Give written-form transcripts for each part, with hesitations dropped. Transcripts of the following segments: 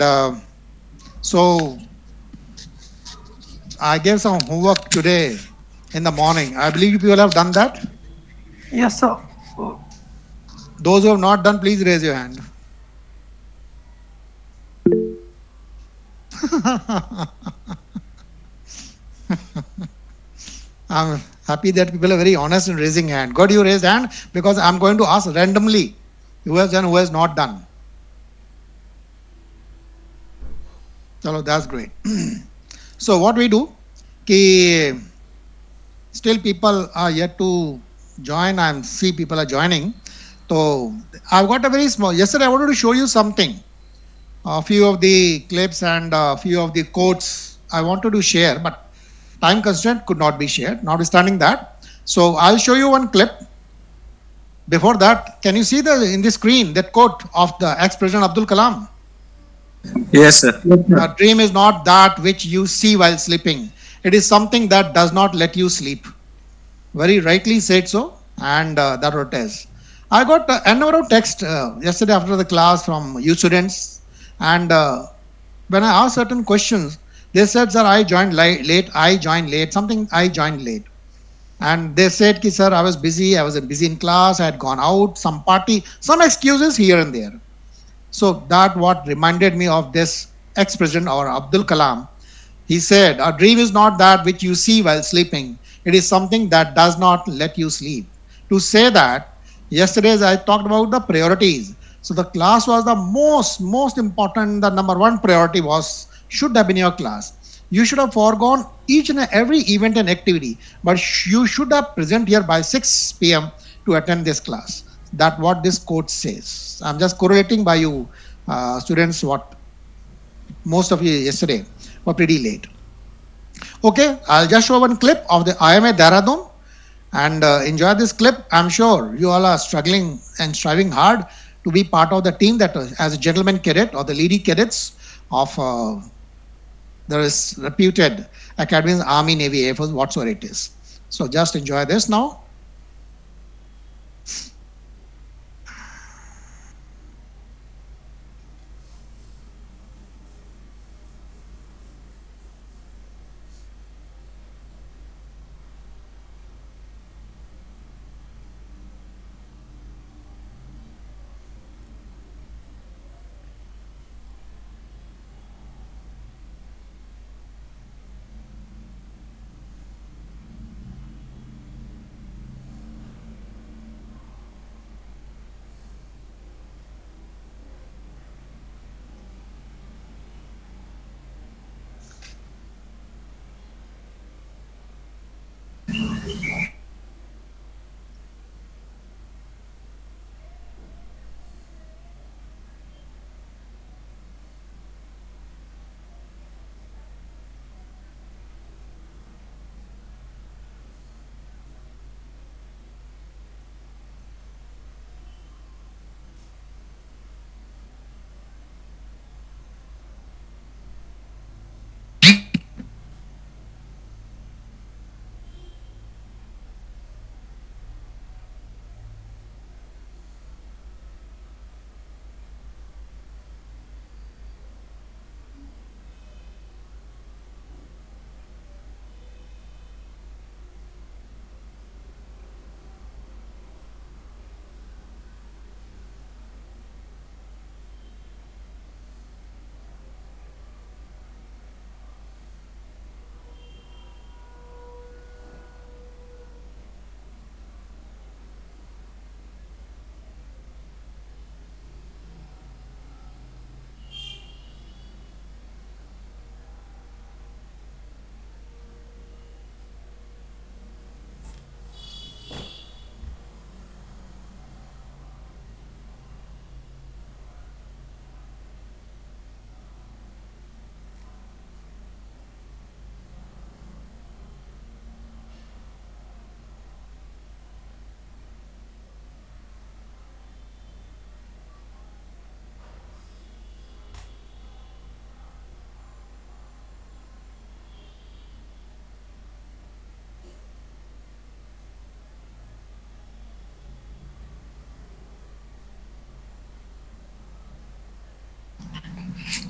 And so I gave some homework today in the morning. I believe you will have done that. Yes, sir. Those who have not done, please raise your hand. I'm happy that people are very honest in raising hand. God, you raised hand because I'm going to ask randomly who has done, who has not done. Chalo, that's great. So what we do, ki still people are yet to join. I see people are joining. So I've got a very small. Yesterday I wanted to show you something. A few of the clips and a few of the quotes I wanted to share, but time constraint could not be shared. Notwithstanding that, so I'll show you one clip. Before that, can you see the in the screen that quote of the ex-president Abdul Kalam? Yes, sir. A dream is not that which you see while sleeping. It is something that does not let you sleep. Very rightly said so, and that what it is. I got a number of text yesterday after the class from you students, and when I asked certain questions, they said, "Sir, I joined late. I joined late. Something I joined late." And they said, "Ki sir, I was busy. I was busy in class. I had gone out, some party, some excuses here and there." So that what reminded me of this ex-president or Abdul Kalam. He said, "A dream is not that which you see while sleeping. It is something that does not let you sleep." To say that, yesterday I talked about the priorities. So the class was the most important. The number one priority was should have been your class. You should have foregone each and every event and activity, but you should have present here by 6 p.m. to attend this class. That what this quote says. I'm just correlating by you students what most of you yesterday were pretty late. Okay, I'll just show one clip of the IMA Dehradun and enjoy this clip. I'm sure you all are struggling and striving hard to be part of the team that as a gentleman cadet or the lady cadets of the reputed academies, Army, Navy, Air Force, whatsoever it is. So just enjoy this now.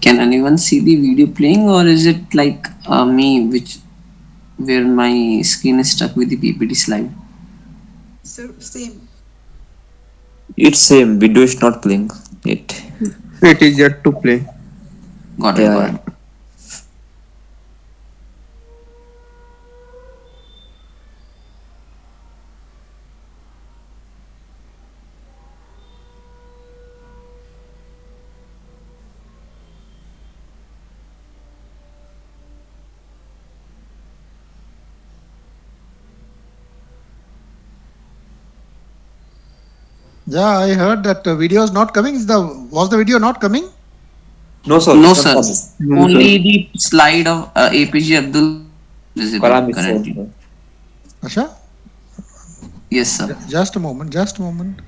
Can anyone see the video playing, or is it like me, which where my screen is stuck with the PPT slide? So same. It's same. Video is not playing it. It is yet to play. Got it, Yeah, got yeah. it. Yeah, I heard that video is not coming. Was the video not coming? No, sir. No, It's not sir. coming. No, sir. Only the slide of APJ Abdul Kalam is visible Kalam is shown, currently. sir. Asha, Yes, sir. just a moment. Just a moment.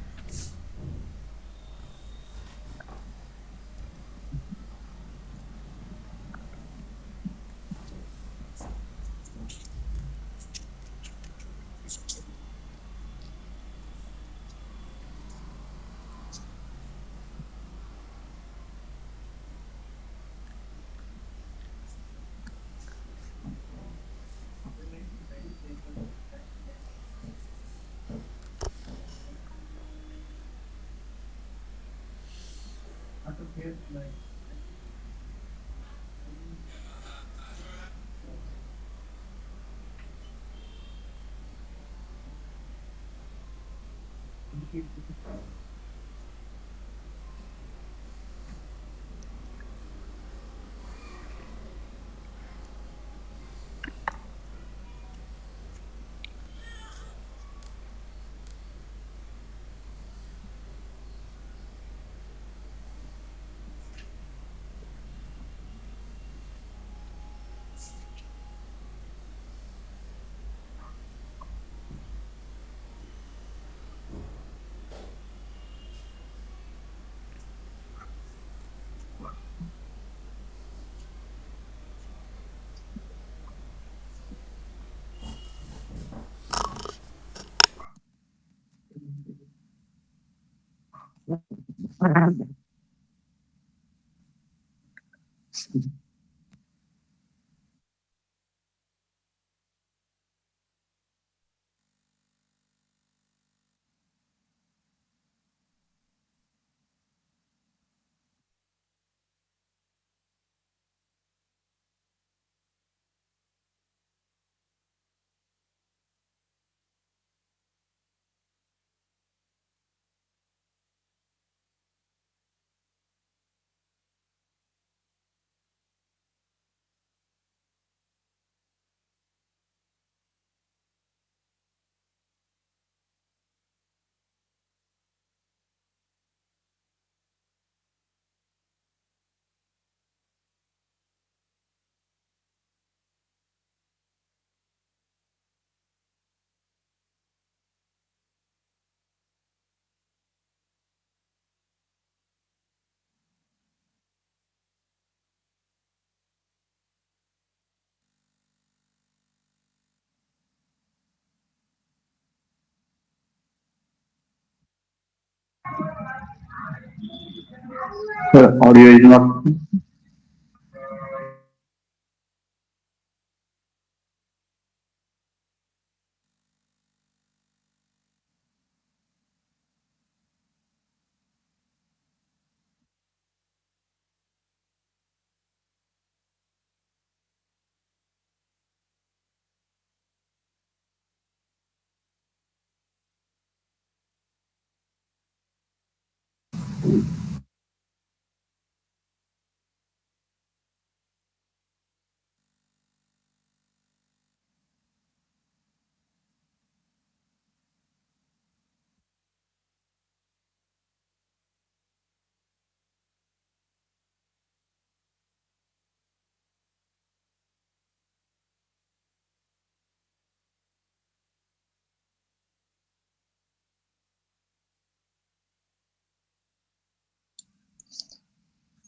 Sir, audio is not.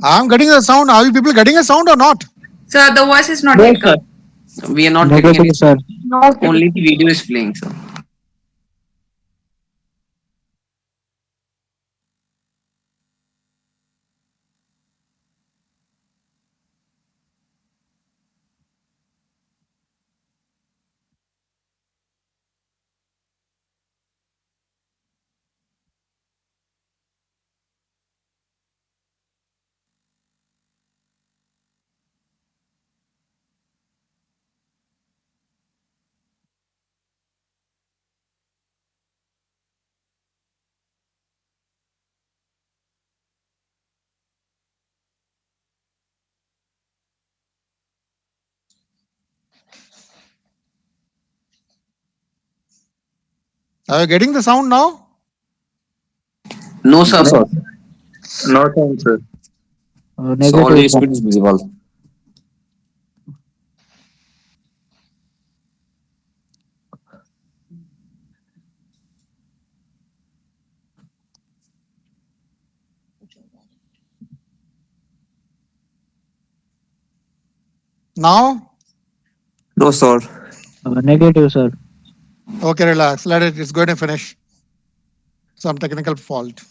I'm getting the sound. Are you people getting a sound or not? So the voice is not No, yet sir. coming. We are not getting any Negative, sir. sound. Only the video is playing, sir. Are you getting the sound now? No, No, sir. sir. No time, sir. So Negative, only sir. speed is visible. Now? No, sir. Negative, sir. Okay, relax. Let it. It's going to finish. Some technical fault.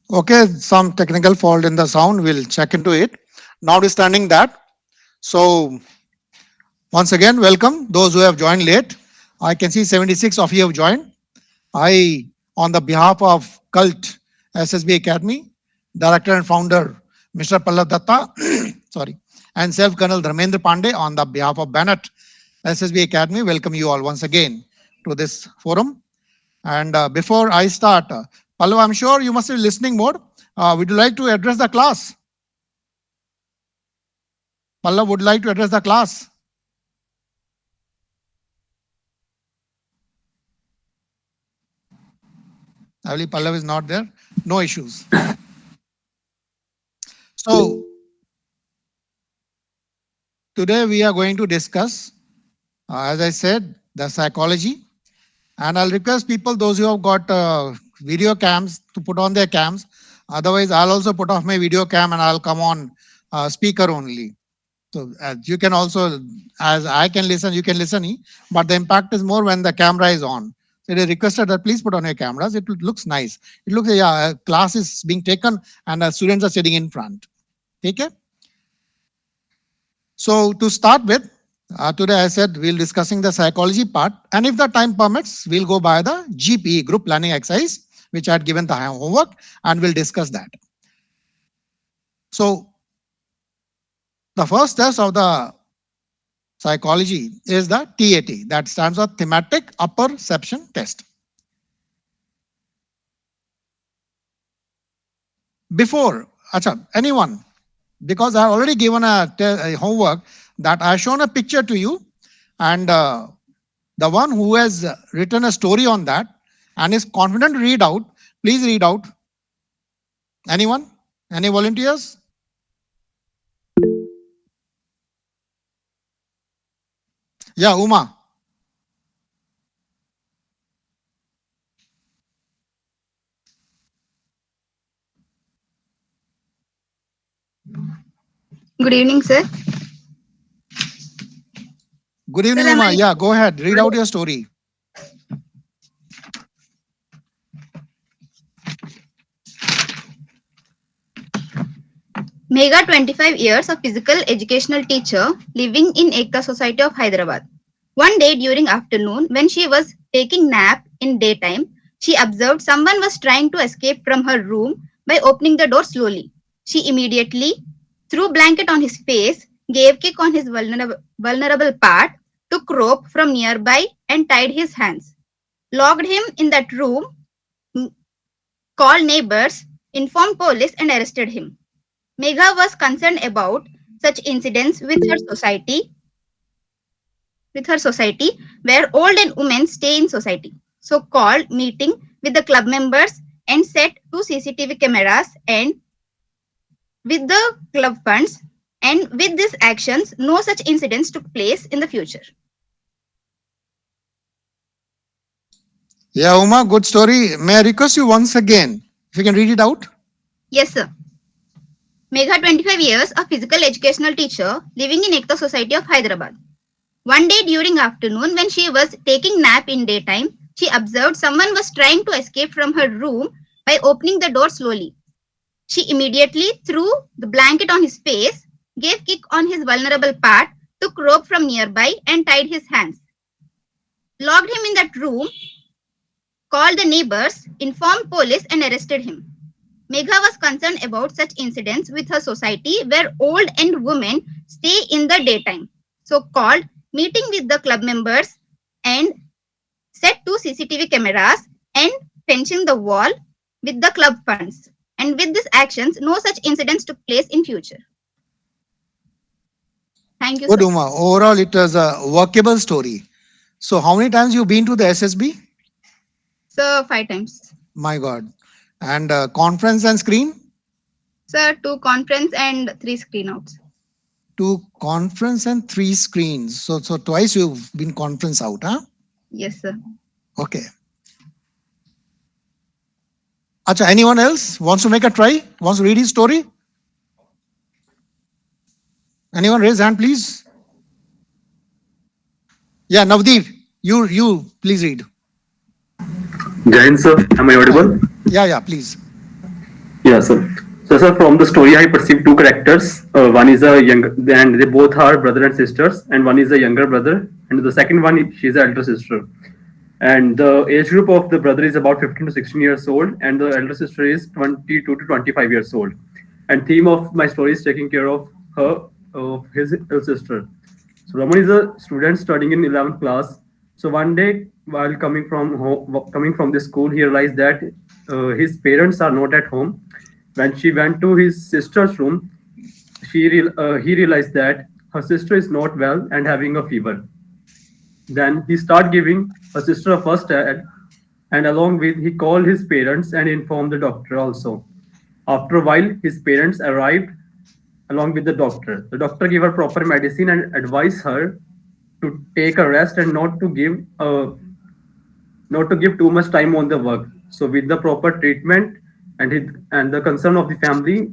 Okay, some technical fault in the sound. We'll check into it. Notwithstanding that, so once again, welcome those who have joined late. I can see 76 of you have joined. I, on the behalf of Cult SSB Academy, Director and Founder Mr. Pallav Datta, sorry, and Self Colonel Dharmendra Pandey, on the behalf of Bayonet SSB Academy, welcome you all once again to this forum. And before I start, Pallav, I'm sure you must be listening mode. Would you like to address the class? Pallav would like to address the class. I believe Pallav is not there. No issues. So today we are going to discuss, as I said, the psychology. And I'll request people, those who have got video cams, to put on their cams. Otherwise, I'll also put off my video cam and I'll come on speaker only. So you can also, as I can listen, you can listen. But the impact is more when the camera is on. So it is requested that please put on your cameras. It looks nice. It looks, yeah, a class is being taken and students are sitting in front. Okay. So to start with, today I said we'll discussing the psychology part, and if the time permits, we'll go by the GPE, group planning exercise, which I had given the homework, and we'll discuss that. So the first test of the psychology is the TAT, that stands for thematic apperception test. Before, anyone, because I have already given a homework that I have shown a picture to you, and the one who has written a story on that and is confident to read out, please read out. Anyone? Any volunteers? Yeah, Uma. Good evening, sir. Good Sir, evening, am Uma. I Yeah, go ahead. Read out your story. Megha 25 years of physical educational teacher living in Ekta Society of Hyderabad. One day during afternoon when she was taking nap in daytime, she observed someone was trying to escape from her room by opening the door slowly. She immediately threw blanket on his face, gave kick on his vulnerable part, took rope from nearby and tied his hands, locked him in that room, called neighbors, informed police and arrested him. Megha was concerned about such incidents with her society where old and women stay in society. So called meeting with the club members and set two CCTV cameras and with the club funds, and with these actions no such incidents took place in the future. Yeah, Uma, good story. May I request you once again, if you can read it out? Yes, sir. Megha, 25 years, a physical educational teacher living in Ekta Society of Hyderabad. One day during afternoon, when she was taking nap in daytime, she observed someone was trying to escape from her room by opening the door slowly. She immediately threw the blanket on his face, gave kick on his vulnerable part, took rope from nearby and tied his hands. Locked him in that room, called the neighbors, informed police and arrested him. Megha was concerned about such incidents with her society where old and women stay in the daytime. So called meeting with the club members and set two CCTV cameras and fencing the wall with the club funds. And with these actions, no such incidents took place in future. Thank you, Good, sir. Uma. Overall, it was a workable story. So, how many times you been to the SSB? Sir, 5 times. My God. And conference and screen? Sir, 2 conference and 3 screen outs. 2 conference and 3 screens. So twice you've been conference out, huh? Yes, sir. Okay. Acha, anyone else wants to make a try? Wants to read his story? Anyone raise hand, please? Yeah, Navdeep, you please read. Jain sir, am I audible? Yeah, please. Yeah, sir. So, sir, from the story, I perceive two characters. One is a younger, and they both are brother and sisters, and one is a younger brother, and the second one, she's an elder sister. And the age group of the brother is about 15 to 16 years old, and the elder sister is 22 to 25 years old. And theme of my story is taking care of his elder sister. So Raman is a student studying in 11th class. So one day, while coming from home, coming from the school, he realized that his parents are not at home. When she went to his sister's room, he realized that her sister is not well and having a fever. Then he started giving her sister a first aid, and along with he called his parents and informed the doctor also. After a while, his parents arrived along with the doctor. The doctor gave her proper medicine and advised her to take a rest and not to give too much time on the work. So with the proper treatment and the concern of the family,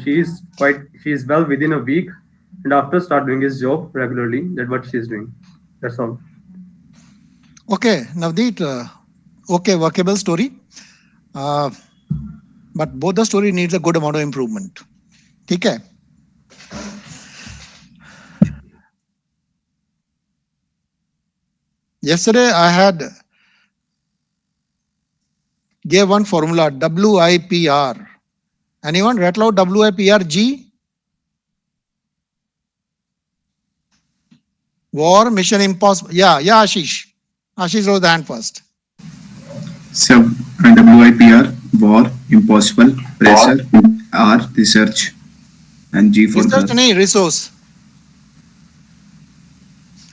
she is well within a week, and after start doing his job regularly. That's what she's doing. That's all. Okay, Navdeep, okay, workable story. But both the story needs a good amount of improvement. Okay. Yesterday I had gave one formula, WIPR. Anyone rattle out WIPR? G? War, mission impossible. Yeah, Ashish. Ashish rose the hand first. Sub WIPR, war, impossible, pressure, R, research, and G for Research girl. nahi, resource.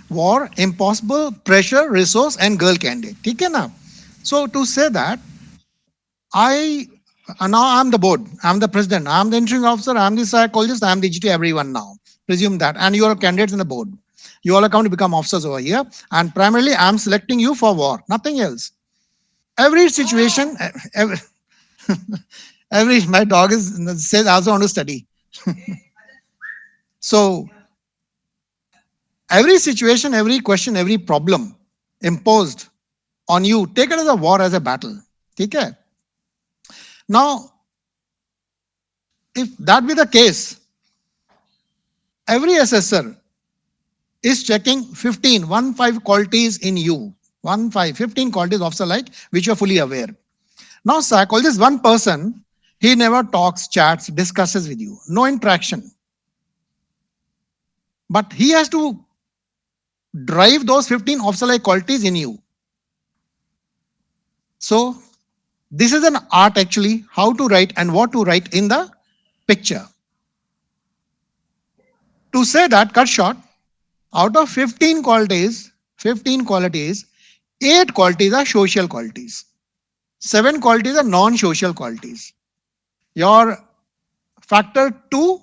War, impossible, pressure, resource, and girl candidate. ठीक है ना? So to say that, now I'm the board, I'm the president, I'm the engineering officer, I'm the psychologist, I'm the GT, everyone now. Presume that. And you are candidates in the board. You all are going to become officers over here. And primarily, I'm selecting you for war, nothing else. Every situation, my dog says, I also want to study. So, every situation, every question, every problem imposed on you, take it as a war, as a battle. Okay? Now, if that be the case, every assessor is checking 15 qualities in you. 15 qualities officer like, which you're fully aware. Now, psychologist, one person, he never talks, chats, discusses with you. No interaction. But he has to drive those 15 officer-like qualities in you. So, this is an art actually, how to write and what to write in the picture. To say that, cut short, out of 15 qualities, 8 qualities are social qualities. 7 qualities are non-social qualities. Your factor 2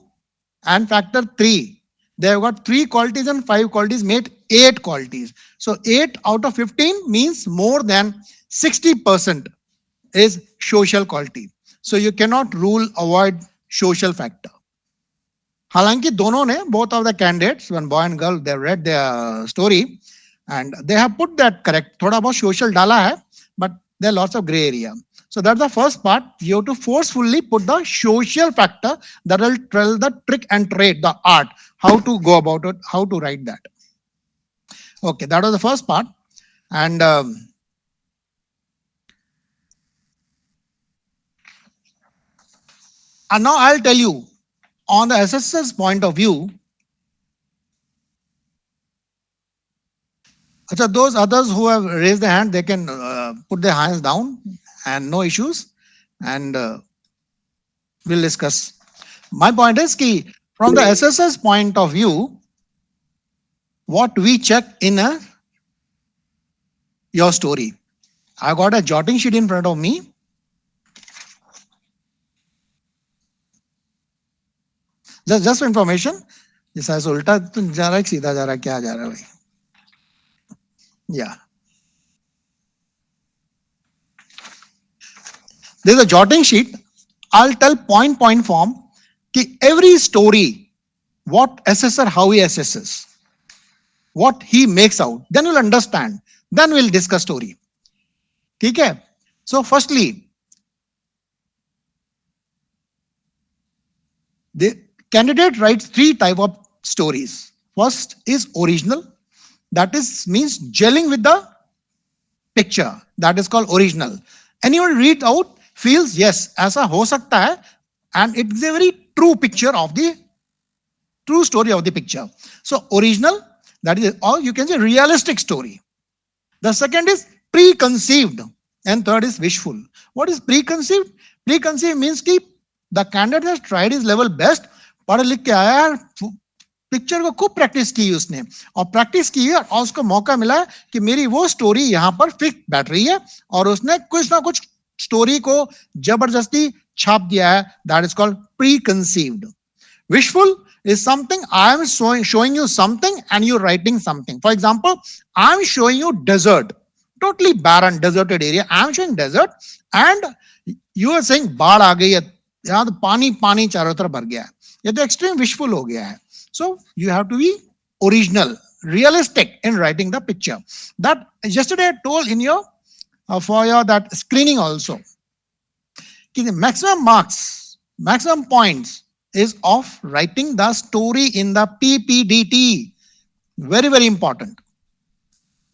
and factor 3, they have got 3 qualities and 5 qualities, made 8 qualities. So 8 out of 15 means more than 60% is social quality. So you cannot rule avoid social factor. हालांकि दोनों ने, both of the candidates, one boy and girl, they read their story and they have put that correct. थोड़ा बहुत social डाला है, but there are lots of gray area. So that's the first part. You have to forcefully put the social factor that will tell the trick and trade, the art, how to go about it, how to write that. Okay, that was the first part. And now I'll tell you, on the assessor's point of view, those others who have raised their hand, they can put their hands down and no issues, and we'll discuss. My point is ki, from the assessor's point of view, what we check in your story. I got a jotting sheet in front of me. Just for information, जैसा ऐसे उल्टा जा रहा है, सीधा जा रहा है, क्या जा रहा है भाई? Yeah. There's a jotting sheet. I'll tell point form कि every story, what assessor, how he assesses, what he makes out, then you'll understand. Then we'll discuss story. ठीक है? So firstly, the candidate writes 3 type of stories. First is original. That is means gelling with the picture. That is called original. Anyone read out feels yes, ऐसा हो सकता है, and it's a very true picture of the true story of the picture. So original, that is, or you can say realistic story. The second is preconceived, and third is wishful. What is preconceived? Preconceived means कि the candidate has tried his level best, पढ़ लिख के आया यार, picture को खूब practice की उसने, और प्रैक्टिस की है और उसको मौका मिला कि मेरी वो स्टोरी यहाँ पर फिक्स बैठ रही है, और उसने कुछ ना कुछ स्टोरी को जबरदस्ती छाप दिया है. That is called preconceived. Wishful is something I am showing you something and you writing something. For example, I am showing you desert, totally barren deserted area. I am showing desert and you are saying बाढ़ आ गई है, यहाँ तो पानी चारों तरफ भर गया है. ये तो extreme wishful हो गया है. So you have to be original, realistic in writing the picture. That yesterday I told in your for your that screening also. The maximum marks, maximum points is of writing the story in the PPDT. Very, very important.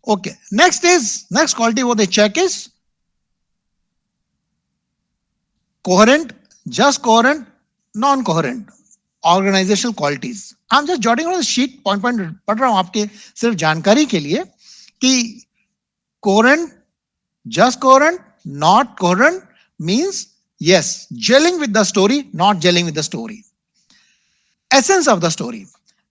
Okay. Next quality what they check is coherent, just coherent, non-coherent, organizational qualities. I'm just jotting on the sheet, point पढ़ रहा हूं आपके सिर्फ जानकारी के लिए कि coherent, just coherent, not coherent means yes, gelling with the story, not gelling with the story. Essence of the story.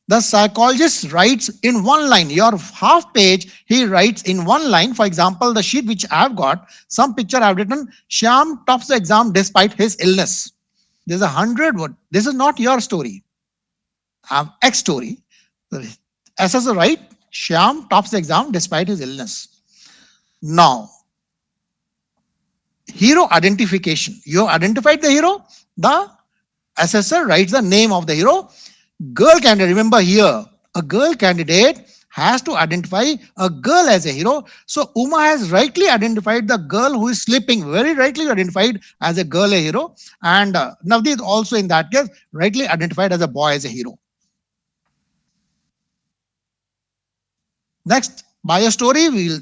The psychologist writes in one line. Your half page, he writes in one line. For example, the sheet which I've got, some picture I've written, Shyam tops the exam despite his illness. There's 100 word. This is not your story. I have X story. The assessor write, Shyam tops the exam despite his illness. Now, hero identification. You have identified the hero. The assessor writes the name of the hero. Girl candidate, remember here, a girl candidate has to identify a girl as a hero. So Uma has rightly identified the girl who is sleeping, very rightly identified as a girl a hero. And Navdeep also in that case, rightly identified as a boy as a hero. Next, bio story, we'll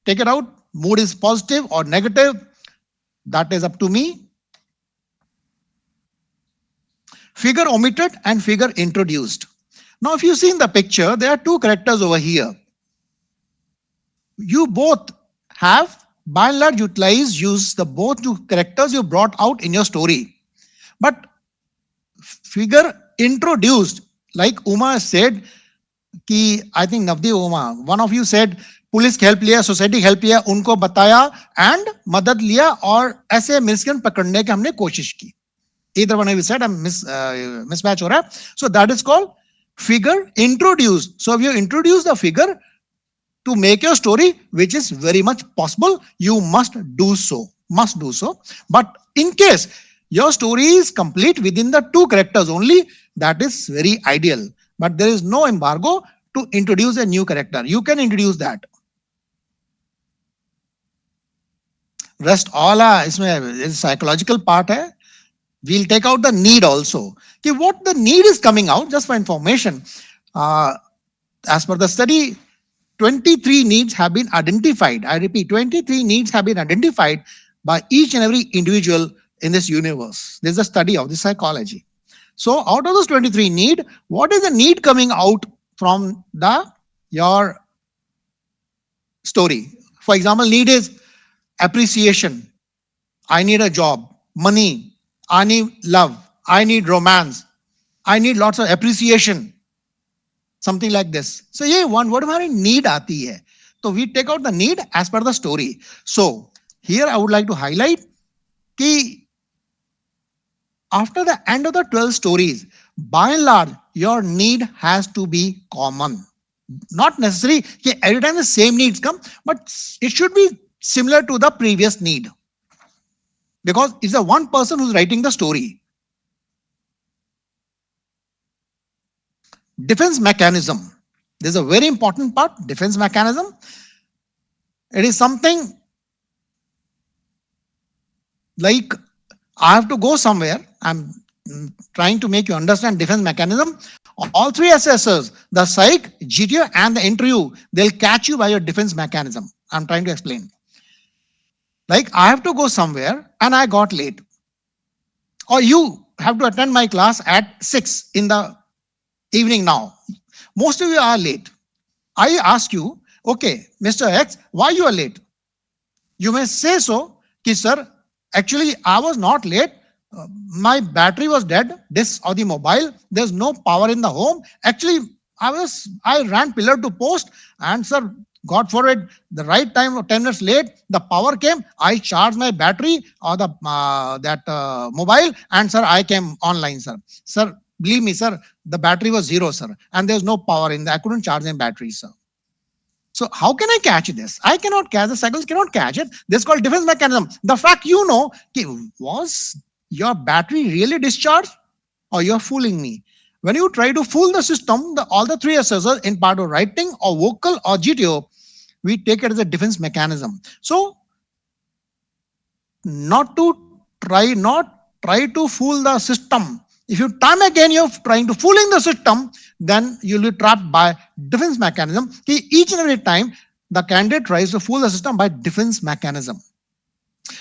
take it out. Mood is positive or negative. That is up to me. Figure omitted and figure introduced. Now, if you see in the picture, there are 2 characters over here. You both have, by and large, use the both 2 characters you brought out in your story. But figure introduced, like Uma said, कि I think Navdeep Uma, one of you said, police की help लिया, society की help लिया, उनको बताया and मदद लिया और ऐसे मिसकन पकड़ने की हमने कोशिश की. Either one of you said mismatch हो रहा है. So that is called figure introduced. So if you introduce the figure to make your story, which is very much possible. You must do so. Must do so. But in case your story is complete within the 2 characters only, that is very ideal. But there is no embargo to introduce a new character. You can introduce that. Rest all इसमें psychological part है. We'll take out the need also. Okay, what the need is coming out, just for information. As per the study, 23 needs have been identified. I repeat, 23 needs have been identified by each and every individual in this universe. This is a study of the psychology. So out of those 23 need, what is the need coming out from your story? For example, need is appreciation. I need a job, money, I need love, I need romance, I need lots of appreciation. Something like this. So ये one word हमारी need आती है. So we take out the need as per the story. So here I would like to highlight कि after the end of the 12 stories, by and large, your need has to be common. Not necessary कि every time the same needs come, but it should be similar to the previous need. Because it's the one person who's writing the story. Defense mechanism. This is a very important part, defense mechanism. It is something like I have to go somewhere. I'm trying to make you understand defense mechanism. All 3 assessors, the psych, GTO and the interview, they'll catch you by your defense mechanism. I'm trying to explain. Like I have to go somewhere and I got late. Or you have to attend my class at 6 in the evening now. Most of you are late. I ask you, okay, Mr. X, why you are late? You may say so, ki sir, actually I was not late. My battery was dead, this or the mobile. There's no power in the home. Actually, I ran pillar to post and sir, God forbid, the right time 10 minutes late, the power came. I charged my battery or the mobile and sir, I came online, sir. Sir, believe me, sir, the battery was 0, sir. And there's no power in there. I couldn't charge my battery, sir. So how can I catch this? I cannot catch, the cycles cannot catch it. This is called defense mechanism. The fact you know, was your battery really discharged or you're fooling me? When you try to fool the system, all the 3 assessors in part of writing or vocal or GTO, we take it as a defense mechanism. So not try to fool the system. If you time again you're trying to fooling the system, then you'll be trapped by defense mechanism. Each and every time the candidate tries to fool the system by defense mechanism.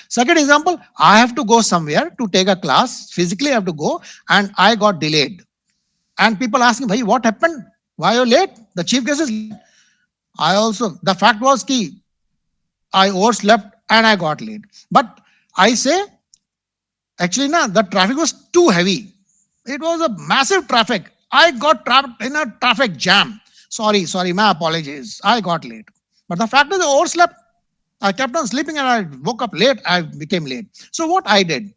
Second example, I have to go somewhere to take a class. Physically I have to go and I got delayed. And people asking, bhai, what happened? Why are you late? The chief guest is late. The fact was key, I overslept and I got late. But I say, actually, the traffic was too heavy. It was a massive traffic. I got trapped in a traffic jam. Sorry, my apologies. I got late. But the fact is I overslept. I kept on sleeping and I woke up late. I became late. So what I did,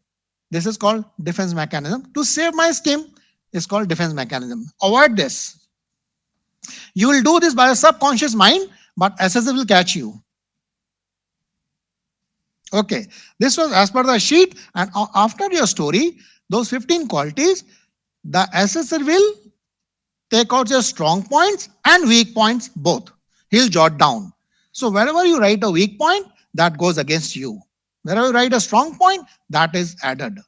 this is called defense mechanism. To save my skin, is called defense mechanism. Avoid this. You will do this by a subconscious mind, but assessor will catch you. Okay, this was as per the sheet, and after your story, those 15 qualities, the assessor will take out your strong points and weak points both. He'll jot down. So wherever you write a weak point, that goes against you. Wherever you write a strong point, that is added.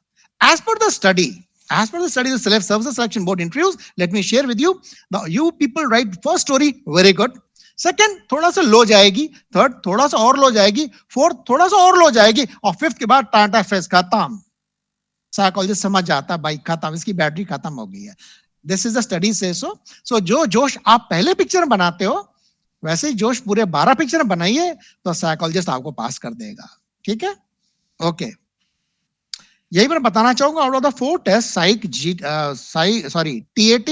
As per the study, the Select Services Selection Board interviews, let me share with you. Now, you people write first story, very good. Second, थोड़ा सा लो जाएगी. Third, थोड़ा सा और लो जाएगी. Fourth, थोड़ा सा और लो जाएगी. और fifth के बाद टाटा फेस खत्म. Psychologist समझ जाता, भाई खत्म, इसकी बैटरी खत्म हो गई है. This is the study say so. So जो जोश आप पहले पिक्चर में बनाते हो, वैसे ही जोश पूरे 12 पिक्चर में बनाइए, तो साइकोलॉजिस्ट आपको पास कर देगा. ठीक है? ओके. यही मैं बताना चाहूंगा, out of the 4 test, TAT,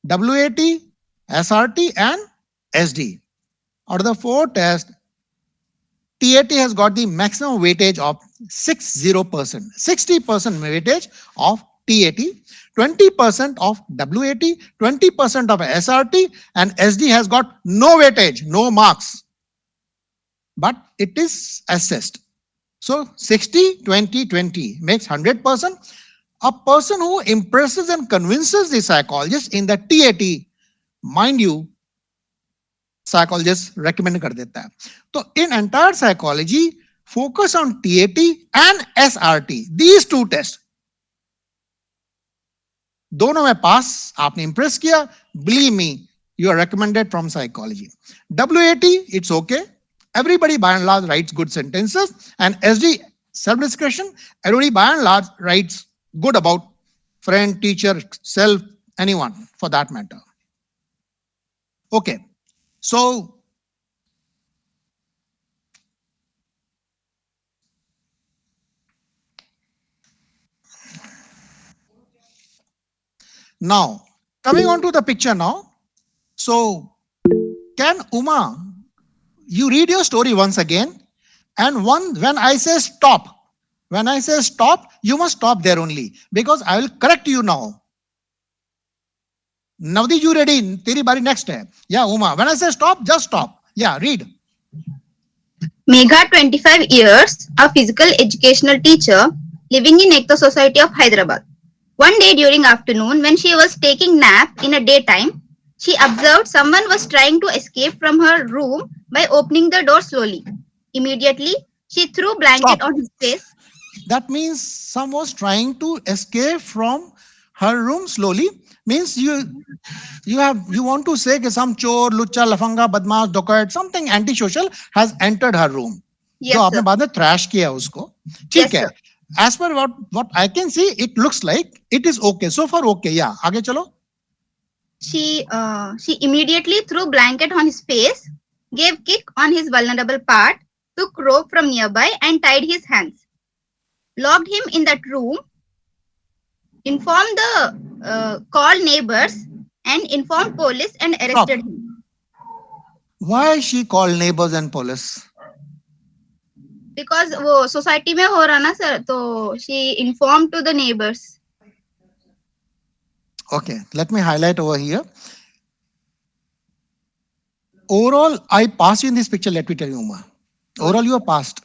WAT, SRT and SD. Out of the 4 tests, TAT has got the maximum weightage of 60%, 60% weightage of TAT. 20% of WAT, 20% of SRT, and SD has got no weightage, no marks, but it is assessed. So 60, 20, 20 makes 100%. A person who impresses and convinces the psychologist in the TAT, mind you, psychologist recommend कर देता है. So in entire psychology, focus on TAT and SRT. These two tests. दोनों में पास आपने impress किया, believe me, you are recommended from psychology. WAT, it's okay. Everybody by and large writes good sentences, and SD, self-discretion, everybody by and large writes good about friend, teacher, self, anyone for that matter. Okay, so now coming on to the picture now. So can Uma, you read your story once again, and when I say stop, you must stop there only, because I will correct you now. Navdi, you ready? Teri bari next hai. Yeah, Uma. When I say stop, just stop. Yeah, read. Megha, 25 years, a physical educational teacher living in Ekta Society of Hyderabad. One day during afternoon, when she was taking nap in a daytime, she observed someone was trying to escape from her room by opening the door slowly. Immediately, she threw blanket Stop. on his face. That means someone was trying to escape from her room slowly. Means you want to say that some chor, lucha, lafanga, badmash, dokat, something antisocial has entered her room. Yes, जो आपने sir. बाद में trash किया उसको. Yes, ठीक है. sir. As per what I can see, it looks like it is okay. So far okay. Yeah. आगे चलो. She immediately threw blanket on his face, gave kick on his vulnerable part, took rope from nearby and tied his hands, locked him in that room, informed the called neighbors and informed police and arrested Stop. him. Why she called neighbors and police? Because वो society में हो रहा ना sir, तो she informed to the neighbors. Okay, let me highlight over here. Overall, I pass you in this picture. Let me tell you, Uma. Overall, you are passed.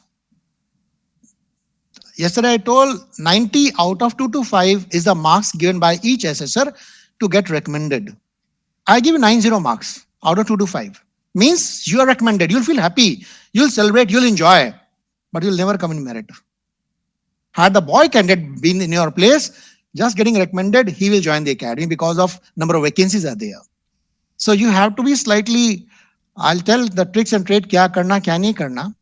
Yesterday, I told 90 out of 2 to 5 is the marks given by each assessor to get recommended. I give you 90 marks out of 2 to 5. Means you are recommended. You'll feel happy. You'll celebrate. You'll enjoy. But you'll never come in merit. Had the boy candidate been in your place, just getting recommended, he will join the academy because of number of vacancies are there. So you have to be slightly, I'll tell the tricks and trade kya karna, kya nahi karna.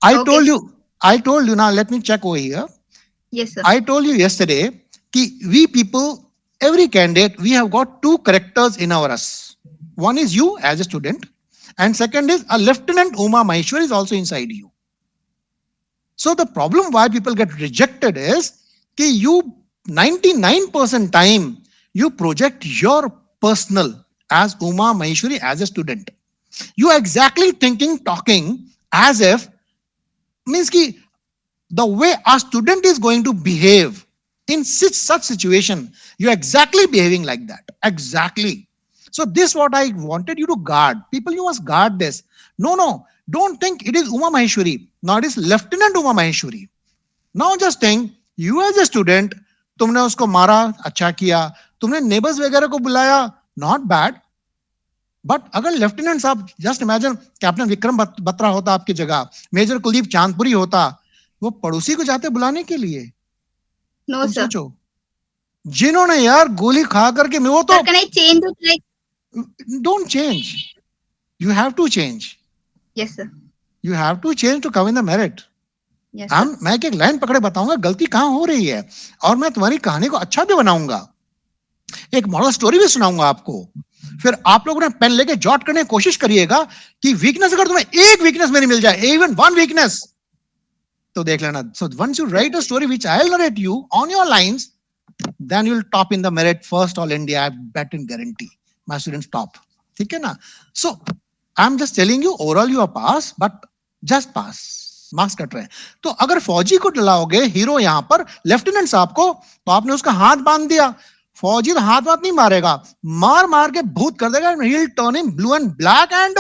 I told you now, let me check over here. Yes, sir. I told you yesterday, ki we people, every candidate, we have got 2 characters in our us. One is you as a student, and second is a Lieutenant Uma Maheshwar is also inside you. So the problem why people get rejected is ki you 99% time you project your personal as Uma Maheshwari as a student. You are exactly thinking, talking as if means ki the way a student is going to behave in such situation, you are exactly behaving like that. Exactly. So this what I wanted you to guard. People, you must guard this. No, don't think it is Uma Maheshwari. Now it is Lieutenant Uma Maheshwari. Now just think, you as a student, तुमने उसको मारा, अच्छा किया, तुमने neighbours वगैरह को बुलाया, not bad. But अगर लेफ्टिनेंट साहब, just imagine captain Vikram Batra होता आपकी जगह, मेजर कुलदीप चांदपुरी होता, वो पड़ोसी को जाते बुलाने के लिए. No, तुम sir. सोचो, जिन्होंने यार गोली खा करके वो तो. Sir, can I change it like? Don't change. You have to change. Yes, sir. You have to change to come in the merit. Yes, sir. मैं एक लाइन पकड़े बताऊंगा गलती कहां हो रही है, और मैं तुम्हारी कहानी को अच्छा भी बनाऊंगा, एक मॉडल स्टोरी भी सुनाऊंगा आपको. फिर आप लोगों ने पेन लेके जॉट करने की कोशिश करिएगा कि वीकनेस अगर तुम्हें एक वीकनेस मेरी मिल जाए, इवन वन वीकनेस, तो देख लेना. So once you write a story which I will narrate you on your lines, then you will top in the merit first all India. I bet in guarantee my students top. ठीक है ना. So I am just telling you, overall you are pass, but just pass. Marks cut रहे हैं। तो अगर फौजी को डलाओगे hero यहाँ पर लेफ्टिनेंट साहब को, तो आपने उसका हाथ बांध दिया। फौजी तो हाथ नहीं मारेगा, मार मार के भूत कर देगा, he'll turn him blue and black and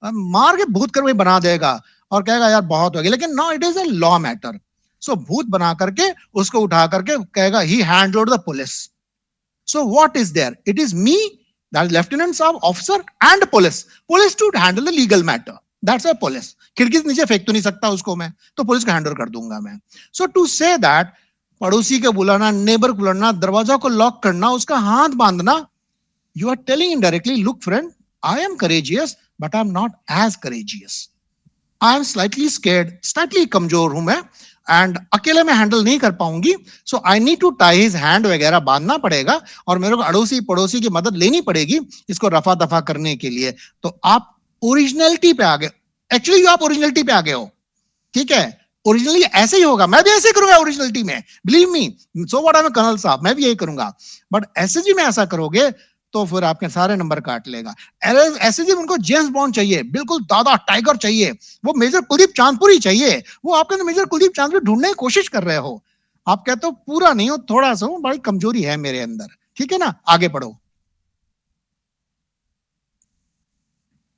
मार के भूत कर बना देगा और कहेगा यार बहुत हो गया। लेकिन no, it is a law matter. So भूत बना करके उसको उठा करके कहेगा ही handled the police. So what is there? It is me, that is lieutenant साहब, officer and police to handle the legal matter. That's a police. खिड़की से नीचे फेंक तो नहीं सकता उसको मैं, तो पुलिस को हैंडल कर दूंगा मैं। सो टू से दैट, पड़ोसी को बुलाना, नेबर को बुलाना, दरवाजा को लॉक करना, उसका हाथ बांधना, you are telling indirectly, look friend, I am courageous but I am not as courageous. I am slightly scared, slightly कमजोर हूं मैं, एंड अकेले में हैंडल नहीं कर पाऊंगी, so I need to tie his hand वगैरह बांधना पड़ेगा और मेरे को अड़ोसी पड़ोसी की मदद लेनी पड़ेगी इसको रफा दफा करने के लिए। तो आप ओरिजिनलिटी पे आ गए। एक्चुअली आप ओरिजिनलिटी पे आ गए हो, ठीक है। ओरिजिनली ऐसे ही होगा, मैं भी ऐसे करूंगा ओरिजिनलिटी में, believe me. So what, I am colonel साहब, मैं भी यही करूंगा। बट एसएसबी में ऐसा करोगे तो फिर आपके सारे नंबर काट लेगा। एसएसबी उनको जेम्स बॉन्ड चाहिए, बिल्कुल दादा टाइगर चाहिए, वो मेजर कुलदीप चांदपुरी चाहिए। वो आपके मेजर कुलदीप चांदपुरी ढूंढने की कोशिश कर रहे हो। आप कहते हो पूरा नहीं हो, थोड़ा सा हूं, बड़ी कमजोरी है मेरे अंदर, ठीक है ना। आगे पढ़ो।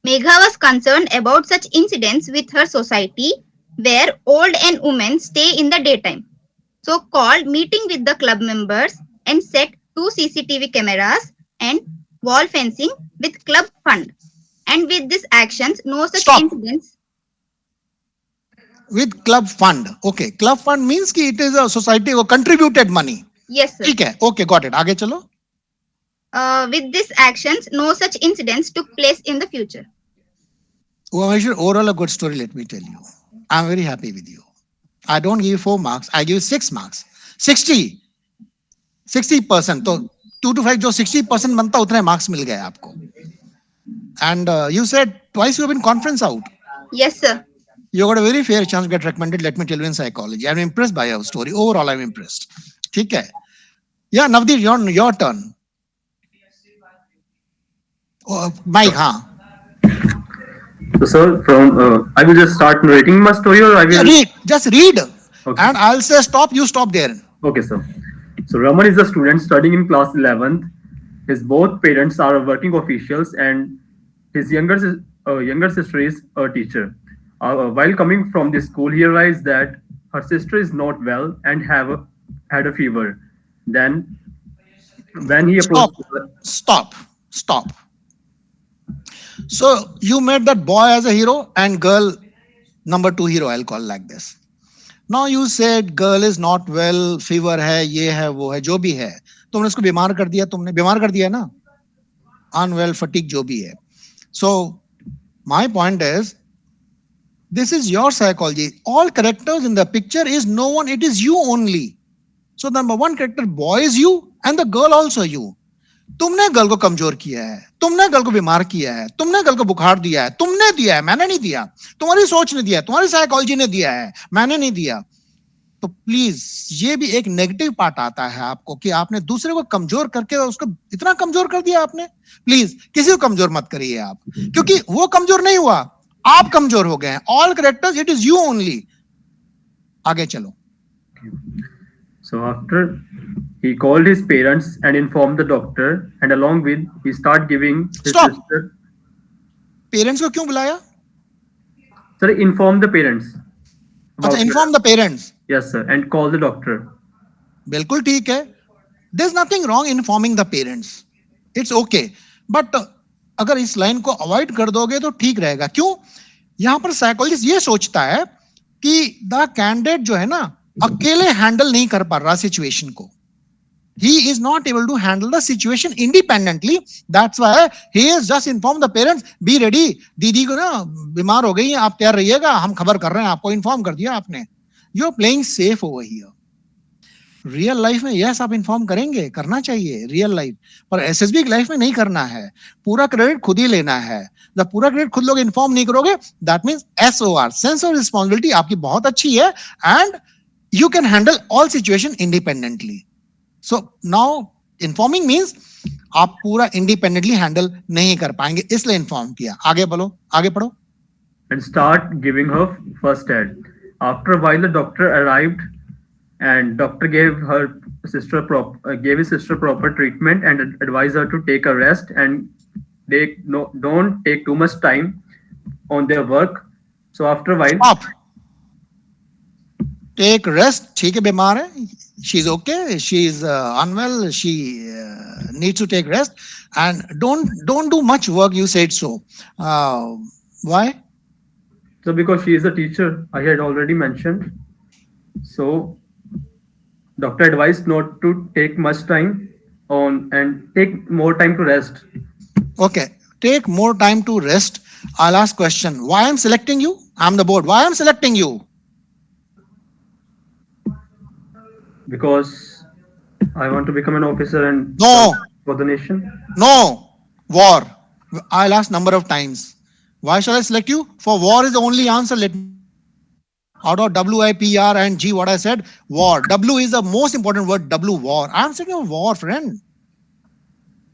Megha was concerned about such incidents with her society where old and women stay in the daytime. So called meeting with the club members and set 2 CCTV cameras and wall fencing with club fund. And with these actions, no such Stop. incidents. With club fund, okay, club fund means कि it is a society who contributed money. Yes, sir. ठीक है, okay, got it. आगे चलो। With these actions, no such incidents took place in the future. Overall, a good story, let me tell you. I'm very happy with you. I don't give you 4 marks, I give you 6 marks. 60%. तो 2 to 5 जो 60% बनता उतने marks मिल गए आपको। And you said twice you have been conference out. Yes, sir. You got a very fair chance to get recommended, let me tell you, in psychology. I'm impressed by your story. Overall, I'm impressed. ठीक है। Yeah, Navdeep, your turn. Mike, हाँ। So, sir, I will just start narrating my story, or I will just read, okay. And I'll say stop. You stop there. Okay, sir. So Raman is a student studying in class 11th. His both parents are working officials, and his younger sister is a teacher. While coming from the school, he realized that her sister is not well and had a fever. Then, when he approached stop. So you made that boy as a hero and girl number 2 hero, I'll call like this. Now you said girl is not well, fever है, ये है, वो है, जो भी है, तुमने उसको बीमार कर दिया ना, unwell, fatigue, जो भी है. So my point is, this is your psychology. All characters in the picture is no one, it is you only. So the number 1 character boy is you and the girl also you. तुमने girl को कमजोर किया है, तुमने girl को बीमार किया है, तुमने गर्ल को बुखार दिया है, तुमने दिया है, मैंने नहीं दिया, तुम्हारी सोच ने दिया, तुम्हारी साइकोलॉजी ने दिया है, मैंने नहीं दिया. तो प्लीज ये भी एक नेगेटिव पार्ट आता है आपको कि आपने दूसरे को कमजोर करके उसको इतना कमजोर कर दिया आपने. प्लीज किसी को कमजोर मत करिए आप, क्योंकि वो कमजोर नहीं हुआ, आप कमजोर हो गए हैं. All characters it is you only. आगे चलो. So after he called his parents and informed the doctor, and along with he started giving his sister. Parents को क्यों बुलाया? Sir, inform the parents. अच्छा, inform the parents. Yes sir, and call the doctor. बिल्कुल ठीक है. There's nothing wrong in informing the parents. It's okay. But अगर इस line को अवॉइड कर दोगे तो ठीक रहेगा. क्यों? यहां पर साइकोलॉजिस्ट ये सोचता है कि द कैंडिडेट जो है ना अकेले हैंडल नहीं कर पा रहा सिचुएशन को. He is not able to handle the situation independently. That's why he has just informed the parents, be ready. दीदी को ना बीमार हो गई है, आप तैयार रहिएगा, हम खबर कर रहे हैं आपको, इन्फॉर्म कर दिया आपने. You are playing safe over here. Real life में यस आप इन्फॉर्म करेंगे, करना चाहिए रियल लाइफ, पर एसएसबी की लाइफ में नहीं करना है. पूरा क्रेडिट खुद ही लेना है. जब पूरा क्रेडिट खुद लोग इन्फॉर्म नहीं करोगे, that means SOR, sense of responsibility आपकी बहुत अच्छी है and you can handle all situation independently. So now informing means आप पूरा independently handle नहीं कर पाएंगे, इसलिए inform किया. आगे पढ़ो. And start giving her first aid. After a while, the doctor arrived, and doctor gave his sister proper treatment and advised her to take a rest and they no don't take too much time on their work. So after a while, Stop. Take rest. ठीक है बीमार है. She's okay. She's unwell. She needs to take rest. And don't do much work. You said so. Why? so because she is a teacher, I had already mentioned. So doctor advised not to take much time on and take more time to rest. Okay. Take more time to rest. I'll ask question. Why I'm selecting you? I'm the board. Why I'm selecting you? Because I want to become an officer and No. for the nation. No. War. I'll ask number of times. Why shall I select you? For war is the only answer. Let me tell you. Out of WIPR and G, what I said, war. W is the most important word. W, war. I'm saying a war, friend.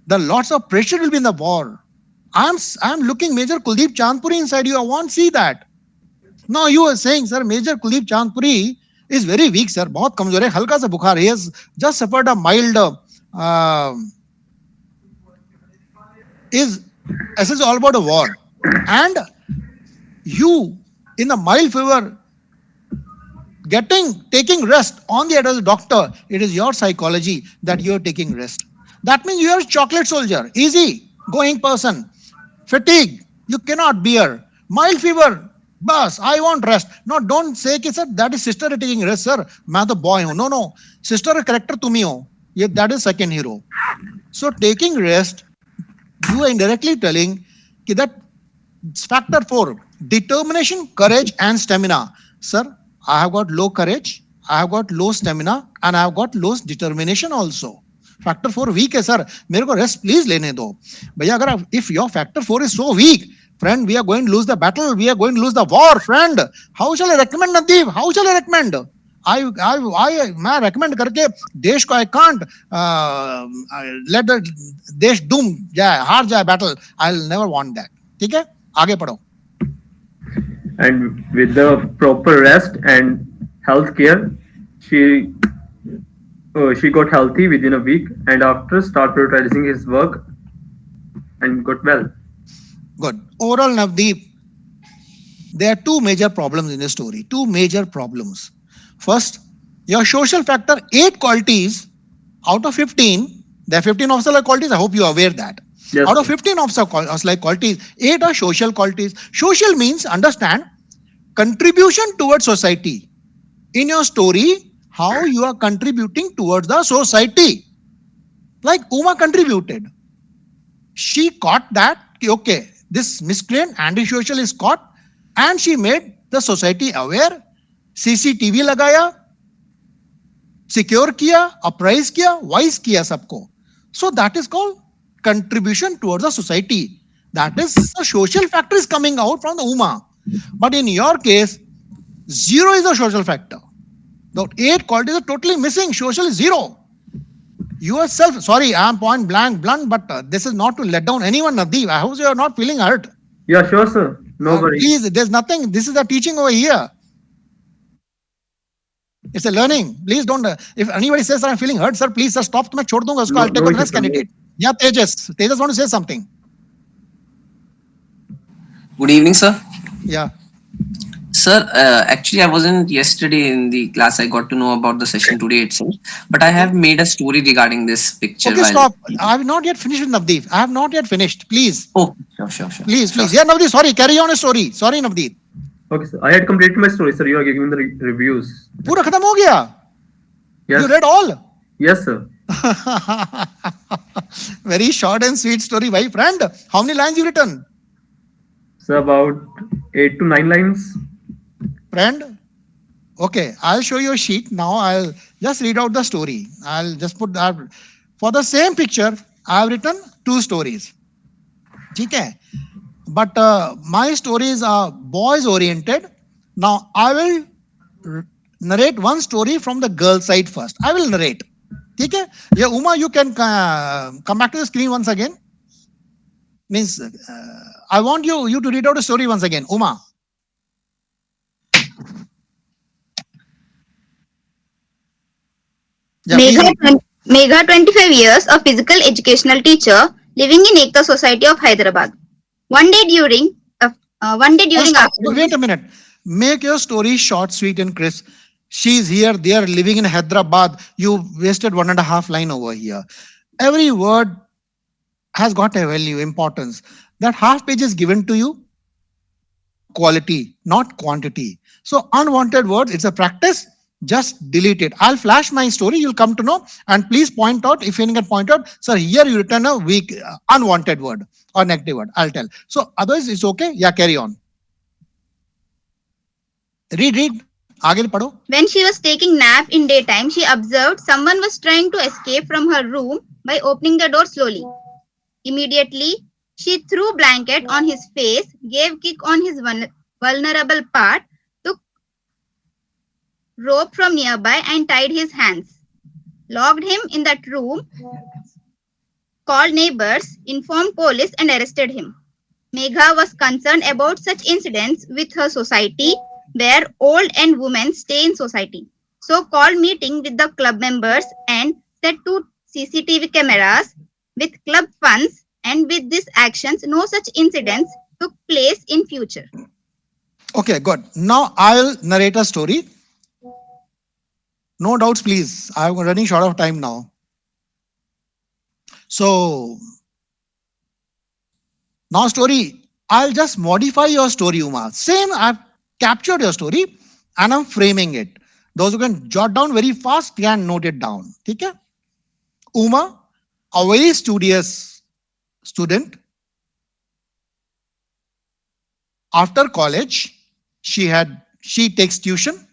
The lots of pressure will be in the war. I'm looking Major Kuldeep Chandpuri inside you. I want to see that. No, you were saying, sir, Major Kuldeep Chandpuri is very weak, sir. बहुत कमजोर है, हल्का सा बुखार. He has just suffered a mild. Is this is all about a war, and you in a mild fever taking rest on the adult doctor. It is your psychology that you are taking rest. That means you are a chocolate soldier, easy going person. Fatigue you cannot bear, mild fever. Bus, I want rest. No, don't say कि sir that is sister is taking rest, sir. मैं तो boy हूँ. No. Sister character तुम ही हो. ये that is second hero. So taking rest, you are indirectly telling that factor 4, determination, courage, and stamina. Sir, I have got low courage, I have got low stamina, and I have got low determination also. Factor 4 weak है sir. मेरे को rest please लेने दो. भैया अगर if your factor 4 is so weak, friend, we are going to lose the battle. We are going to lose the war, friend. How shall I recommend, Nadeep? How shall I recommend? मैं recommend करके देश को I can't let the देश doom जाए, हार जाए battle. I'll never want that. ठीक है, आगे पढ़ो. And with the proper rest and health care, she got healthy within a week, and after start prioritizing his work and got well. Good. Overall, Navdeep, there are two major problems in this story. Two major problems. First, your social factor 8 qualities out of 15. There are 15 officer-like qualities. I hope you are aware that. Yes, out of sir. 15 officer-like qualities, 8 are social qualities. Social means, understand, contribution towards society. In your story, how you are contributing towards the society. Like Uma contributed. She caught that, okay, this miscreant antisocial is caught, and she made the society aware. CCTV लगाया, secure किया, apprise किया, wise किया सबको. So that is called contribution towards the society. That is the social factor is coming out from the Uma. But in your case, 0 is the social factor. The 8 qualities are totally missing. Social is 0. Yourself, sorry, I am point blank blunt, but this is not to let down anyone, Nadeep. I hope you are not feeling hurt. Yeah, sure, sir. No worries. Please, there's nothing. This is the teaching over here. It's a learning. Please don't. If anybody says that I'm feeling hurt, sir, please, sir, stop. मैं छोड़ दूंगा उसको. I'll take the next candidate. Yeah, Tejas. Tejas want to say something. Good evening, sir. Yeah. Sir, actually, I wasn't yesterday in the class. I got to know about the session today itself. But I have made a story regarding this picture. Okay, stop. I have not yet finished with Navdeep. I have not yet finished. Please. Oh, sure. Please. Yeah, Navdeep. Sorry. Carry on a story. Sorry, Navdeep. Okay, sir. I had completed my story, sir. You are giving me the reviews. पूरा खत्म हो गया. Yes. You read all. Yes, sir. Very short and sweet story, my friend. How many lines you written? So about 8 to 9 lines. Friend, okay, I'll show you a sheet. Now I'll just read out the story. I'll just put that. For the same picture, I've written 2 stories. Okay, but my stories are boys oriented. Now I will narrate one story from the girl side first. I will narrate. Okay, yeah, Uma, you can come back to the screen once again. Means I want you to read out a story once again. Uma. Yeah, please. Megha, 25 years, a physical educational teacher living in Ekta Society of Hyderabad. One day during uh, one day Oh, during stop. afternoon, Wait a minute. Make your story short, sweet, and crisp. She's here. They are living in Hyderabad. You wasted 1.5 line over here. Every word has got a value, importance. That half page is given to you for quality, not quantity. So, unwanted words, it's a practice. Just delete it. I'll flash my story. You'll come to know. And please point out if you can point out, sir, here you written a weak, unwanted word or negative word. I'll tell. So, otherwise, it's okay. Yeah, carry on. Read. आगे पढ़ो. when she was taking nap in daytime, she observed someone was trying to escape from her room by opening the door slowly. Immediately, she threw blanket on his face, gave kick on his vulnerable part, took rope from nearby and tied his hands, locked him in that room, called neighbors, informed police and arrested him. Megha was concerned about such incidents with her society where old and women stay in society. So called meeting with the club members and set 2 CCTV cameras with club funds, and with these actions no such incidents took place in future. Okay, good. Now I'll narrate a story. No doubts, please. I'm running short of time now. So now story. I'll just modify your story, Uma. Same, I've captured your story and I'm framing it. Those who can jot down very fast can note it down. Okay? Uma, a very studious student. After college, she takes tuition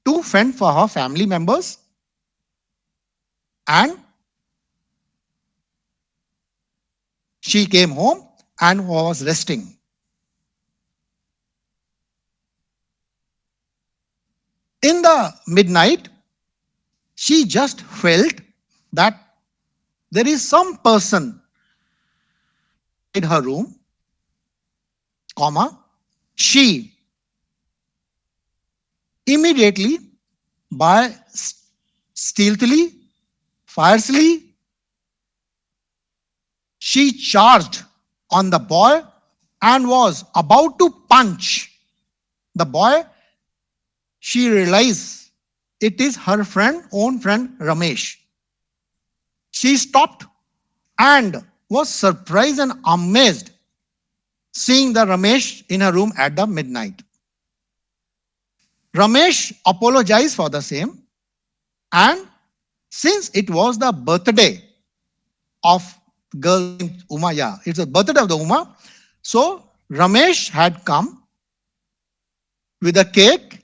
to fend for her family members, and she came home and was resting. In the midnight, she just felt that there is some person in her room, comma, she immediately, by stealthily, fiercely, she charged on the boy and was about to punch the boy. She realized it is her own friend Ramesh. She stopped and was surprised and amazed seeing the Ramesh in her room at the midnight. Ramesh apologized for the same, and since it was the birthday of girl named Uma, yeah, it's the birthday of the Uma, so Ramesh had come with a cake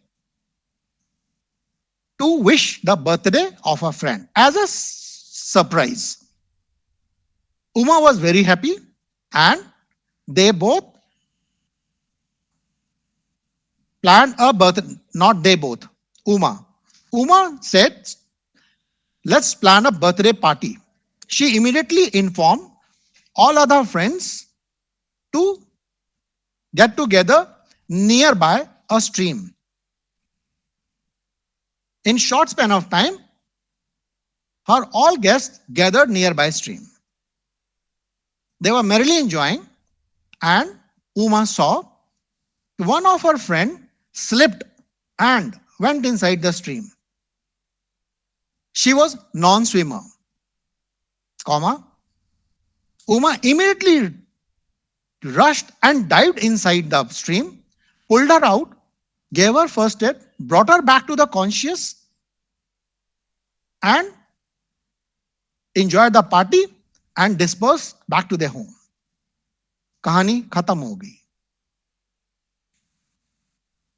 to wish the birthday of a friend as a surprise. Uma was very happy, and they both planned a birthday. Not they both, Uma. Uma said, let's plan a birthday party. She immediately informed all other friends to get together nearby a stream. In short span of time, her all guests gathered nearby stream. They were merrily enjoying, and Uma saw one of her friend slipped and went inside the stream. She was non-swimmer, comma. Uma immediately rushed and dived inside the stream, pulled her out, gave her first aid, brought her back to the conscious, and enjoyed the party and dispersed back to their home. कहानी खत्म हो गई.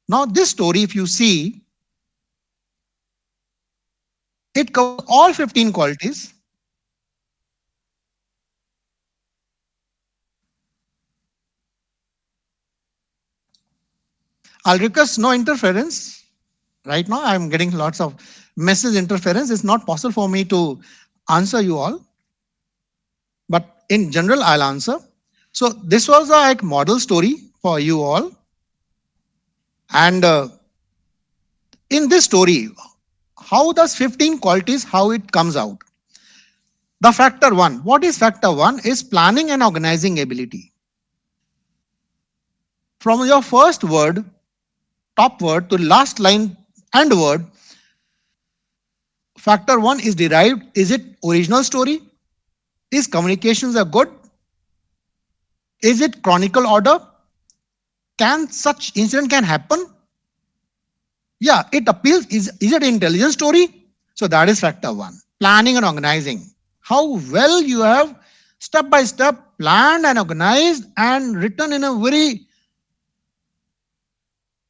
Now this story, if you see, it covers all 15 qualities. I'll request no interference. Right now, I'm getting lots of message interference. It's not possible for me to answer you all. But in general, I'll answer. So this was a like model story for you all. And in this story, how does 15 qualities, how it comes out? The factor one. What is factor one? Is planning and organizing ability. From your first word, top word to last line end word, factor one is derived. Is it original story? Is communications are good? Is it chronicle order? Can such incident can happen? Yeah, it appeals. Is it intelligent story? So that is factor one. Planning and organizing. How well you have step by step planned and organized and written in a very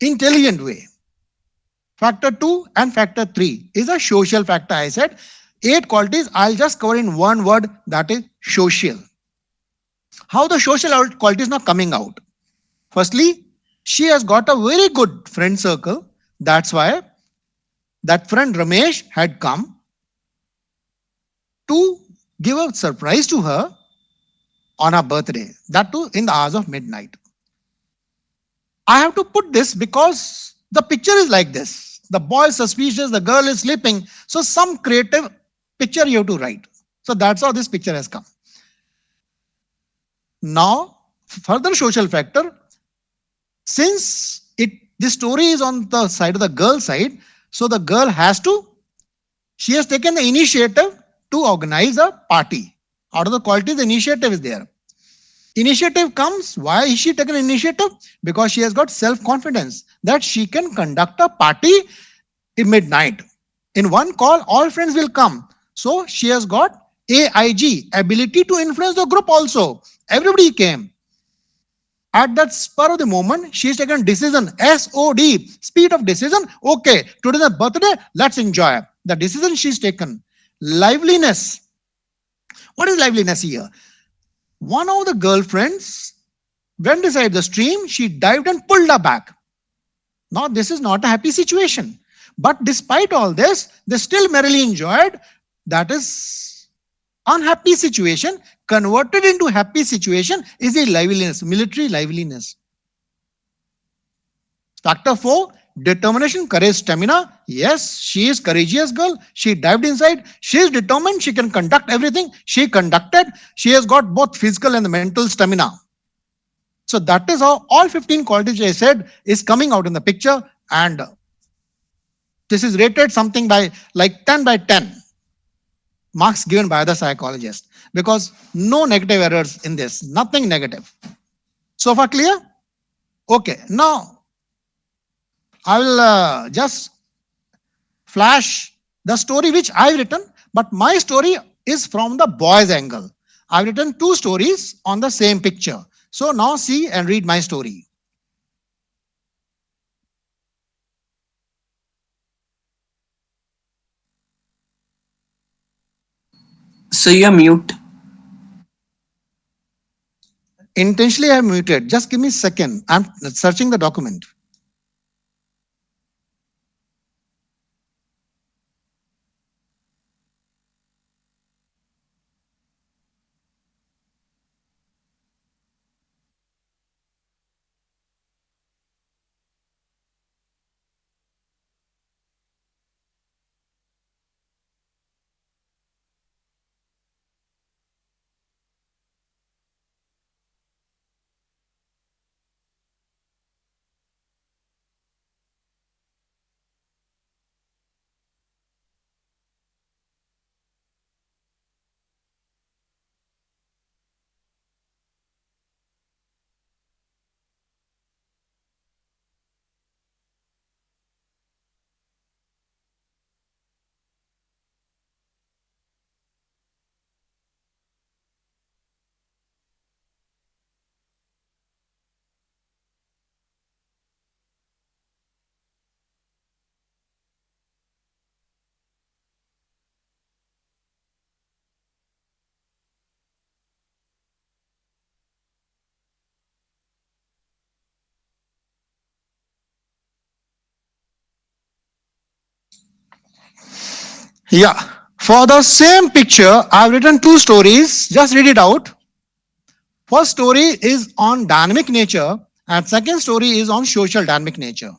intelligent way. Factor two and factor three is a social factor. I said 8 qualities. I'll just cover in one word, that is social. How the social quality is not coming out? Firstly, she has got a very good friend circle. That's why that friend Ramesh had come to give a surprise to her on her birthday, that too in the hours of midnight. I have to put this because the picture is like this. The boy is suspicious, the girl is sleeping. So some creative picture you have to write. So that's how this picture has come. Now, further social factor, since this story is on the side of the girl side, so the girl she has taken the initiative to organize a party. Out of the qualities, the initiative is there. Initiative comes. Why is she taking initiative? Because she has got self-confidence that she can conduct a party in midnight. In one call, all friends will come. So she has got AIG, ability to influence the group also. Everybody came. At that spur of the moment, she has taken decision. SOD, speed of decision. Okay, today's a birthday, let's enjoy. The decision she's taken. Liveliness. What is liveliness here? One of the girlfriends went inside the stream, she dived and pulled her back. Now, this is not a happy situation. But despite all this, they still merrily enjoyed. That is unhappy situation converted into happy situation is a liveliness, military liveliness. Factor 4, determination, courage, stamina. Yes, she is courageous girl. She dived inside. She is determined. She can conduct everything. She conducted. She has got both physical and mental stamina. So that is how all 15 qualities I said is coming out in the picture, and this is rated something by like 10 by 10 marks given by the psychologist, because no negative errors in this, nothing negative. So far clear? Okay, now I will just flash the story which I've written, but my story is from the boy's angle. I've written 2 stories on the same picture. So now see and read my story. So you're mute. Intentionally I muted. Just give me a second. I'm searching the document. Yeah. For the same picture, I've written 2 stories. Just read it out. First story is on dynamic nature and second story is on social dynamic nature.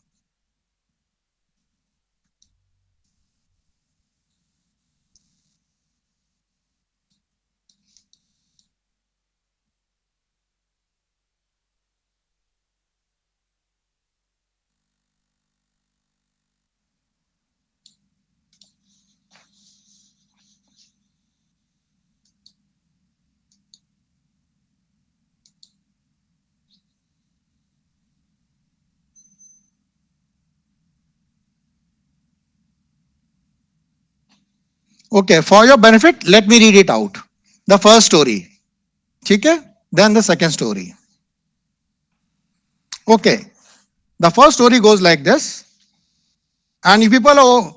Okay, for your benefit, let me read it out. The first story. Okay? Then the second story. Okay. The first story goes like this. And you people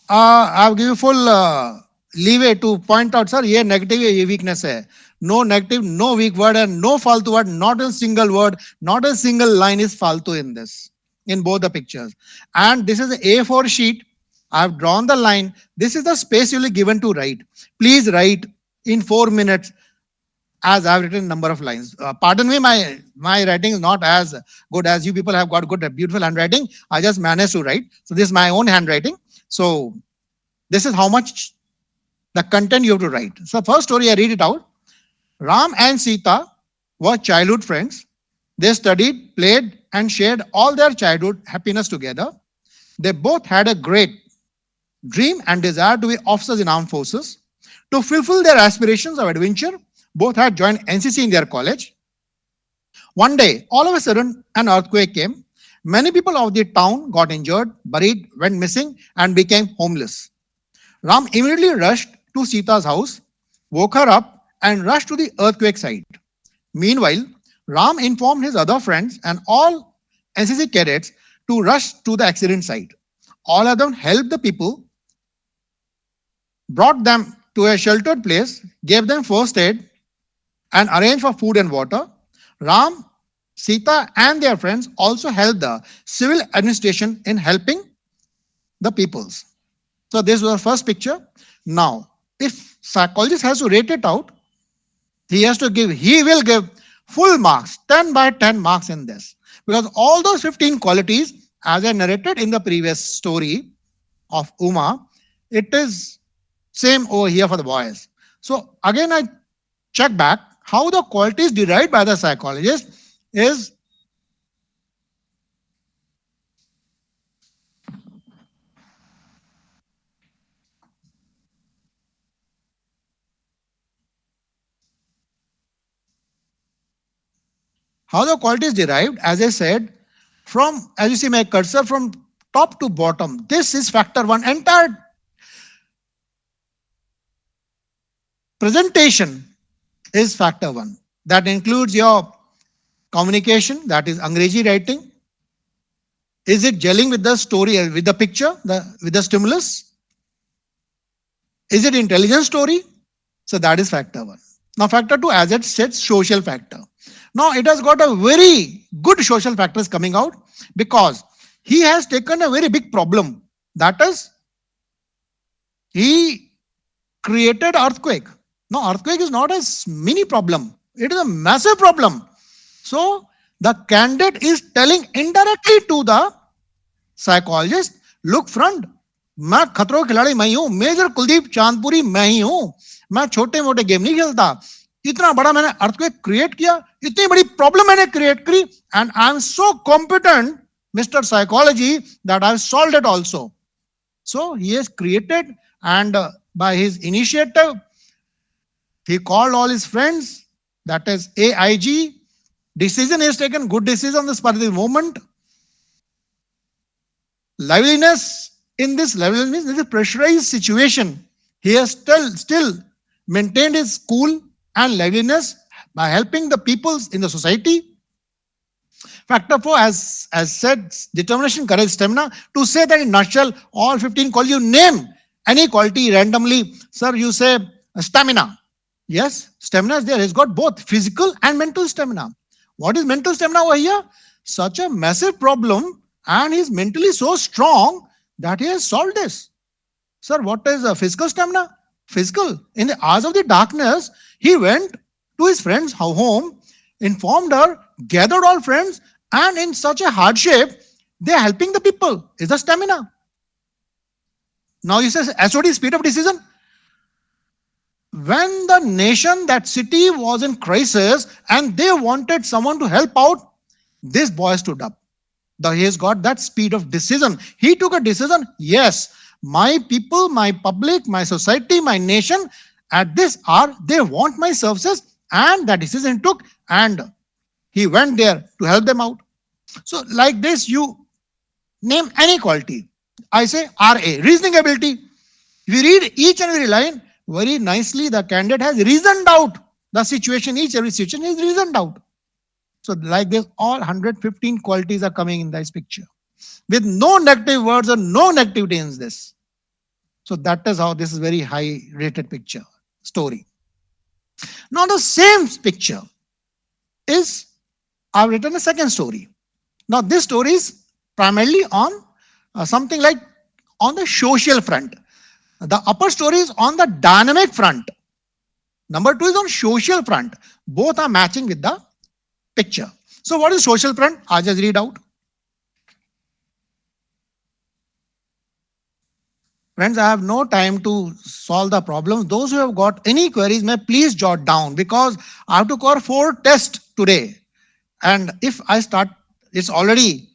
I'll give you full leeway to point out, sir, ये negative है, ये weakness है. No negative, no weak word, and no faltu word. Not a single word, not a single line is faltu in this, in both the pictures. And this is a A4 sheet. I've drawn the line. This is the space you'll be given to write. Please write in 4 minutes as I've written number of lines. Pardon me, my writing is not as good as you people have got good, beautiful handwriting. I just managed to write. So this is my own handwriting. So this is how much the content you have to write. So first story, I read it out. Ram and Sita were childhood friends. They studied, played, and shared all their childhood happiness together. They both had a great dream and desire to be officers in armed forces. To fulfill their aspirations of adventure, both had joined NCC in their college. One day, all of a sudden, an earthquake came. Many people of the town got injured, buried, went missing, and became homeless. Ram immediately rushed to Sita's house, woke her up, and rushed to the earthquake site. Meanwhile, Ram informed his other friends and all NCC cadets to rush to the accident site. All of them helped the people, brought them to a sheltered place, gave them first aid, and arranged for food and water. Ram, Sita, and their friends also helped the civil administration in helping the peoples. So this was the first picture. Now, if psychologist has to rate it out, he will give full marks, 10 by 10 marks in this. Because all those 15 qualities, as I narrated in the previous story of Uma, it is same over here for the boys. So again, I check back how the qualities derived by the psychologist is how the quality is derived, as I said, from, as you see my cursor, from top to bottom. This is factor one. Entire presentation is factor one. That includes your communication, that is Angrezi writing. Is it gelling with the story, with the picture, with the stimulus? Is it intelligent story? So that is factor one. Now factor two, as it said, social factor. Now it has got a very good social factors coming out because he has taken a very big problem. That is, he created earthquake. Now earthquake is not a mini problem. It is a massive problem. So the candidate is telling indirectly to the psychologist, look friend, मैं खतरों खिलाड़ी मैं ही हूं, major Kuldeep Chandpuri मैं ही हूं, मैं छोटे मोटे गेम नहीं खेलता, इतना बड़ा मैंने अर्थक्वेक क्रिएट किया, इतनी बड़ी प्रॉब्लम मैंने क्रिएट करी, and I am so competent mister psychology that I have solved it also. So he has created, and by his initiative, he called all his friends. That is AIG. Decision is taken. Good decision on this particular moment. Liveliness in this liveliness is a pressurized situation. He has still maintained his cool and liveliness by helping the peoples in the society. Factor 4, as said, determination, courage, stamina. To say that in nutshell, all 15 qualities, you name any quality randomly. Sir, you say stamina. Yes, stamina is there. He's got both physical and mental stamina. What is mental stamina over here? Such a massive problem, and he's mentally so strong that he has solved this. Sir, what is physical stamina? Physical. In the hours of the darkness, he went to his friend's home, informed her, gathered all friends, and in such a hardship, they are helping the people. Is the stamina. Now he says SOD, speed of decision. When the nation, that city was in crisis and they wanted someone to help out, this boy stood up. He has got that speed of decision. He took a decision. Yes, my people, my public, my society, my nation, at this hour, they want my services, and that decision took, and he went there to help them out. So like this, you name any quality. I say RA, reasoning ability. If you read each and every line very nicely, the candidate has reasoned out the situation, each every situation is reasoned out. So like this, all 115 qualities are coming in this picture with no negative words or no negativity in this. So that is how this is very high rated picture story. Now the same picture is, I've written a second story. Now this story is primarily on something like on the social front. The upper story is on the dynamic front. Number 2 is on social front. Both are matching with the picture. So what is social front? I'll just read out. Friends, I have no time to solve the problems. Those who have got any queries may please jot down, because I have to cover 4 tests today. And if I start, it's already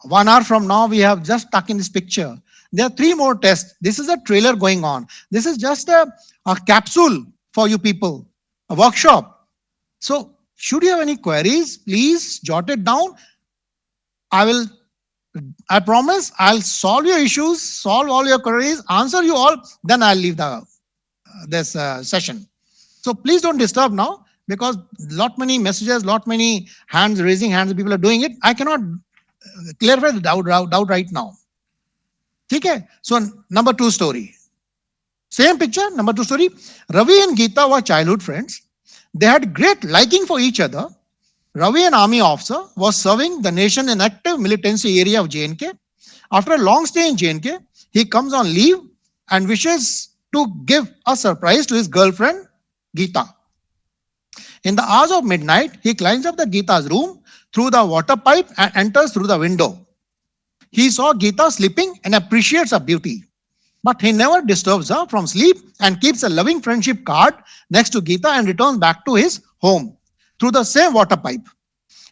1 hour from now, we have just stuck in this picture. There are 3 more tests. This is a trailer going on. This is just a capsule for you people, a workshop. So should you have any queries, please jot it down. I promise I'll solve your issues, solve all your queries, answer you all, then I'll leave this session. So please don't disturb now, because lot many messages, lot many hands, raising hands, people are doing it. I cannot clarify the doubt right now. Okay? So number 2 story. Same picture, number 2 story. Ravi and Geeta were childhood friends. They had great liking for each other. Ravi, an army officer, was serving the nation in active militancy area of J&K. After a long stay in J&K, he comes on leave and wishes to give a surprise to his girlfriend, Geeta. In the hours of midnight, he climbs up the Geeta's room through the water pipe and enters through the window. He saw Geeta sleeping and appreciates her beauty. But he never disturbs her from sleep and keeps a loving friendship card next to Geeta and returns back to his home through the same water pipe.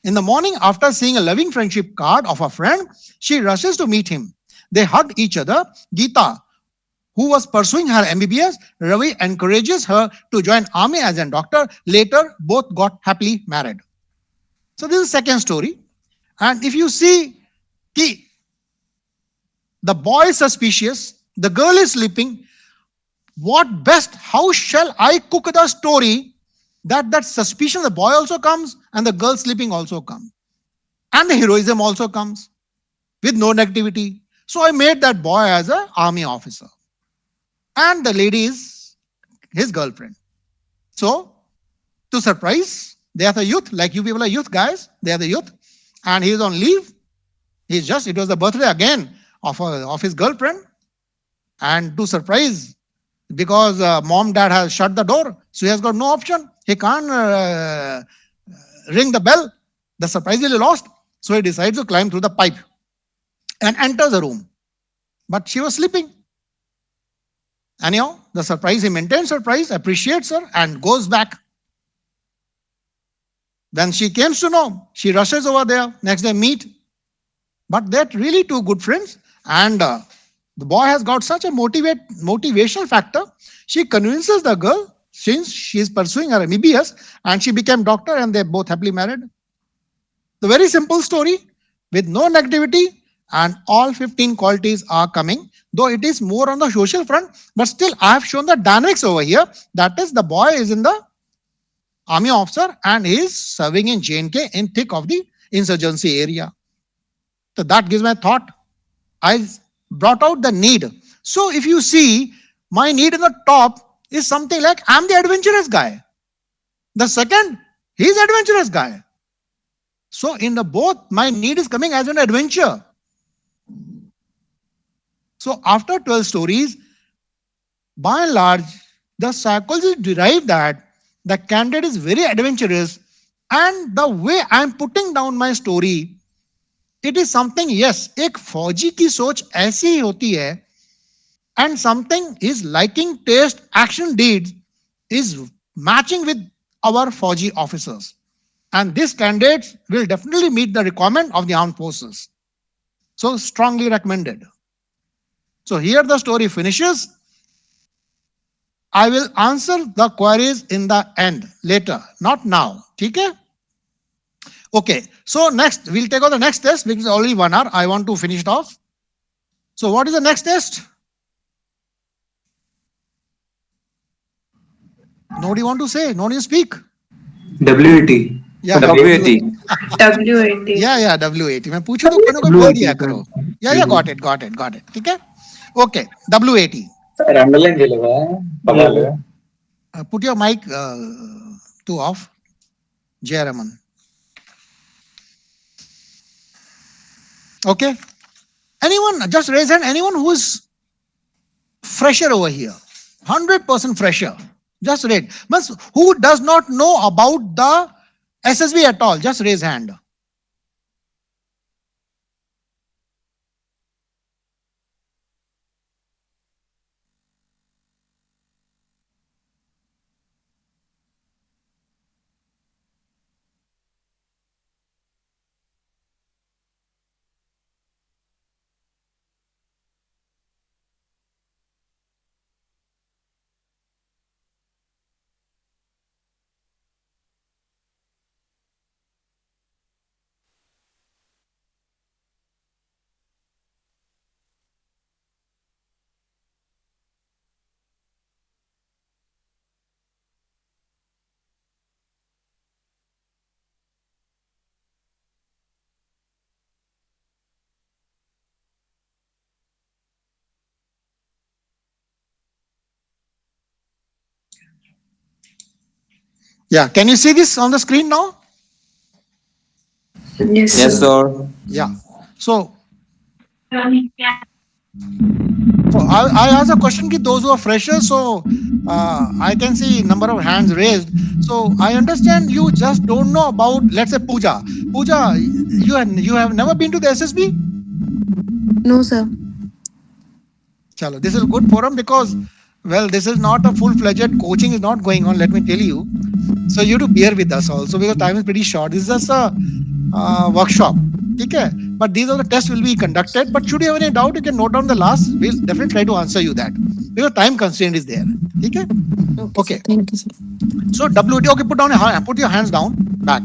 In the morning, after seeing a loving friendship card of a friend, she rushes to meet him. They hug each other. Geeta, who was pursuing her MBBS, Ravi encourages her to join army as a doctor. Later, both got happily married. So this is the second story. And if you see, the boy is suspicious, the girl is sleeping. What best? How shall I cook the story that suspicion of the boy also comes and the girl sleeping also comes, and the heroism also comes with no negativity? So I made that boy as an army officer, and the lady is his girlfriend. So to surprise, they are the youth, like you people are youth guys. They are the youth, and he is on leave. It was the birthday again of his girlfriend, and to surprise, because mom dad has shut the door, so he has got no option. He can't ring the bell. The surprise is lost, so he decides to climb through the pipe and enters the room. But she was sleeping. Anyhow, the surprise, he maintains surprise, appreciates her, and goes back. Then she comes to know. She rushes over there. Next day, meet. But they're really 2 good friends, and the boy has got such a motivational factor. She convinces the girl, since she is pursuing her MBBS, and she became doctor, and they both happily married. The very simple story with no negativity, and all 15 qualities are coming, though it is more on the social front, but still I have shown the dynamics over here. That is, the boy is in the army officer and he is serving in J&K in thick of the insurgency area. So that gives my thought. I brought out the need. So if you see, my need in the top is something like, I'm the adventurous guy. The second, he's adventurous guy. So in the both, my need is coming as an adventure. So after 12 stories, by and large, the psychologists derive that the candidate is very adventurous, and the way I'm putting down my story, it is something, yes, एक फौजी की सोच ऐसी ही होती है, and something his liking, taste, action, deeds is matching with our fauji officers, and these candidates will definitely meet the requirement of the armed forces. So strongly recommended. So here the story finishes. I will answer the queries in the end, later, not now. Okay? Okay, so next, we'll take on the next test because it's already 1 hour. I want to finish it off. So what is the next test? Nobody want to say? Nobody speak? WAT. Yeah, WAT. WAT. yeah, WAT. मैं पूछूं तो कोई ना कोई बोल WAT, दिया sir. करो. Yeah, got it. ठीक है? Okay, WAT. Put your mic to off. Jai Raman. Okay. Anyone? Just raise hand. Anyone who is fresher over here? 100% fresher. Just read. But who does not know about the SSB at all? Just raise hand. Yeah. Can you see this on the screen now? Yes, Yes, sir. sir. Yeah. So I ask a question to those who are freshers. So I can see number of hands raised. So I understand you just don't know about, let's say, puja. Puja, you have never been to the SSB? No, sir. Chalo, this is a good forum because, well, this is not a full-fledged coaching is not going on. Let me tell you. So you have to bear with us also because time is pretty short. This is just a workshop. Okay? But these are the tests will be conducted. But should you have any doubt, you can note down the last. We'll definitely try to answer you that because time constraint is there. Okay? Okay, sir. Okay. Thank you, sir. So WT. Okay, put your hands down back.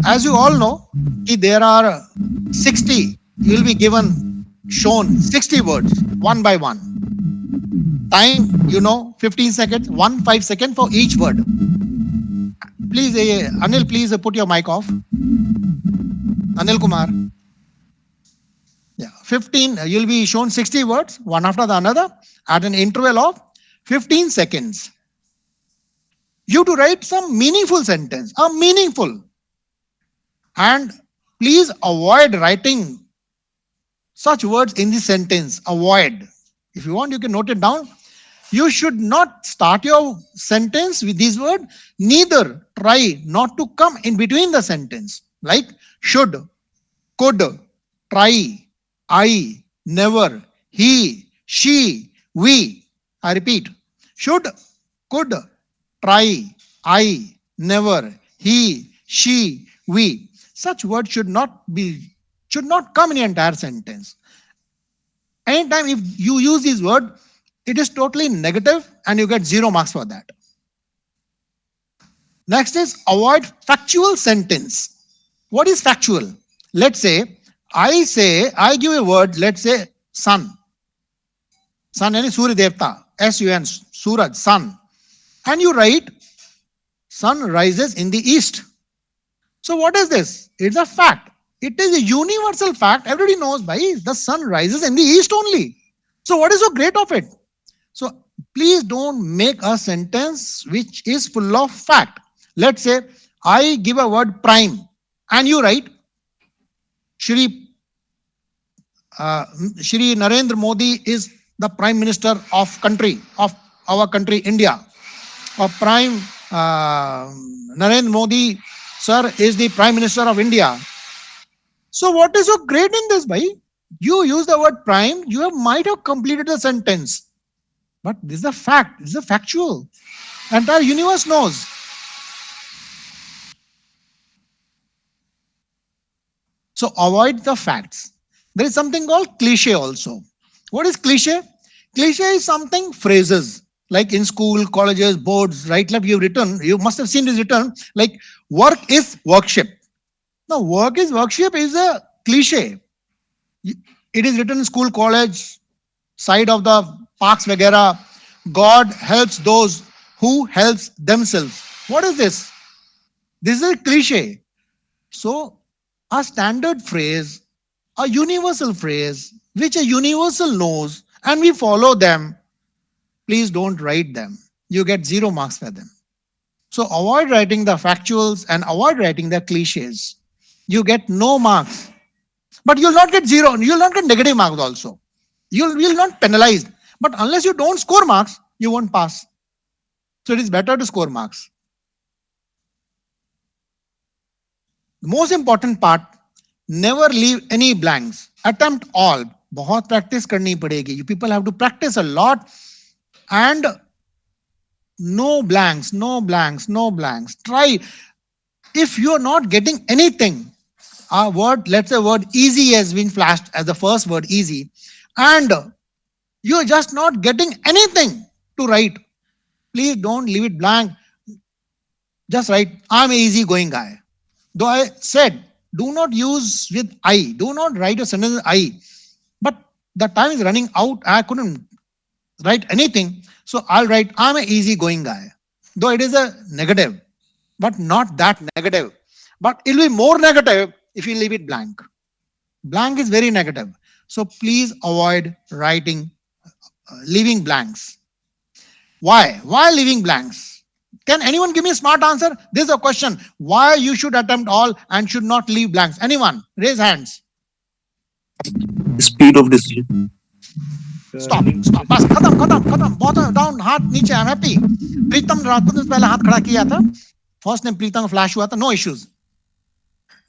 As you all know, there are 60. You will be shown 60 words one by one. Time, 15 seconds, 5 seconds for each word. Please, Anil, please put your mic off. Anil Kumar. Yeah, 15. You'll be shown 60 words, one after the another, at an interval of 15 seconds. You to write some meaningful sentence, meaningful. And please avoid writing such words in the sentence. Avoid. If you want, you can note it down. You should not start your sentence with these words. Neither try not to come in between the sentence. Like should, could, try, I, never, he, she, we. I repeat. Should, could, try, I, never, he, she, we. Such words should not come in the entire sentence. Anytime if you use this word, it is totally negative and you get 0 marks for that. Next is avoid factual sentence. What is factual? Let's say, I give a word, let's say sun. Sun yani Surya Devta, S-U-N, Suraj, sun. And you write, sun rises in the east. So what is this? It's a fact. It is a universal fact. Everybody knows, the sun rises in the east only. So what is so great of it? So please don't make a sentence which is full of fact. Let's say I give a word prime and you write Shri Narendra Modi is the Prime Minister of our country, India. Or Prime Narendra Modi, sir, is the Prime Minister of India. So what is so great in this, bhai? You use the word prime, might have completed the sentence. But this is a fact, this is a factual. Entire universe knows. So avoid the facts. There is something called cliche also. What is cliche? Cliche is something phrases like in school, colleges, boards, right, left, you've written, you must have seen this written like work is worship. Now, work is worship is a cliche. It is written in school, college, side of the parks, vagera. God helps those who helps themselves. What is this? This is a cliche. So, a standard phrase, a universal phrase, which a universal knows, and we follow them, please don't write them. You get 0 marks for them. So, avoid writing the factuals and avoid writing the cliches. You get no marks. But you'll not get zero, you'll not get negative marks also. You'll not penalized. But unless you don't score marks, you won't pass. So, it is better to score marks. The most important part, never leave any blanks. Attempt all. बहुत practice करनी पड़ेगी. You people have to practice a lot and no blanks, no blanks, no blanks. Try. If you are not getting anything, a word, let's say word easy has been flashed as the first word easy, and you're just not getting anything to write, please don't leave it blank. Just write, I'm an easy going guy. Though I said, do not use with I, do not write a sentence with I. But the time is running out. I couldn't write anything. So I'll write, I'm an easy going guy. Though it is a negative, but not that negative. But it will be more negative if you leave it blank. Blank is very negative. So please avoid writing, leaving blanks. Why? Why leaving blanks? Can anyone give me a smart answer? This is a question. Why you should attempt all and should not leave blanks? Anyone? Raise hands. Speed of decision. Stop. Stop. बस खत्म खत्म खत्म. बहुत down. हाथ नीचे. I'm happy. प्रीतम रात को पहले हाथ खड़ा किया था. First name प्रीतम flash हुआ था. No issues.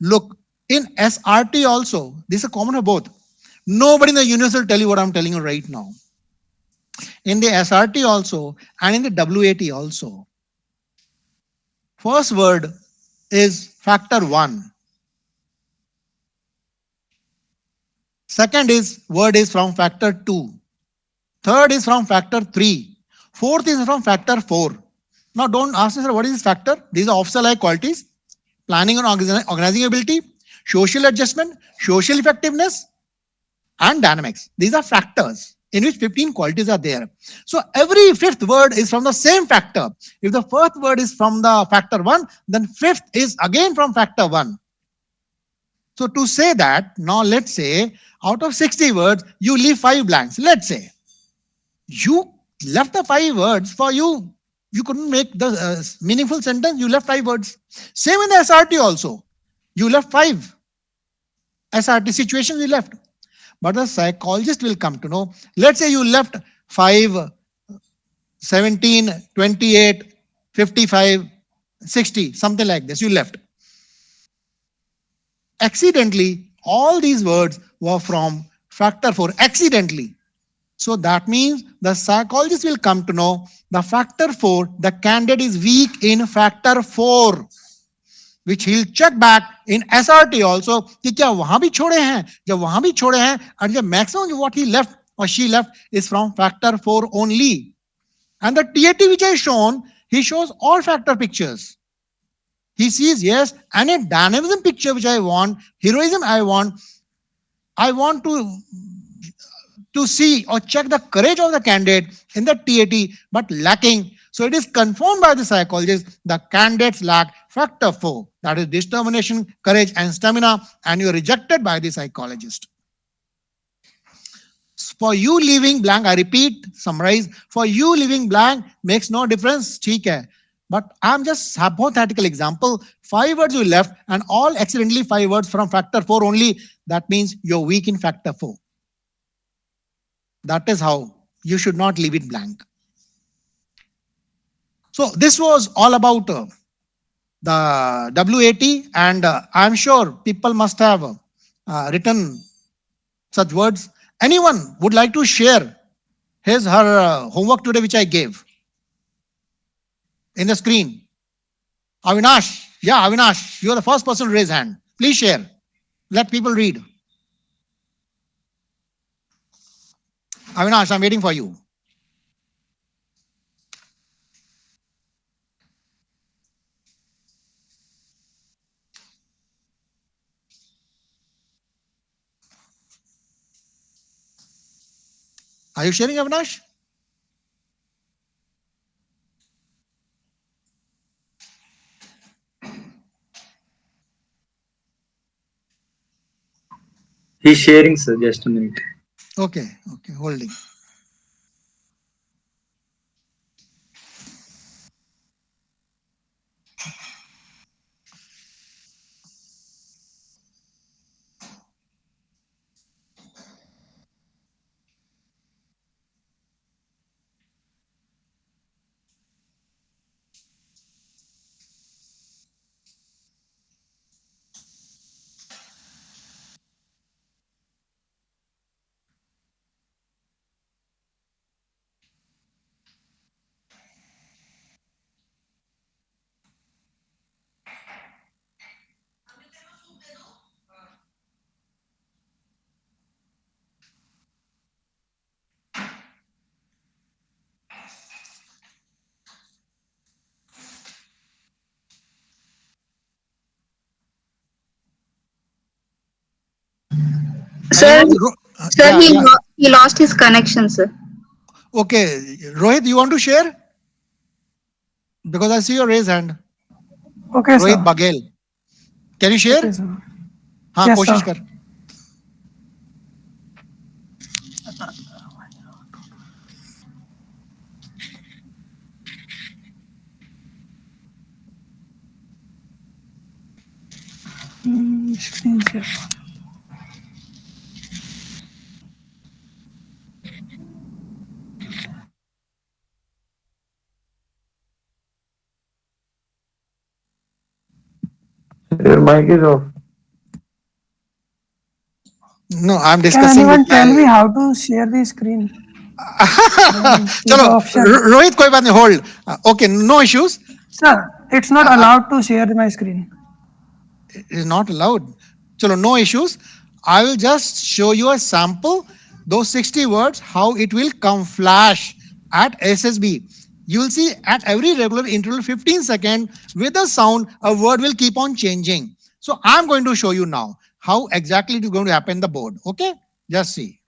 Look, in SRT also, this is common for both. Nobody in the universe will tell you what I'm telling you right now. In the SRT also and in the WAT also. First word is factor 1. Second is word is from factor 2. Third is from factor 3. Fourth is from factor 4. Now don't ask me, sir, what is this factor? These are officer-like qualities. Planning and organizing ability, social adjustment, social effectiveness, and dynamics. These are factors in which 15 qualities are there. So every fifth word is from the same factor. If the first word is from the factor 1, then fifth is again from factor 1. So to say that, now let's say out of 60 words, you leave 5 blanks. Let's say you left the 5 words for you. You couldn't make the meaningful sentence. You left 5 words. Same in the SRT also. You left 5 SRT situations you left. But the psychologist will come to know. Let's say you left 5, 17, 28, 55, 60, something like this. You left. Accidentally, all these words were from factor 4. Accidentally. So that means the psychologist will come to know the factor 4, the candidate is weak in factor 4. Which he'll check back in SRT also कि क्या वहां भी छोड़े हैं, जब वहां भी छोड़े हैं, and the maximum what he left or she left is from factor 4 only. And the TAT which I shown, he shows all factor pictures. He sees, yes, and a dynamism picture which I want, heroism I want to see or check the courage of the candidate in the TAT, but lacking. So it is confirmed by the psychologist the candidates lack factor 4, that is determination, courage, and stamina, and you are rejected by the psychologist. For you leaving blank, I repeat, summarize, for you leaving blank makes no difference, ठीक है. But I'm just hypothetical example. 5 words you left and all accidentally 5 words from factor 4 only. That means you're weak in factor 4. That is how you should not leave it blank. So this was all about the WAT, and I'm sure people must have written such words. Anyone would like to share her homework today which I gave in the screen? Avinash. Yeah, Avinash, you're the first person to raise hand. Please share. Let people read. Avinash, I'm waiting for you. Are you sharing, Avinash? He's sharing, sir. Just a minute. Okay, okay, holding. Sir, Anyone? sir, Yeah, yeah. he lost his connection, sir. Okay, Rohit, you want to share? Because I see your raised hand. Okay, Rohit sir. Bagel. Can you share? Okay, sir. हाँ Yes, कोशिश sir. कर. Screen share. Your mic is off. No, I'm Can discussing with anyone tell me how to share the screen? See चलो the option. Rohit कोई बात नहीं hold okay no issues Sir, it's not allowed to share my screen. is not allowed. Chalo, no issues. I will just show you a sample, those 60 words, how it will come flash at SSB. You will see at every regular interval, 15 seconds, with a sound, a word will keep on changing. So I'm going to show you now how exactly it is going to happen in the board. Okay? Just see.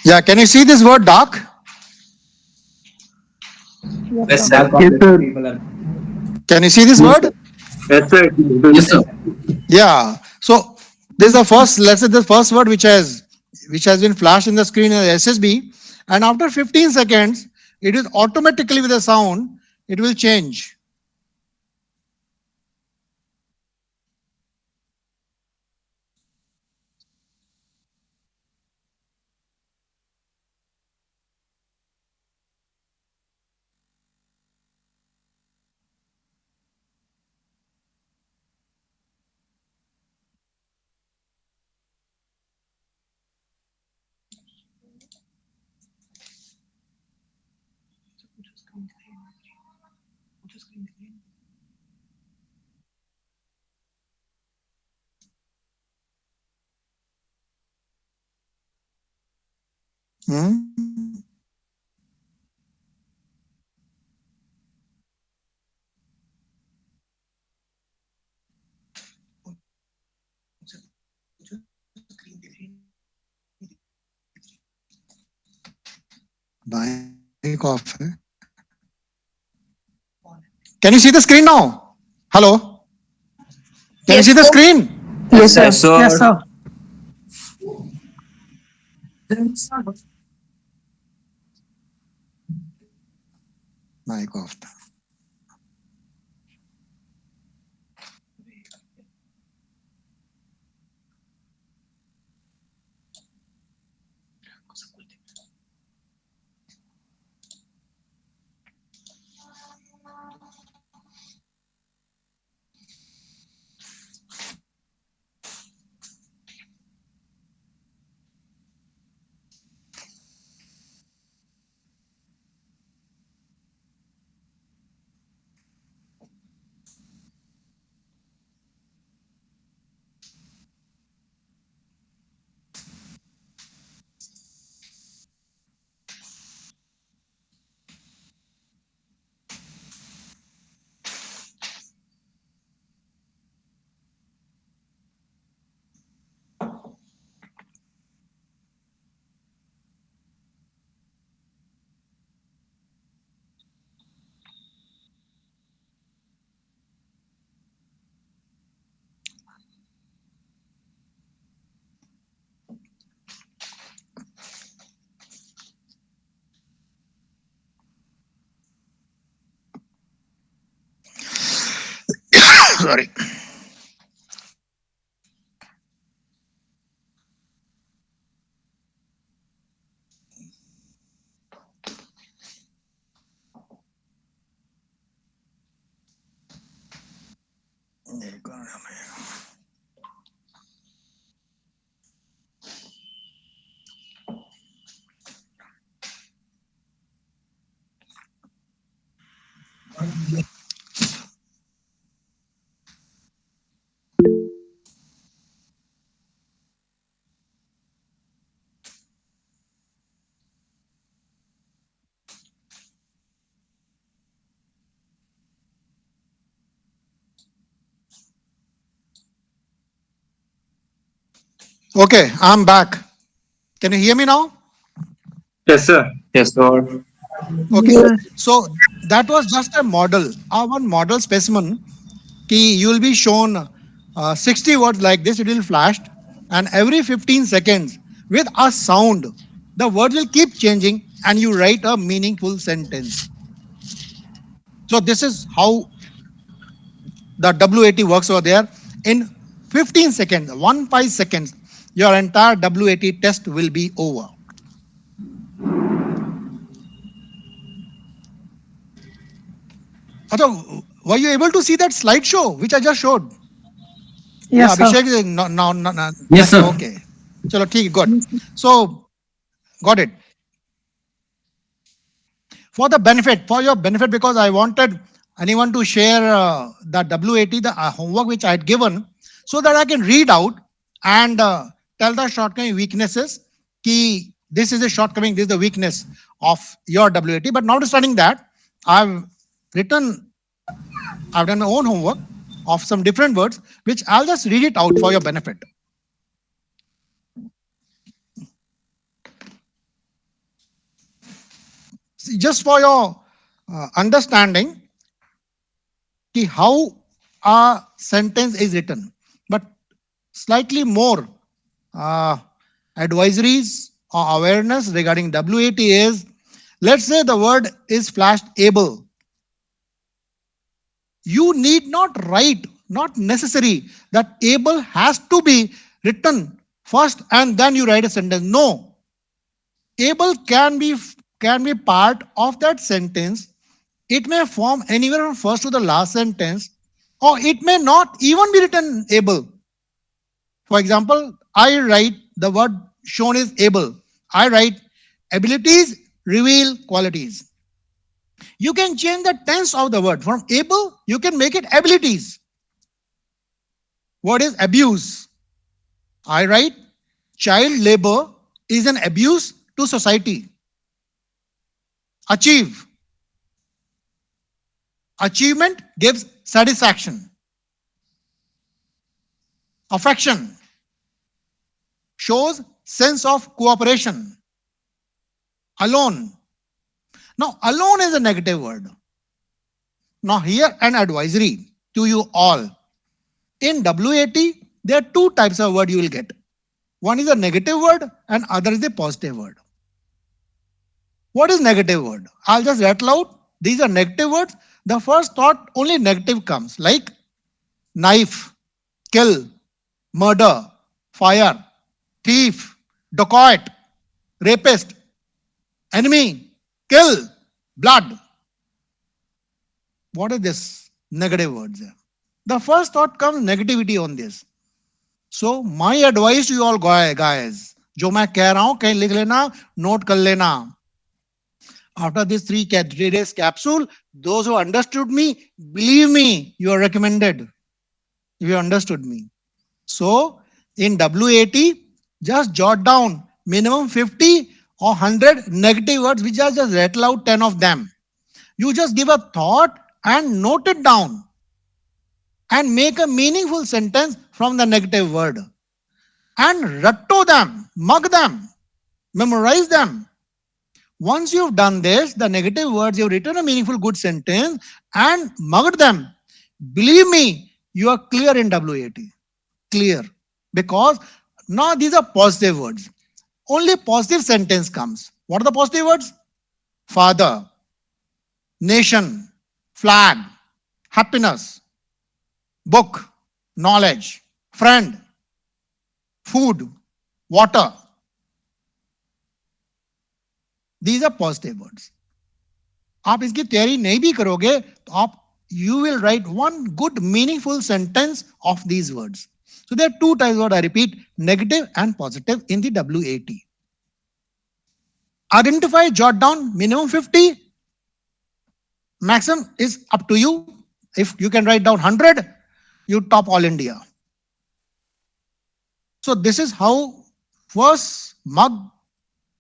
Yeah, can you see this word dark? Yes, Yes, sir. sir. Yes, sir. Can you see this Yes, word? sir. Yes, sir. Yes, sir. Yeah. So this is the first, let's say the first word which has been flashed in the screen as SSB, and after 15 seconds, it is automatically with a sound, it will change. Hmm? Mic off. Can you see the screen now? Hello? Can you Yes, see the sir. screen? Yes, sir. Yes, sir. Yes, sir. Mic off. Sorry. Okay, I'm back. Can you hear me now? Yes, sir. Yes, sir. Okay. Yes. So that was just a model, one model specimen. Key, you will be shown 60 words like this, it will flash, and every 15 seconds with a sound, the word will keep changing and you write a meaningful sentence. So this is how the WAT works over there. In 15 seconds, 15 seconds, your entire WAT test will be over. So, were you able to see that slideshow which I just showed? Yeah, Yes, sir. Abhishek is now. Yes, sir. Okay. Chalo, theek, good. So, got it. For the benefit, for your benefit, because I wanted anyone to share the WAT, the homework which I had given, so that I can read out and tell the shortcoming weaknesses. Key, this is a shortcoming, this is the weakness of your WAT. But notwithstanding that, I've written, I've done my own homework of some different words, which I'll just read it out for your benefit. See, just for your understanding, how a sentence is written, but slightly more uh, advisories or awareness regarding WAT is, let's say the word is flashed able. You need not write, not necessary that able has to be written first and then you write a sentence. No, able can be part of that sentence. It may form anywhere from first to the last sentence, or it may not even be written able. For example, I write the word shown is able. I write abilities reveal qualities. You can change the tense of the word from able, you can make it abilities. What is abuse? I write child labor is an abuse to society. Achieve. Achievement gives satisfaction. Affection shows sense of cooperation. Alone. Now, alone is a negative word. Now, here an advisory to you all. In WAT, there are two types of word you will get. One is a negative word and other is a positive word. What is negative word? I'll just rattle out. These are negative words. The first thought only negative comes, like knife, kill, murder, fire, thief, dacoit, rapist, enemy, kill, blood. What is this? Negative words. The first thought comes negativity on this. So my advice to you all guys, जो मैं कह रहा हूं कहीं लिख लेना, note कर लेना. After this 3 days capsule, those who understood me, believe me, you are recommended. If you understood me. So in WAT, just jot down minimum 50 or 100 negative words, which are just rattle out 10 of them. You just give a thought and note it down and make a meaningful sentence from the negative word. And ratto them, mug them, memorize them. Once you've done this, the negative words, you've written a meaningful good sentence and mugged them. Believe me, you are clear in WAT. Clear. Because now these are positive words. Only positive sentence comes. What are the positive words? Father, nation, flag, happiness, book, knowledge, friend, food, water. These are positive words. आप इसकी तैयारी नहीं भी करोगे तो आप you will write one good meaningful sentence of these words. So there are two types of words, I repeat, negative and positive in the WAT. Identify, jot down minimum 50. Maximum is up to you. If you can write down 100, you top all India. So this is how first mug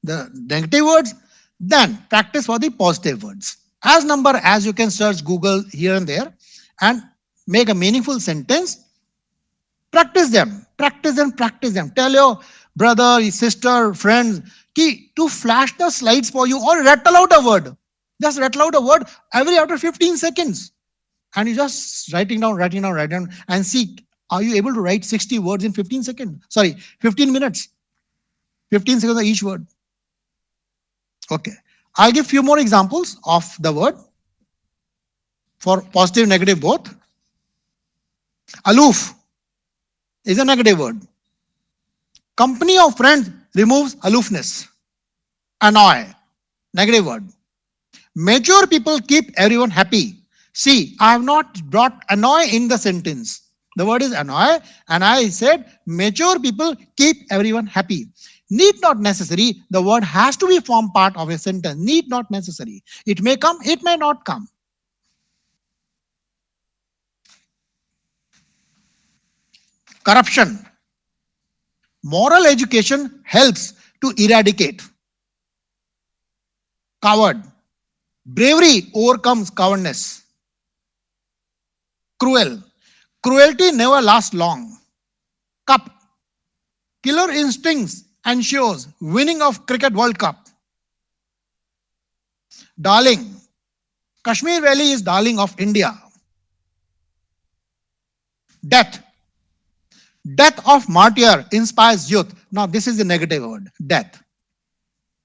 the negative words, then practice for the positive words. As number as you can search Google here and there and make a meaningful sentence. Practice them, practice them, practice them. Tell your brother, sister, friends to flash the slides for you or rattle out a word. Just rattle out a word every after 15 seconds. And you just writing down, and see, are you able to write 60 words in 15 seconds? Sorry, 15 minutes. 15 seconds of each word. Okay. I'll give few more examples of the word for positive, negative both. Aloof is a negative word. Company of friends removes aloofness. Annoy, negative word. Mature people keep everyone happy. See, I have not brought annoy in the sentence. The word is annoy, and I said mature people keep everyone happy. Need not necessary. The word has to be form part of a sentence. Need not necessary. It may come, it may not come. Corruption. Moral education helps to eradicate. Coward. Bravery overcomes cowardness. Cruel. Cruelty never lasts long. Cup. Killer instincts ensures winning of Cricket World Cup. Darling. Kashmir Valley is darling of India. Death. Death of martyr inspires youth. Now this is the negative word. Death.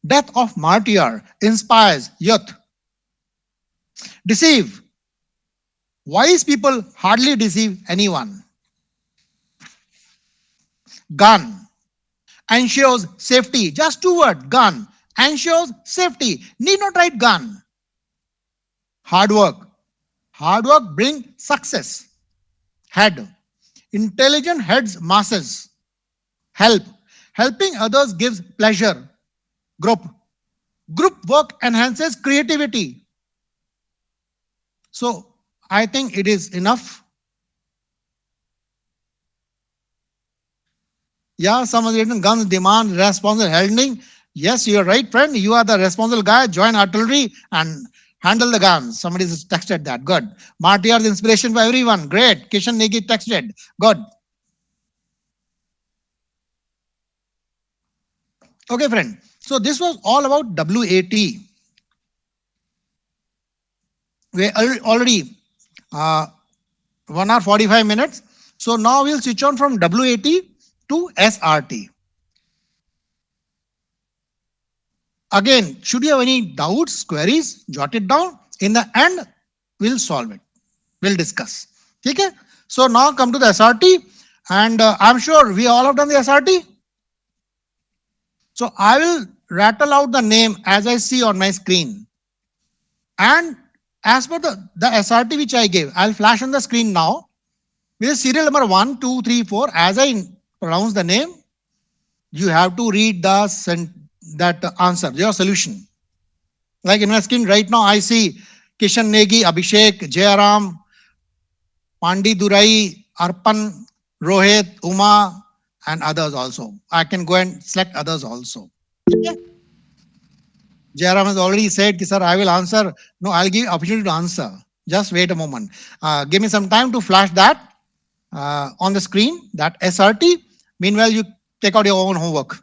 Death of martyr inspires youth. Deceive. Wise people hardly deceive anyone. Gun. Ensures safety. Just two words. Gun. Ensures safety. Need not write gun. Hard work. Hard work brings success. Head. Intelligent heads masses. Help. Helping others gives pleasure. Group. Group work enhances creativity. So I think it is enough. Yeah, some of the guns demand responsible handling. Yes, you're right, friend. You are the responsible guy. Join artillery and handle the guns. Somebody has texted that. Good. Martyrs inspiration for everyone. Great. Kishan Negi texted. Good. Okay, friend. So this was all about WAT. We already 1 hour 45 minutes. So now we'll switch on from WAT to SRT. Again, should you have any doubts, queries, jot it down. In the end, we'll solve it. We'll discuss. Okay? So now come to the SRT, and I'm sure we all have done the SRT. So I will rattle out the name as I see on my screen. And as per the SRT which I gave, I'll flash on the screen now. With serial number 1, 2, 3, 4, as I pronounce the name, you have to read that answer, your solution. Like in my screen right now, I see Kishan Negi, Abhishek, Jayaram, Pandey Durai, Arpan, Rohit, Uma, and others also. I can go and select others also. Okay. Jayaram has already said, sir, I will answer. No, I'll give you opportunity to answer. Just wait a moment. Give me some time to flash that on the screen, that SRT. Meanwhile, you take out your own homework.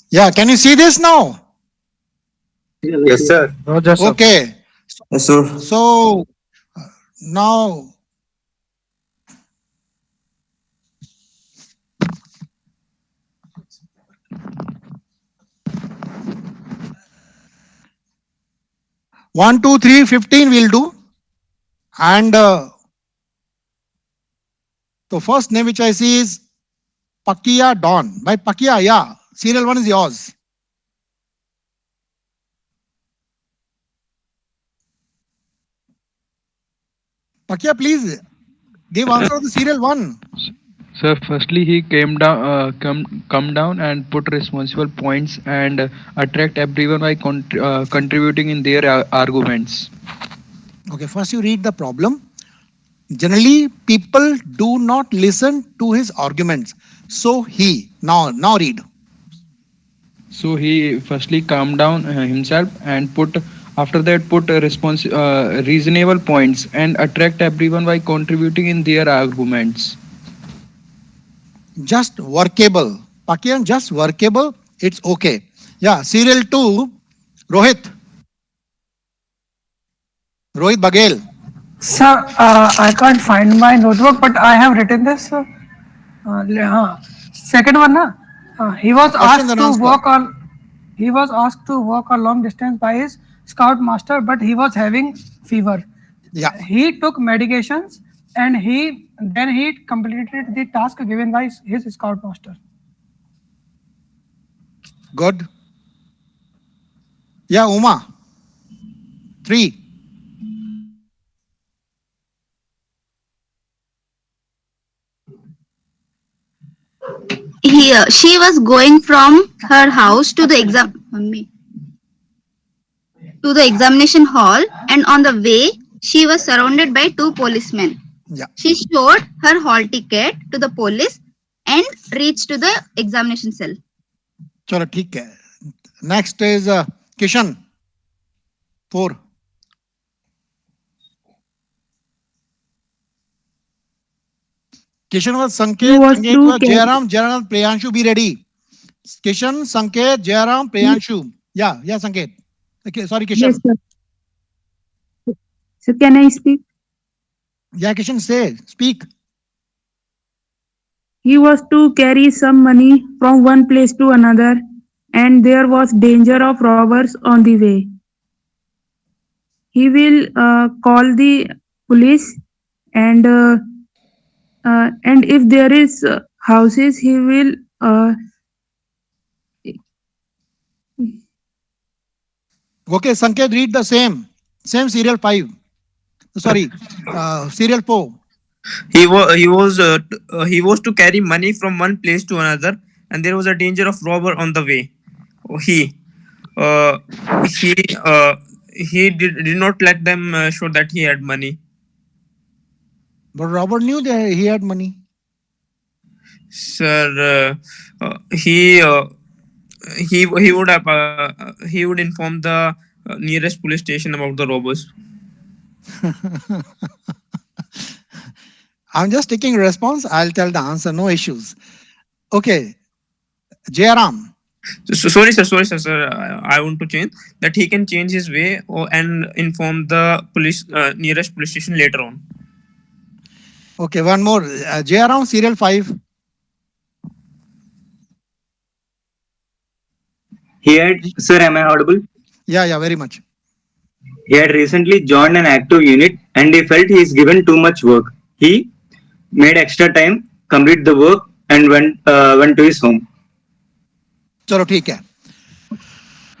Yeah, can you see this now? Yes, sir. Roger, sir. Okay. Yes, sir. So now 1, 2, 3, 15 we'll do. And the first name which I see is Pakia Dawn. By Pakia, yeah. Serial 1 is yours. Pakia, please give answer of the serial 1. Sir, firstly he come down and put responsible points and attract everyone by contributing in their arguments. Okay, first you read the problem. Generally, people do not listen to his arguments. So he, now read. So he firstly calmed down himself and put after that put reasonable points and attract everyone by contributing in their arguments. Just workable. Pakian, just workable. It's okay. Yeah, serial 2, Rohit. Rohit Bagel. Sir, I can't find my notebook, but I have written this. Second one, na? He was Question asked and to answer. walk on. He was asked to walk a long distance by his scout master, but he was having fever. Yeah. He took medications and he Then he completed the task given by his scoutmaster. Good. Yeah, Uma. 3. She was going from her house to the examination hall, and on the way she was surrounded by two policemen. Yeah. She showed her hall ticket to the police and reached to the examination cell. चलो ठीक है. Next is Kishan. 4. Kishan was Sanket, Sanket was Jairam, Jairam, Priyanshu, be ready. Kishan, Sanket, Jairam, Priyanshu. Yeah, Sanket. Okay, sorry, Kishan. Yes, sir. So can I speak? Yeah, Kishan, speak. He was to carry some money from one place to another, and there was danger of robbers on the way. He will call the police, and if there is houses, he will. Okay, Sanket, read the same serial 5. Sorry, serial 4. He was to carry money from one place to another, and there was a danger of robber on the way. He uh, he he did not let them show that he had money. But Robert knew that he had money. Sir, he would inform the nearest police station about the robbers. I'm just taking response. I'll tell the answer. No issues. Okay. Jairam. Sorry, sir. I want to change that. He can change his way and inform the police nearest police station later on. Okay, one more. Jairam, serial 5. He had, sir, am I audible? Yeah, very much. He had recently joined an active unit and he felt he is given too much work. He made extra time, complete the work, and went to his home. Chalo, theek hai.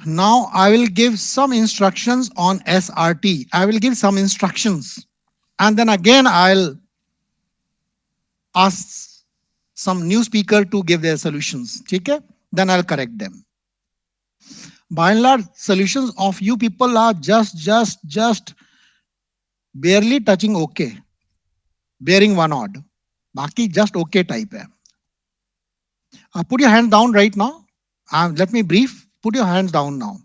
Now I will give some instructions on SRT. I will give some instructions. And then again, I'll ask some new speaker to give their solutions. Okay? Then I'll correct them. By and large, solutions of you people are just barely touching okay. Bearing one odd. Baki just okay type hai. Put your hand down right now. Let me brief. Put your hands down now.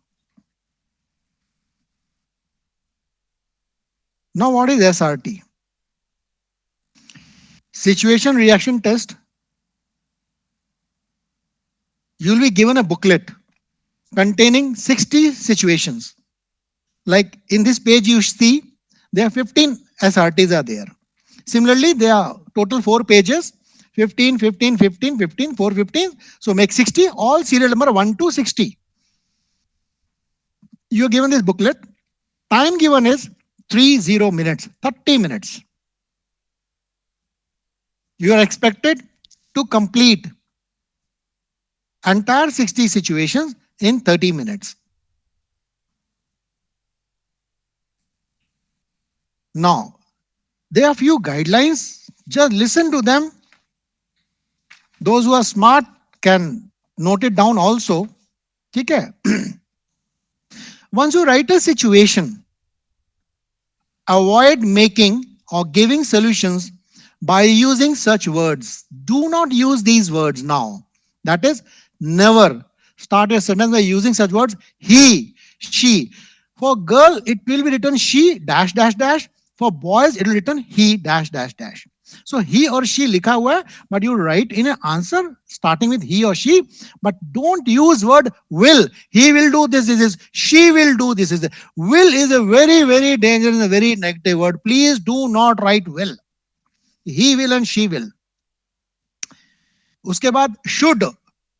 Now what is SRT? Situation reaction test. You will be given a booklet containing 60 situations. Like in this page you see, there are 15 SRTs are there. Similarly, there are total 4 pages, 15, 15, 15, 15, 4, 15. So make 60, all serial number 1 to 60. You are given this booklet. Time given is 30 minutes, 30 minutes. You are expected to complete entire 60 situations in 30 minutes. Now, there are few guidelines. Just listen to them. Those who are smart can note it down also. Okay? Once you write a situation, avoid making or giving solutions by using such words. Do not use these words now. That is, never start a sentence by using such words. He, she. For girl, it will be written she dash dash dash. For boys, it will be written he dash dash dash. So he or she likha hua hai, but you write in an answer starting with he or she, but don't use word will. He will do this. She will do this. Will is a very dangerous and a very negative word. Please do not write will. He will and she will. उसके बाद should,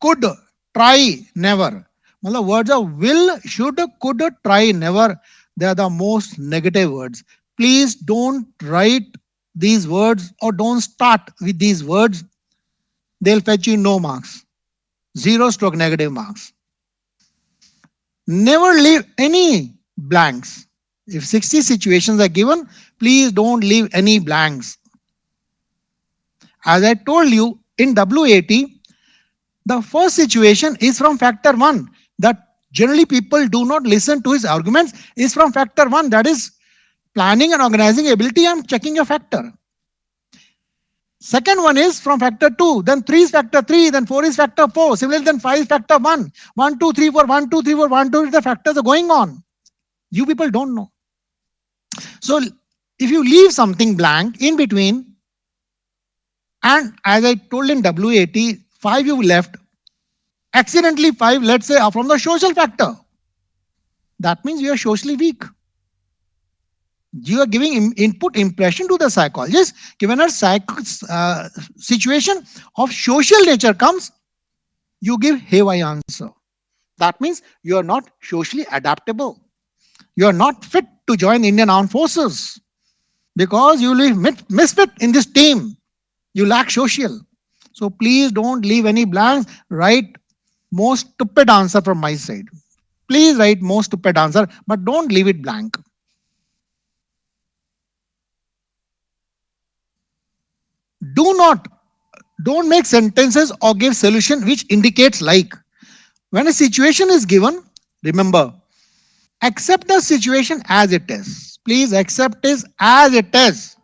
could, try, never. मतलब words of will, should, could, try, never. They are the most negative words. Please don't write these words or don't start with these words, they'll fetch you no marks. 0 / negative marks. Never leave any blanks. If 60 situations are given, please don't leave any blanks. As I told you, in WAT, the first situation is from factor 1. That generally people do not listen to his arguments is from factor 1. That is planning and organizing ability. I'm checking your factor. Second one is from factor 2, then 3 is factor 3, then 4 is factor 4. Similarly, then 5 is factor 1. 1, 2, 3, 4, 1, 2, 3, 4, 1, 2, the factors are going on. You people don't know. So if you leave something blank in between, and as I told in WAT, 5 you left, accidentally 5, let's say, are from the social factor. That means you are socially weak. You are giving input impression to the psychologist. Given a situation of social nature comes, you give haywire answer. That means you are not socially adaptable. You are not fit to join Indian Armed Forces because you will be misfit in this team. You lack social. So please don't leave any blanks. Write most stupid answer from my side. Please write most stupid answer, but don't leave it blank. Don't make sentences or give solution which indicates like. When a situation is given, remember, accept the situation as it is. Please accept it as it is.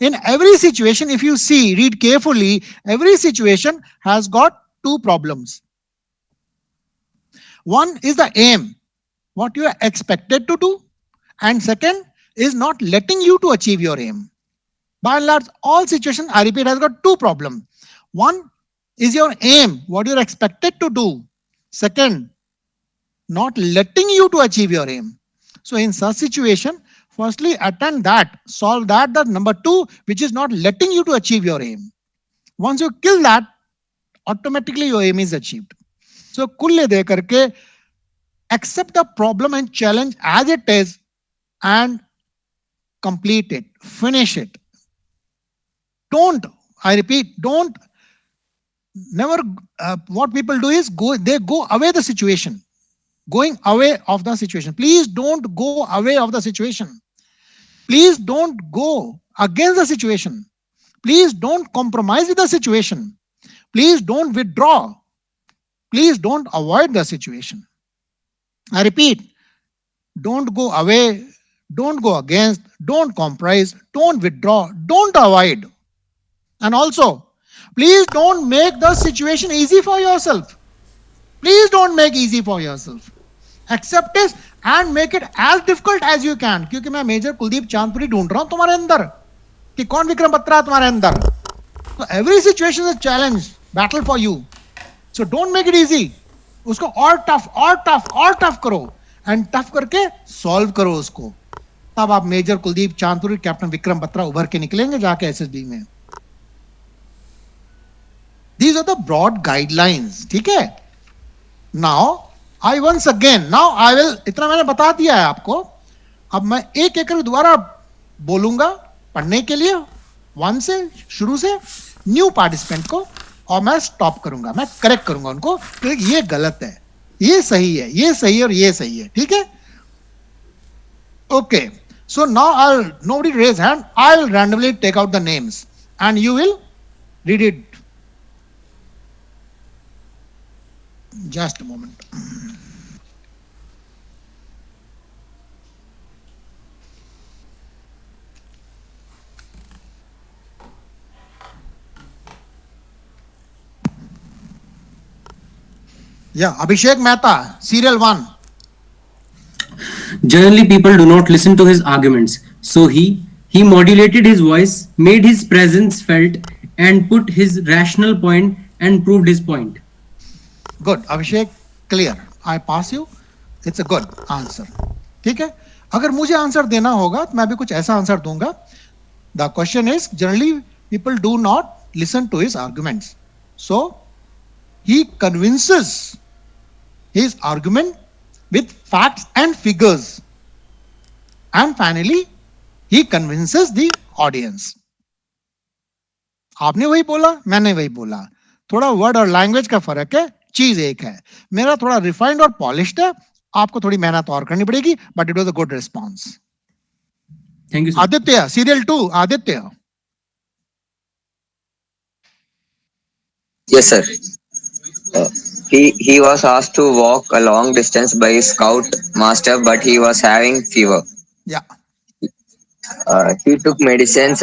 In every situation, if you see, read carefully, every situation has got two problems. One is the aim, what you are expected to do, and second is not letting you to achieve your aim. By and large, all situations, I repeat, has got two problems. One is your aim, what you're expected to do. Second, not letting you to achieve your aim. So in such situation, firstly, attend that, solve that. The number 2, which is not letting you to achieve your aim. Once you kill that, automatically your aim is achieved. So kulle de karke, accept the problem and challenge as it is and complete it, finish it. Don't, I repeat, don't, never, what people do is they go away the situation. Going away of the situation. Please don't go away of the situation. Please don't go against the situation. Please don't compromise with the situation. Please don't withdraw. Please don't avoid the situation. I repeat, don't go away, don't go against, don't compromise, don't withdraw, don't avoid. And also, please don't make the situation easy for yourself. Please don't make easy for yourself. Accept it and make it as difficult as you can. क्योंकि मैं major Kuldeep Chandpuri ढूंढ रहा हूं तुम्हारे अंदर कि कौन विक्रम बत्रा है तुम्हारे अंदर. So every situation is a challenge, battle for you. So don't make it easy. उसको और tough करो and tough करके solve करो उसको. तब आप मेजर कुलदीप चांदपुरी कैप्टन विक्रम बत्रा उभर के निकलेंगे जाके SSB में. These are the broad guidelines. ठीक है? Now I once again, now I will, इतना मैंने बता दिया है आपको. अब मैं एक एक दोबारा बोलूंगा पढ़ने के लिए, 1 से शुरू से न्यू पार्टिसिपेंट को, और मैं स्टॉप करूंगा, मैं करेक्ट करूंगा उनको कि ये गलत है, ये सही है, ये सही है और ये सही है. ठीक है? Okay. So now nobody raise hand. I'll randomly take out the names and you will read it. Just a moment. Yeah, Abhishek Mehta, serial 1. Generally, people do not listen to his arguments. So he modulated his voice, made his presence felt, and put his rational point and proved his point. Good, Abhishek, clear. I pass you. It's a good answer. ठीक है? अगर मुझे answer देना होगा तो मैं भी कुछ ऐसा आंसर दूंगा. The question is, generally people do not listen to his arguments. So he convinces his argument with facts and figures. And finally, he convinces the audience. आपने वही बोला, मैंने वही बोला, थोड़ा वर्ड और लैंग्वेज का फर्क है, चीज एक है। मेरा थोड़ा रिफाइंड और पॉलिश्ड है, आपको थोड़ी मेहनत और करनी पड़ेगी, but it was a good response. Thank you sir. Aditya, serial 2, Aditya. Yes, sir. Uh, he was asked to walk a long distance by his scout master, but he was having fever. Yeah. He took medicines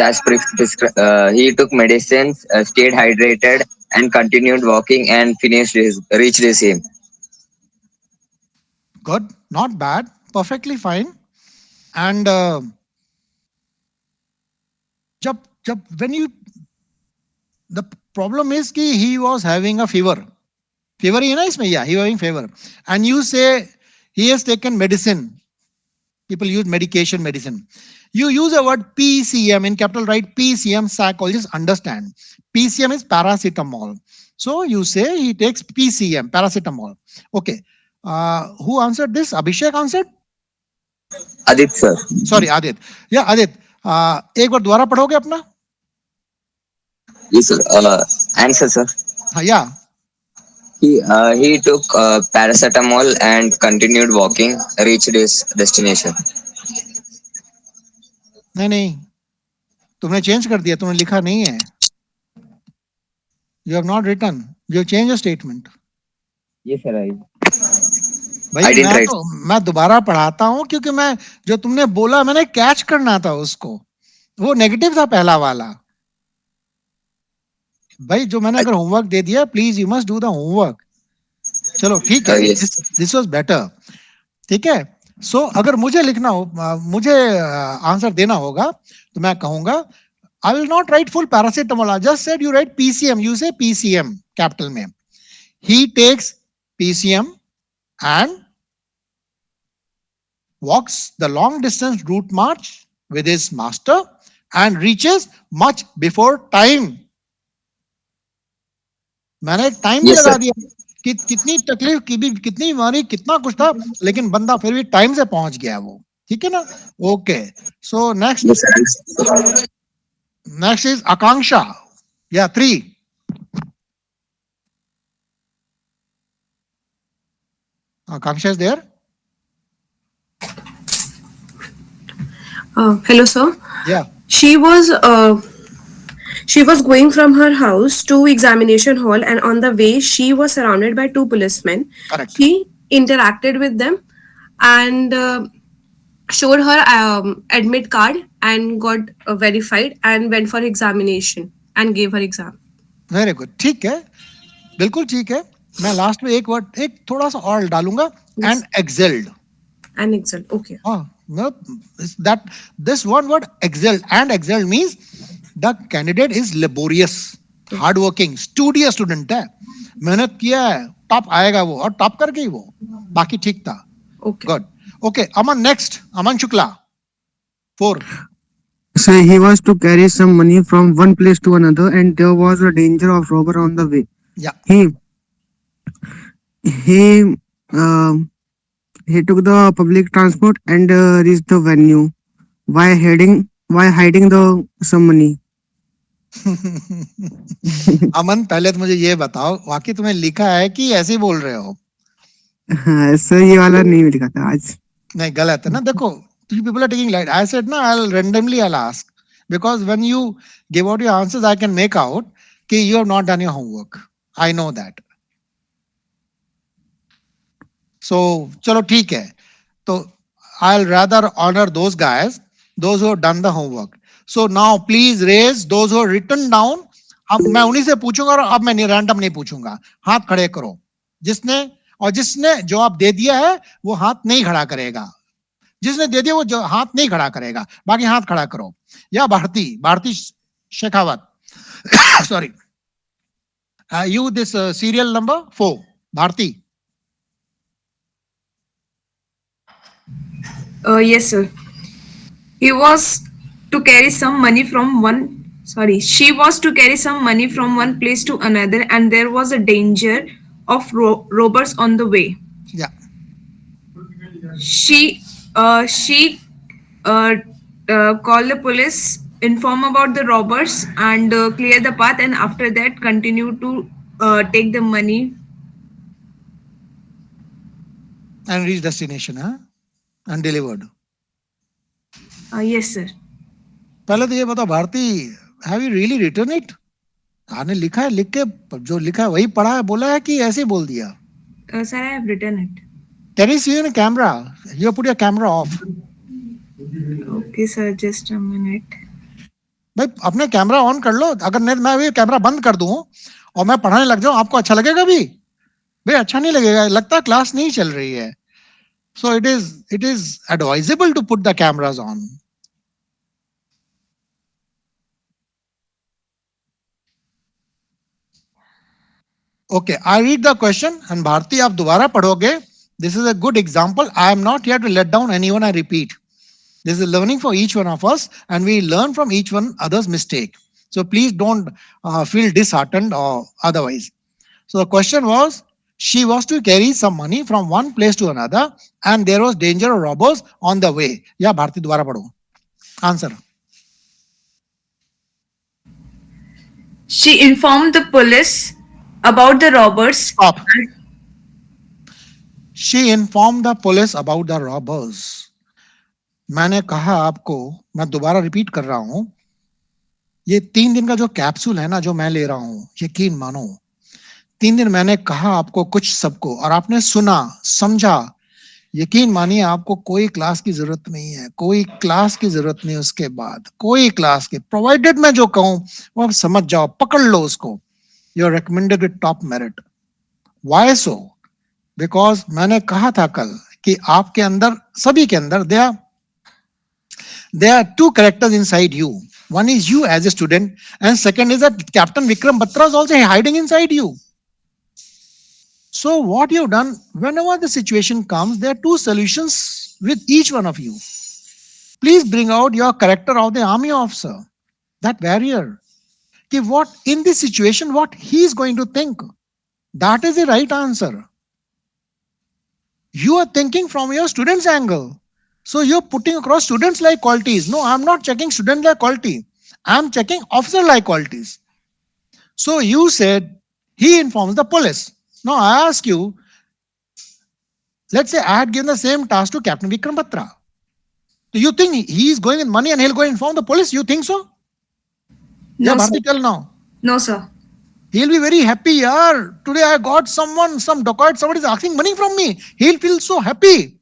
he took medicines, stayed hydrated, and continued walking and reached his aim. Good, not bad, perfectly fine. And when you, the problem is कि he was having a fever. Fever ही है ना इसमें, yeah, he was having fever. And you say he has taken medicine. People use medicine. You use a word PCM in capital, right? PCM, psychologists understand. PCM is paracetamol. So you say he takes PCM, paracetamol. Okay. Who answered this? Abhishek answered? Adit, sir. Sorry, Adit. Yeah, Adit. एक बार दोबारा पढ़ोगे अपना? Yes, sir. Answer, sir. Yeah. He took paracetamol and continued walking, reached his destination. नहीं, तुमने change कर दिया, तुमने लिखा नहीं है. You have not written. You have changed your statement. Yes, sir. भाई मैं दोबारा पढ़ाता हूँ क्योंकि मैं जो तुमने बोला मैंने कैच करना था उसको. वो नेगेटिव था पहला वाला. भाई जो मैंने अगर होमवर्क दे दिया, please you must do the homework. चलो ठीक है, दिस वाज बेटर. ठीक है. सो अगर मुझे लिखना हो, मुझे आंसर देना होगा तो मैं कहूंगा I will not write full paracetamol. I just said you write PCM. You say PCM capital में. He takes PCM and walks the long distance route march with his master and reaches much before time. मैंने time भी लगा दिया कि कितनी तकलीफ की भी, कितनी बीमारी, कितना कुछ था, लेकिन बंदा फिर भी टाइम से पहुंच गया वो. ठीक है ना? ओके. सो नेक्स्ट इज आकांक्षा. या 3. Akanksha is there? Hello, sir. Yeah. She was going from her house to examination hall, and on the way she was surrounded by 2 policemen. Correct. She interacted with them and showed her admit card and got verified and went for examination and gave her exam. Very good. ठीक है, बिल्कुल ठीक है. मैं last में एक word, एक थोड़ा सा और डालूंगा. And excelled. And excelled. Okay. No, that this one word excelled, and excelled means the candidate is laborious, hardworking, studious student है. मेहनत किया है, टॉप आएगा वो, और टॉप कर गई वो. बाकी ठीक था. Okay. Good. Okay. Aman next. Aman Shukla. 4. So he was to carry some money from one place to another, and there was a danger of robber on the way. Yeah. He took the public transport and reached the venue. Why hiding some money? अमन, पहले तो मुझे ये बताओ, वाकई तुम्हें लिखा है कि ऐसे ही बोल रहे हो? सर ये वाला नहीं लिखा था आज. नहीं, गलत है ना. देखो, you people are taking light. I said na, I'll ask, because when you give out your answers, I can make out कि you have not done your homework. I know that. So चलो ठीक है. तो I'll rather honor those guys, those who have done the homework. So now please raise those who have written down. अब मैं उन्हीं से पूछूंगा, और अब मैं रैंडम नहीं पूछूंगा. हाथ खड़े करो. जिसने जवाब दे दिया है वो हाथ नहीं खड़ा करेगा. जिसने दे दिया वो जो हाथ नहीं खड़ा करेगा, बाकी हाथ खड़ा करो. या Bharti Shekhawat. Sorry. You this serial number 4. Bharti. Yes, sir. She was to carry some money from one place to another, and there was a danger of robbers on the way. Yeah. She called the police inform about the robbers and clear the path, and after that continue to take the money. And reach destination, huh? And delivered. Yes, sir. पहले तो ये बताओ Bharti, have you really written it? आपने लिखा है, लिख के जो लिखा है वही पढ़ा है, बोला है कि ऐसे बोल दिया? Sir, I have written it. Can you see in camera? You put your camera off. Okay, sir. Just a minute. भाई अपने कैमरा ऑन कर लो. अगर नहीं मैं भी कैमरा बंद कर दूं और मैं पढ़ाने लग जाऊं, आपको अच्छा लगेगा भी? भाई अच्छा नहीं लगेगा, लगता क्लास नहीं चल रही है. So it is advisable to put the cameras on. Okay, I read the question and Bharti आप दोबारा पढ़ोगे. This is a good example. I am not here to let down anyone. I repeat, this is learning for each one of us, and we learn from each one other's mistake. So please don't feel disheartened or otherwise. So the question was, she was to carry some money from one place to another, and there was danger of robbers on the way. Yeah, Bharti दोबारा पढ़ो. Answer. She informed the police about the robbers. Stop. She informed the police about the robbers. मैंने कहा आपको, मैं दोबारा repeat कर रहा हूं, ये 3 दिन का जो कैप्सूल है ना, जो मैं ले रहा हूं, यकीन मानो 3 दिन मैंने कहा आपको कुछ सबको, और आपने सुना, समझा. यकीन मानिए आपको कोई क्लास की जरूरत नहीं है, कोई क्लास की जरूरत नहीं. उसके बाद कोई क्लास के, प्रोवाइडेड मैं जो कहूं वो आप समझ जाओ, पकड़ लो उसको. You are recommended with top merit. Why so? Because मैंने कहा था कल कि आपके अंदर, सभी के अंदर there are 2 characters inside you. One is you as a student, and second is that Captain Vikram Batra is also hiding inside you. So what you've done, whenever the situation comes, there are 2 solutions with each one of you. Please bring out your character of the army officer, that warrior. Ki what in this situation, what he is going to think. That is the right answer. You are thinking from your student's angle. So you're putting across students-like qualities. No, I'm not checking student-like quality. I'm checking officer-like qualities. So you said he informs the police. Now I ask you, let's say I had given the same task to Captain Vikram Batra. Do you think he is going with money and he'll go inform the police? You think so? No, Yeah, sir. Bharti, tell now. No, sir. He'll be very happy. Yeah, today I got someone, some dacoit, somebody is asking money from me. He'll feel so happy.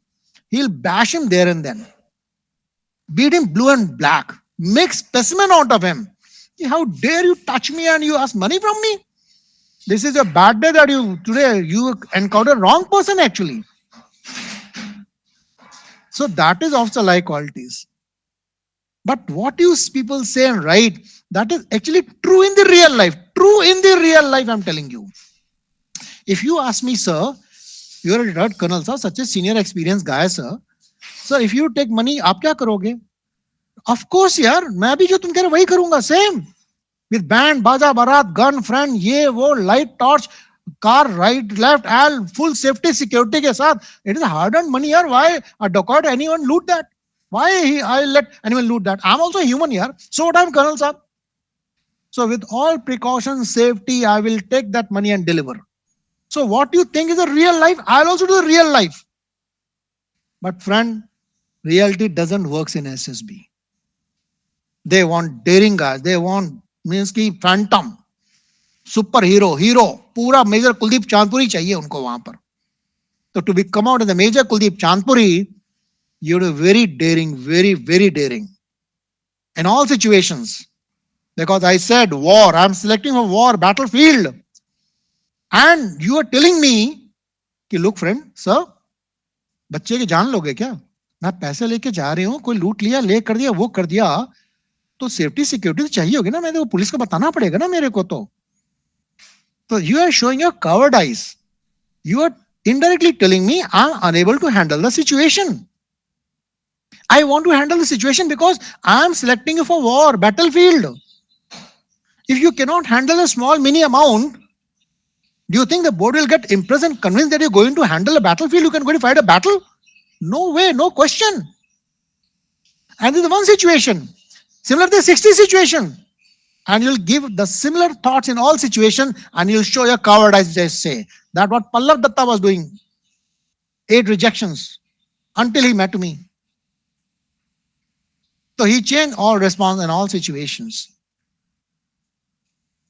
He'll bash him there and then. Beat him blue and black. Make specimen out of him. How dare you touch me and you ask money from me? This is a bad day that today you encounter wrong person actually. So that is officer-like qualities. But what you people say and write, that is actually true in the real life. True in the real life, I'm telling you. If you ask me, sir, you're a retired colonel, sir, such a senior experienced guy, sir. Sir, if you take money, आप क्या करोगे? Of course, यार, मैं भी जो तुम कह रहे वही करूंगा, same. With band, baja, barat, gun, friend, ये वो, light, torch, car, right, left, all full safety, security के साथ. It is hard-earned money, यार. Why a dacoit, anyone loot that? Why I let anyone loot that? I'm also human, yaar. So what I'm colonel, sir. So with all precautions, safety, I will take that money and deliver. So what you think is a real life, I'll also do the real life. But friend, reality doesn't work in SSB. They want daring guys. They want means ki phantom, superhero, hero. पूरा major Kuldeep Chandpuri चाहिए उनको वहां पर. So to come out as the major Kuldeep Chandpuri, you're very daring, very, very daring. In all situations. Because I said war, I'm selecting for war, battlefield. And you are telling me, कि look friend, sir, बच्चे की जान लोगे क्या? मैं पैसे लेके जा रही हूँ, कोई लूट लिया, ले कर दिया, वो कर दिया, तो सेफ्टी सिक्योरिटी तो चाहिए होगी ना, मैं तो पुलिस को बताना पड़ेगा ना मेरे को तो. So you are showing your covered eyes. You are indirectly telling me I'm unable to handle the situation. I want to handle the situation because I am selecting you for war, battlefield. If you cannot handle a small mini amount, do you think the board will get impressed and convinced that you're going to handle a battlefield? You can go to fight a battle? No way, no question. And this is one situation. Similarly, 60 situation, and you'll give the similar thoughts in all situation, and you'll show your coward, as they say. That what Pallav Datta was doing. 8 rejections until he met me. So he changed all response in all situations.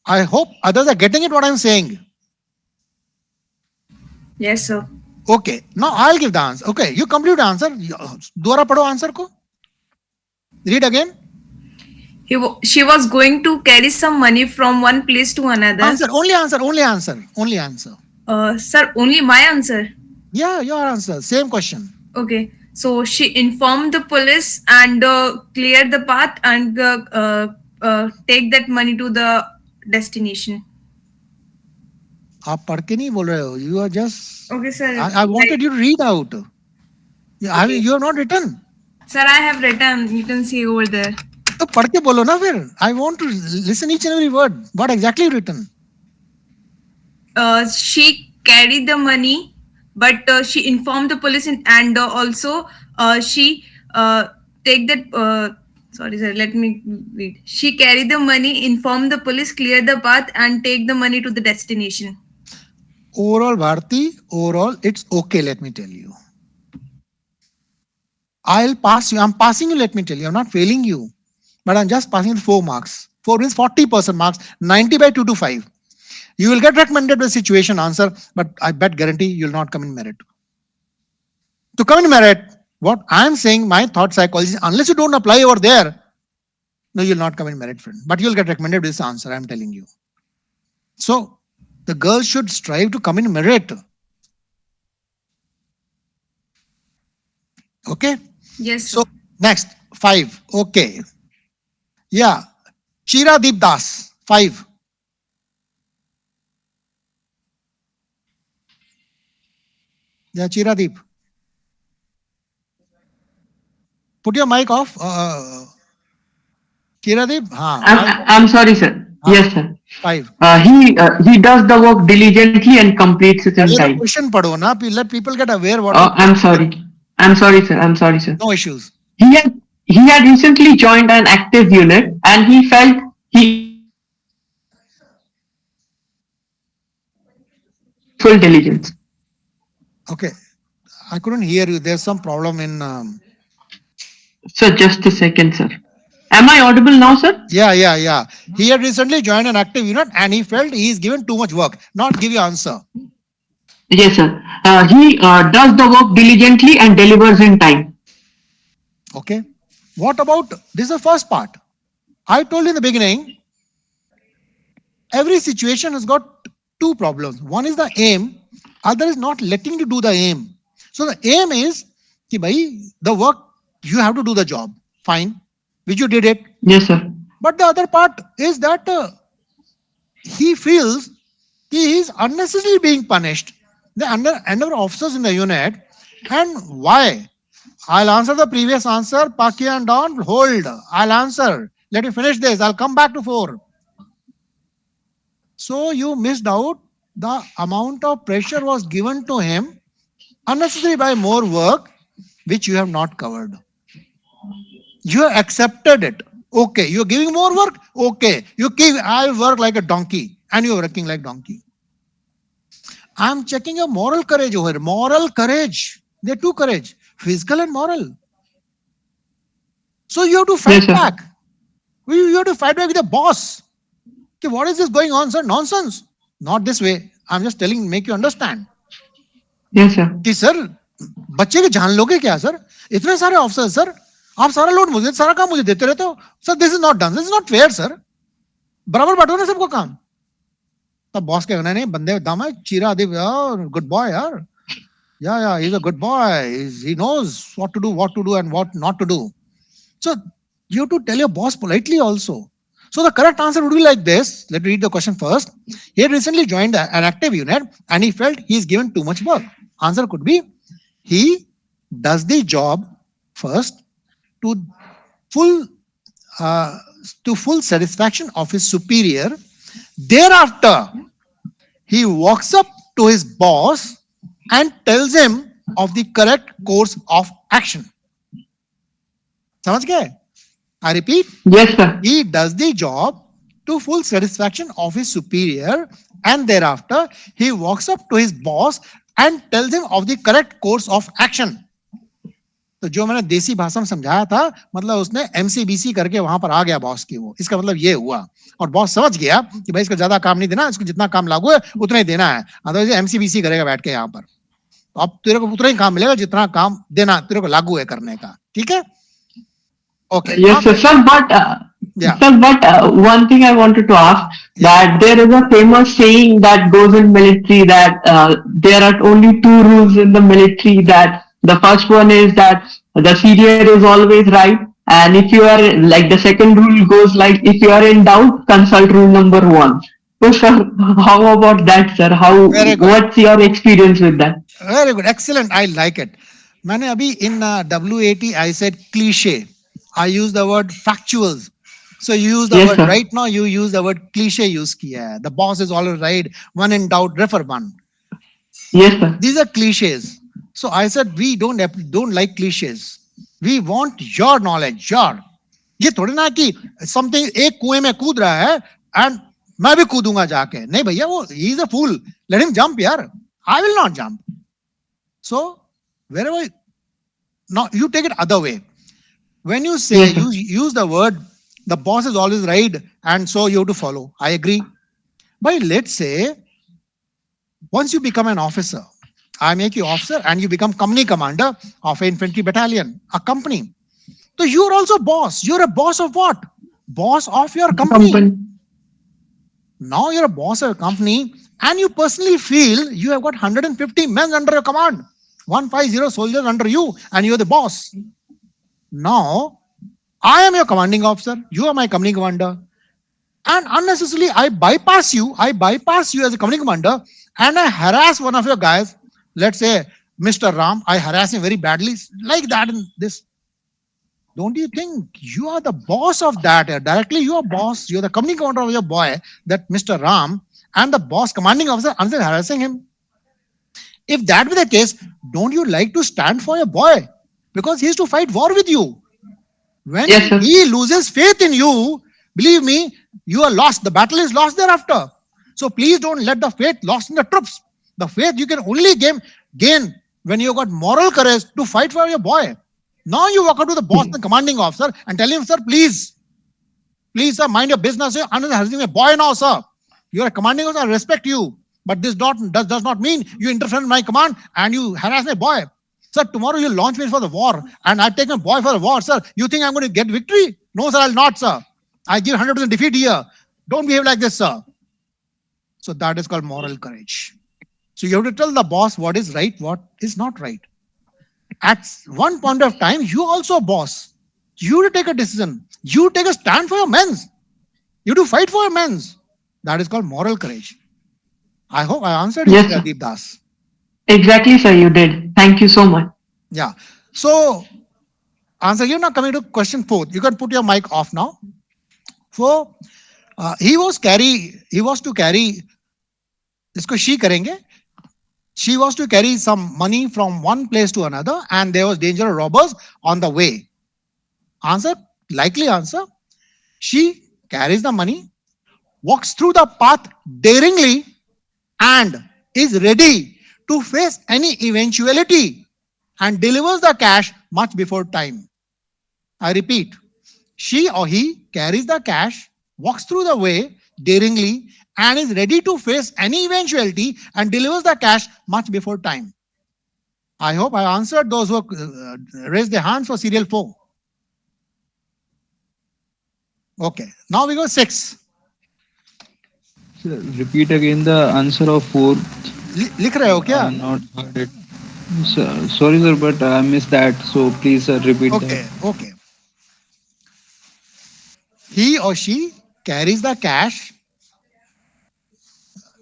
I hope others are getting it what I'm saying. Yes, sir. Okay, now I'll give the answer. Okay, you complete the answer. दोबारा पढ़ो answer को. Read again. She was going to carry some money from one place to another. Answer, only answer, only answer, only answer. Sir, only my answer. Yeah, your answer. Same question. Okay. So she informed the police and cleared the path and take that money to the destination. आप पढ़ के नहीं बोल रहे हो. You are just. Okay, sir. I wanted you to read out. Okay. You have not written. Sir, I have written. You can see over there. तो पढ़ के बोलो ना फिर. I want to listen each and every word. What exactly written? She carried the money, but she informed the police and also she take that. Sorry, sir. Let me read. She carried the money, informed the police, clear the path, and take the money to the destination. Overall, Bharti, overall, it's okay, let me tell you. I'll pass you. I'm passing you, let me tell you. I'm not failing you. But I'm just passing 4 marks. 4 means 40% marks. 90 by 2 to 5. You will get recommended with situation answer, but I bet guarantee you'll not come in merit. To come in merit, what I'm saying, my thought psychology, unless you don't apply over there, no, you'll not come in merit, friend. But you'll get recommended with this answer, I'm telling you. So, the girls should strive to come in merit. Okay? Yes. So, next, 5. Okay. Yeah. Chira Deep Das, 5. Yeah, Chira Deep. Put your mic off. Chira Deep? I'm sorry, sir. Yes, sir. 5. He does the work diligently and completes it in time. Question padho na, let people get aware what. I'm sorry. I'm sorry, sir. I'm sorry, sir. No issues. He had recently joined an active unit and he felt he full diligence. Okay. I couldn't hear you. There's some problem in. Sir, just a second, sir. Am I audible now, sir? Yeah. He had recently joined an active unit and he felt he is given too much work. Not give you answer. Yes, sir. He does the work diligently and delivers in time. Okay. What about, this is the first part. I told you in the beginning, every situation has got 2 problems. One is the aim, other is not letting you do the aim. So the aim is, ki bhai, the work, you have to do the job. Fine. Which you did it. Yes, sir. But the other part is that he feels he is unnecessarily being punished. The under officers in the unit. And why? I'll answer the previous answer. Paki and Don, hold. I'll answer. Let me finish this. I'll come back to 4. So you missed out. The amount of pressure was given to him unnecessarily by more work, which you have not covered. You have accepted it. Okay. You're giving more work. Okay. You keep, I'll work like a donkey. And you're working like donkey. I'm checking your moral courage over here. Moral courage. There are 2 courage. Physical and moral. So you have to fight back. You have to fight back with the boss. Okay, what is this going on, sir? Nonsense. Not this way. I'm just telling, make you understand. Yes, sir. कि sir बच्चे के जान लोगे क्या sir? इतने सारे officer sir, आप सारा लोड मुझे, सारा काम मुझे देते रहते हो sir. This is not done. This is not fair sir. बराबर बांटो ना सबको काम. तब बॉस कहना नहीं, बंदे दाम है, चीरा आदि, गुड बॉय यार. Yeah, he's a good boy. He knows what to do and what not to do. So you have to tell your boss politely also. So the correct answer would be like this. Let's read the question first. He had recently joined an active unit and he felt he is given too much work. Answer could be, he does the job first to full satisfaction of his superior. Thereafter, he walks up to his boss and tells him of the correct course of action. समझ गए? I repeat, Yes, sir. he does the job to full satisfaction of his superior, and thereafter he walks up to his boss and tells him of the correct course of action. तो जो मैंने देसी भाषा में समझाया था, मतलब उसने एमसीबीसी करके वहां पर आ गया बॉस की, वो इसका मतलब ये हुआ, और बॉस समझ गया कि भाई इसको ज्यादा काम नहीं देना, इसको जितना काम लागू है उतना ही देना है, अदरवाइज एमसीबीसी करेगा बैठ के यहाँ पर। तो अब तेरे को उतना ही काम मिलेगा जितना काम देना तेरे को लागू है करने का, ठीक है? Okay. Yes, sir. But one thing I wanted to ask, that there is a famous saying that goes in military that there are only two rules in the military. That the first one is that the senior is always right, and if you are like, the second rule goes like, if you are in doubt, consult rule number 1. So, sir, how about that, sir? What's your experience with that? Very good, excellent. I like it. मैंने अभी in WAT I said cliche. I use the word factuals. So you use the word, sir. right now you use the word cliche use kiya hai. The boss is always right. When in doubt, refer one. Yes, sir. These are cliches. So I said we don't like cliches. We want your knowledge, your. ये थोड़ी ना कि something एक कुएं में कूद रहा है and मैं भी कूदूंगा जाके, नहीं भैया, वो he is a fool. Let him jump यार. I will not jump. So wherever, now you take it other way. When you say, you use the word, the boss is always right, and so you have to follow. I agree. But let's say, once you become an officer, I make you officer and you become company commander of an infantry battalion, a company. So you're also boss. You're a boss of what? Boss of your company. Now you're a boss of a company and you personally feel you have got 150 men under your command, 150 soldiers under you, and you're the boss. Now, I am your commanding officer, you are my company commander, and unnecessarily I bypass you as a company commander, and I harass one of your guys, let's say Mr. Ram, I harass him very badly, like that in this. Don't you think you are the boss of that? Directly you are boss, you're the company commander of your boy, that Mr. Ram, and the boss commanding officer is harassing him. If that be the case, don't you like to stand for your boy? Because he is to fight war with you. When he loses faith in you, believe me, you are lost. The battle is lost thereafter. So please don't let the faith lost in the troops. The faith you can only gain when you got moral courage to fight for your boy. Now you walk out to the boss, the commanding officer, and tell him, sir, please, sir, mind your business. You're harassing a boy now, sir. You're a commanding officer, I respect you. But this does not mean you interfere in my command and you harass my boy. Sir, tomorrow you launch me for the war and I take my boy for the war, sir. You think I'm going to get victory? No, sir, I'll not, sir. I give 100% defeat here. Don't behave like this, sir. So that is called moral courage. So you have to tell the boss what is right, what is not right. At one point of time, you also boss. You to take a decision. You take a stand for your men. You to fight for your men. That is called moral courage. I hope I answered you, Deep Das. Exactly, sir, you did. Thank you so much. Yeah. So, answer, you're not coming to question 4. You can put your mic off now. So, he was to carry, isko she karenge. She was to carry some money from one place to another and there was danger of robbers on the way. Answer, likely answer. She carries the money, walks through the path daringly and is ready to face any eventuality and delivers the cash much before time. I repeat, she or he carries the cash, walks through the way daringly, and is ready to face any eventuality and delivers the cash much before time. I hope I answered those who raised their hands for serial 4. Okay, now we go 6. Sir, repeat again the answer of 4. लिख रहे हो क्या? Not heard it. Sorry, sir, but I missed that. So please, sir, repeat that. Okay. He or she carries the cash.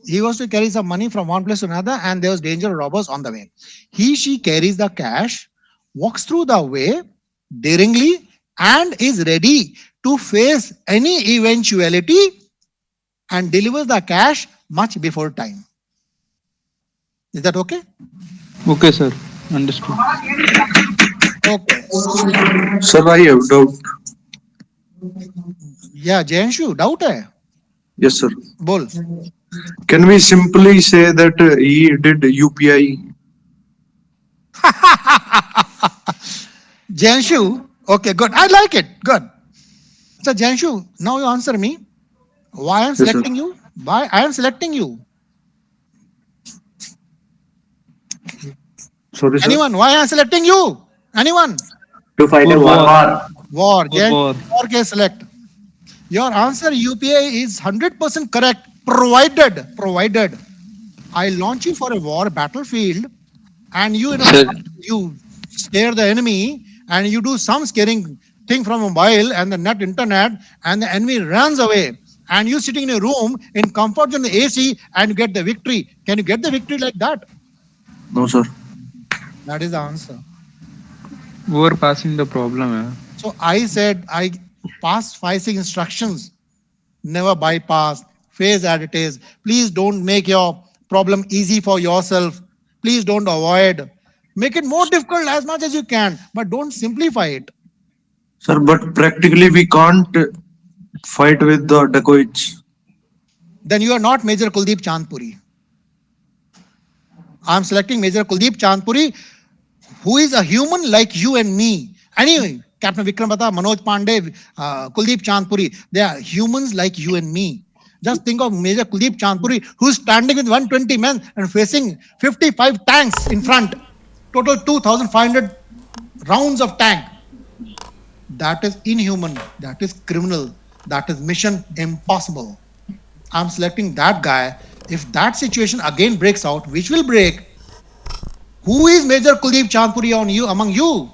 He was to carry some money from one place to another and there was danger of robbers on the way. She carries the cash, walks through the way daringly and is ready to face any eventuality and delivers the cash much before time. Is that okay? Okay, sir. Understood. Okay. Sir, I have doubt. Yeah, Jayanshu, doubt hai? Yes, sir. Bol. Can we simply say that he did UPI? Jayanshu, okay, good. I like it. Good. So Jayanshu, now you answer me. Why I'm Yes, sir. selecting you? Why I am selecting you? Sorry, sir. Anyone? Why I'm selecting you? Anyone? To fight a For war. war. War. For Jayanshu, war. war ke select. Your answer UPI is 100% correct. Provided I launch you for a war battlefield and you in a Sir, you scare the enemy and you do some scaring thing from mobile and the net internet and the enemy runs away and you sitting in a room in comfort in the AC and you get the victory. Can you get the victory like that? No, sir. That is the answer. War passing the problem है. So I said I pass 5-6 instructions. Never bypass, face as it is. Please don't make your problem easy for yourself. Please don't avoid. Make it more difficult as much as you can, but don't simplify it. Sir, but practically we can't fight with the dacoits. Then you are not Major Kuldeep Chandpuri. I'm selecting Major Kuldeep Chandpuri, who is a human like you and me. Anyway, Captain Vikram Bata, Manoj Pandey, Kuldeep Chandpuri, they are humans like you and me. Just think of Major Kuldeep Chandpuri, who's standing with 120 men and facing 55 tanks in front. Total 2,500 rounds of tank. That is inhuman. That is criminal. That is mission impossible. I'm selecting that guy. If that situation again breaks out, which will break, who is Major Kuldeep Chandpuri on you among you?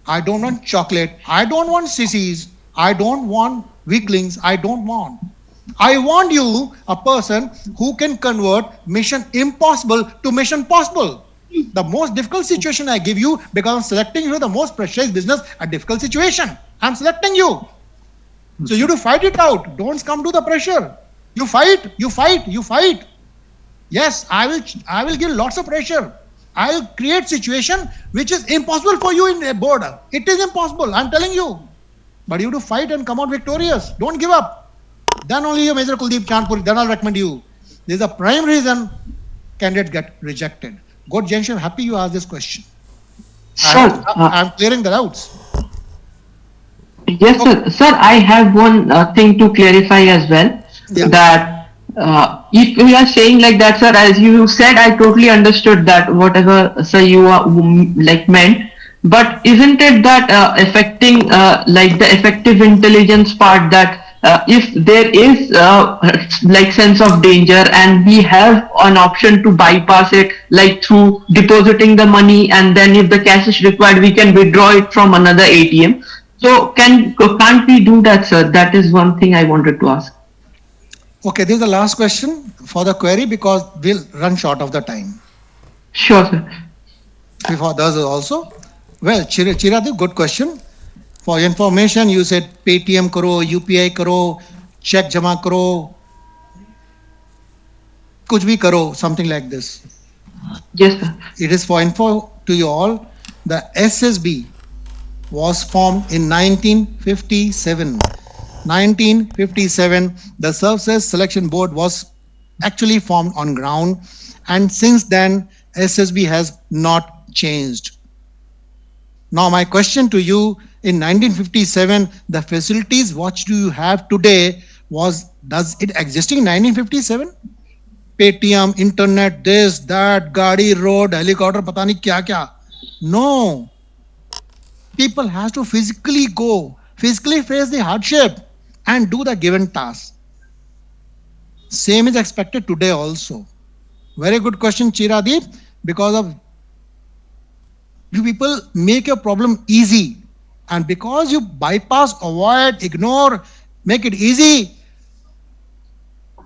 I don't want chocolate. I don't want sissies. I don't want weaklings. I don't want. I want you, a person who can convert mission impossible to mission possible. The most difficult situation I give you because I'm selecting you the most precious business, a difficult situation. I'm selecting you. So you do fight it out. Don't come to the pressure. You fight, you fight, you fight. Yes, I will give lots of pressure. I'll create situation which is impossible for you in a board. It is impossible, I'm telling you. But you have to fight and come out victorious. Don't give up. Then only you Major Kuldeep Chandpuri, then I'll recommend you. This is the prime reason candidates get rejected. Good, Janshu, I'm happy you asked this question. Sir, I'm clearing the doubts. yes, sir. Sir, I have one thing to clarify as well. Yeah. That if we are saying like that, sir, as you said, I totally understood that whatever, sir, you are like meant. But isn't it that affecting like the effective intelligence part that if there is like sense of danger and we have an option to bypass it like through depositing the money and then if the cash is required we can withdraw it from another ATM. So can't we do that, sir? That is one thing I wanted to ask. Okay, this is the last question for the query because we'll run short of the time. Sure, sir. Before others also. Well, Chiradi, good question. For information, you said Paytm karo, UPI karo, check jama karo, kuch bhi karo, something like this. Yes, sir. It is for info to you all. The SSB was formed in 1957. 1957, the Services Selection Board was actually formed on ground, and since then, SSB has not changed. Now, my question to you, in 1957, the facilities what do you have today does it existing in 1957? Paytm, internet, this, that, gaadi, road, helicopter, pata nahi kya kya. No. People has to physically go, physically face the hardship and do the given task. Same is expected today also. Very good question, Chiradeep, because of you people make your problem easy. And because you bypass, avoid, ignore, make it easy,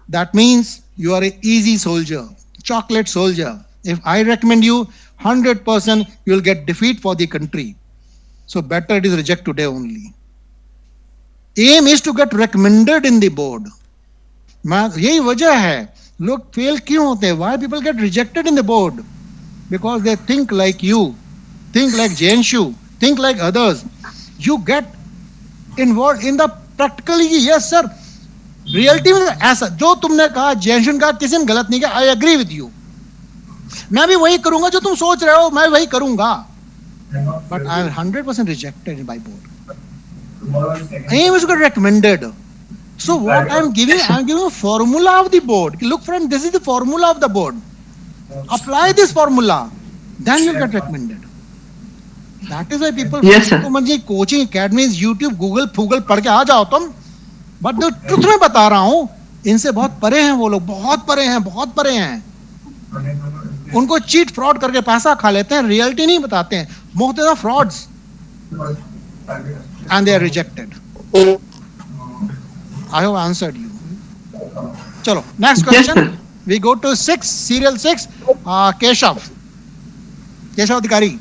that means you are an easy soldier, chocolate soldier. If I recommend you, 100% you will get defeat for the country. So better it is reject today only. Aim is to get recommended in the board. यही वजह है लोग fail क्यों होते हैं? Why people get rejected in the board? Because they think like you, think like Janshu, think like others. You get involve in the practically, yes sir, reality में ऐसा जो तुमने कहा, जैशन का किसी ने गलत नहीं किया, आई एग्री विद यू, मैं भी वही करूंगा जो तुम सोच रहे हो, मैं वही करूंगा, but I am 100% rejected by board, I am recommended. So what I'm giving a formula of the board. Look friend, this is the formula of the board, apply this formula, then you'll get recommended. That is why people coaching academies, YouTube, Google पढ़ के आ जाओ तुम, but the truth मैं बता रहा हूँ, इनसे बहुत परे हैं वो लोग, बहुत परे हैं, उनको चीट फ्रॉड करके पैसा खा लेते हैं, रियलिटी नहीं बताते हैं, मोहतदा frauds, and they are rejected. I have answered you. Chalo, next question. Yes, we go to 6, serial 6, Keshav Adhikari.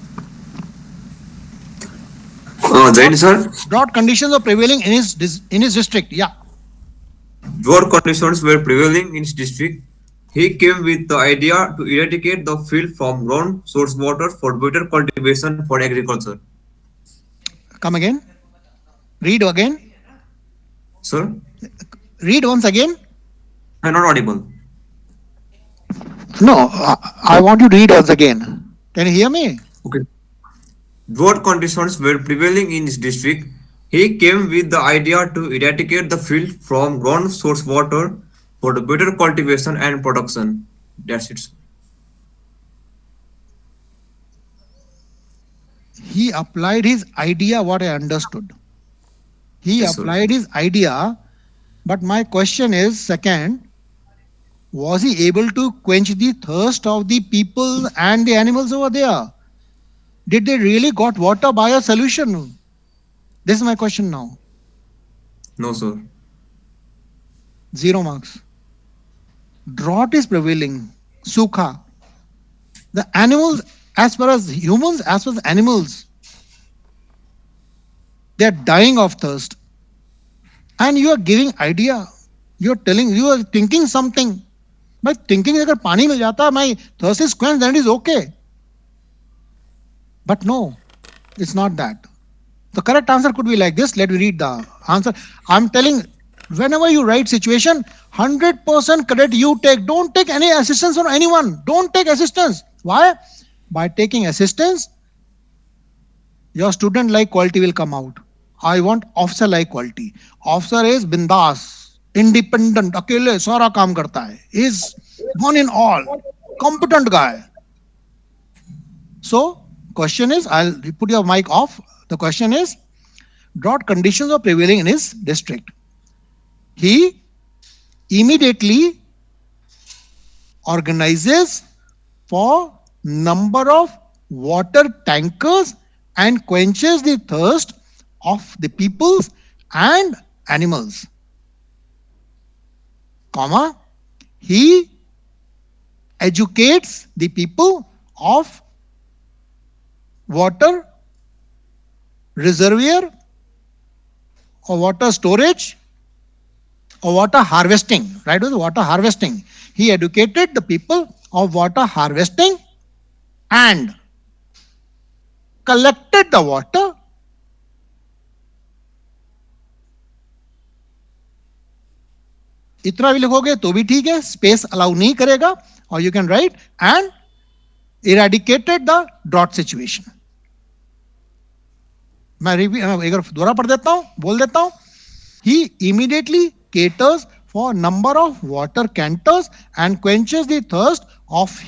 Jain sir. Drought conditions are prevailing in his district. Yeah. Drought conditions were prevailing in his district. He came with the idea to eradicate the field from ground source water for better cultivation for agriculture. Come again. Read again. Sir? Read once again. I'm not audible. No, I want you to read once again. Can you hear me? Okay. Drought conditions were prevailing in his district. He came with the idea to eradicate the field from ground source water for the better cultivation and production. That's it. He applied his idea, what I understood. He applied his idea, but my question is, second, was he able to quench the thirst of the people and the animals over there? Did they really got water by a solution? This is my question now. No, sir. 0 marks. Drought is prevailing. Sukha. The animals, as far as humans, as far as animals, they are dying of thirst. And you are giving idea. You are telling, you are thinking something. By thinking, if pani mil jata, my thirst is quenched, then it is okay. But no, it's not that. The correct answer could be like this. Let me read the answer. I'm telling, whenever you write situation, 100% credit you take. Don't take any assistance from anyone. Don't take assistance. Why? By taking assistance, your student-like quality will come out. I want officer-like quality. Officer is bindas, independent, अकेले सारा काम करता है. Is one in all, competent guy. So, question is, I'll put your mic off. The question is, drought conditions are prevailing in his district. He immediately organizes for number of water tankers and quenches the thirst of the peoples and animals. Comma, he educates the people of water reservoir or water storage or water harvesting, right? With water harvesting. He educated the people of water harvesting and collected the water इतना भी लिखोगे तो भी ठीक है, space allow नहीं करेगा, और you can write and eradicated the drought situation. मैं एक बार दोबारा पढ़ देता हूं, बोल देता हूं. ही immediately caters for number of water canters and quenches the thirst of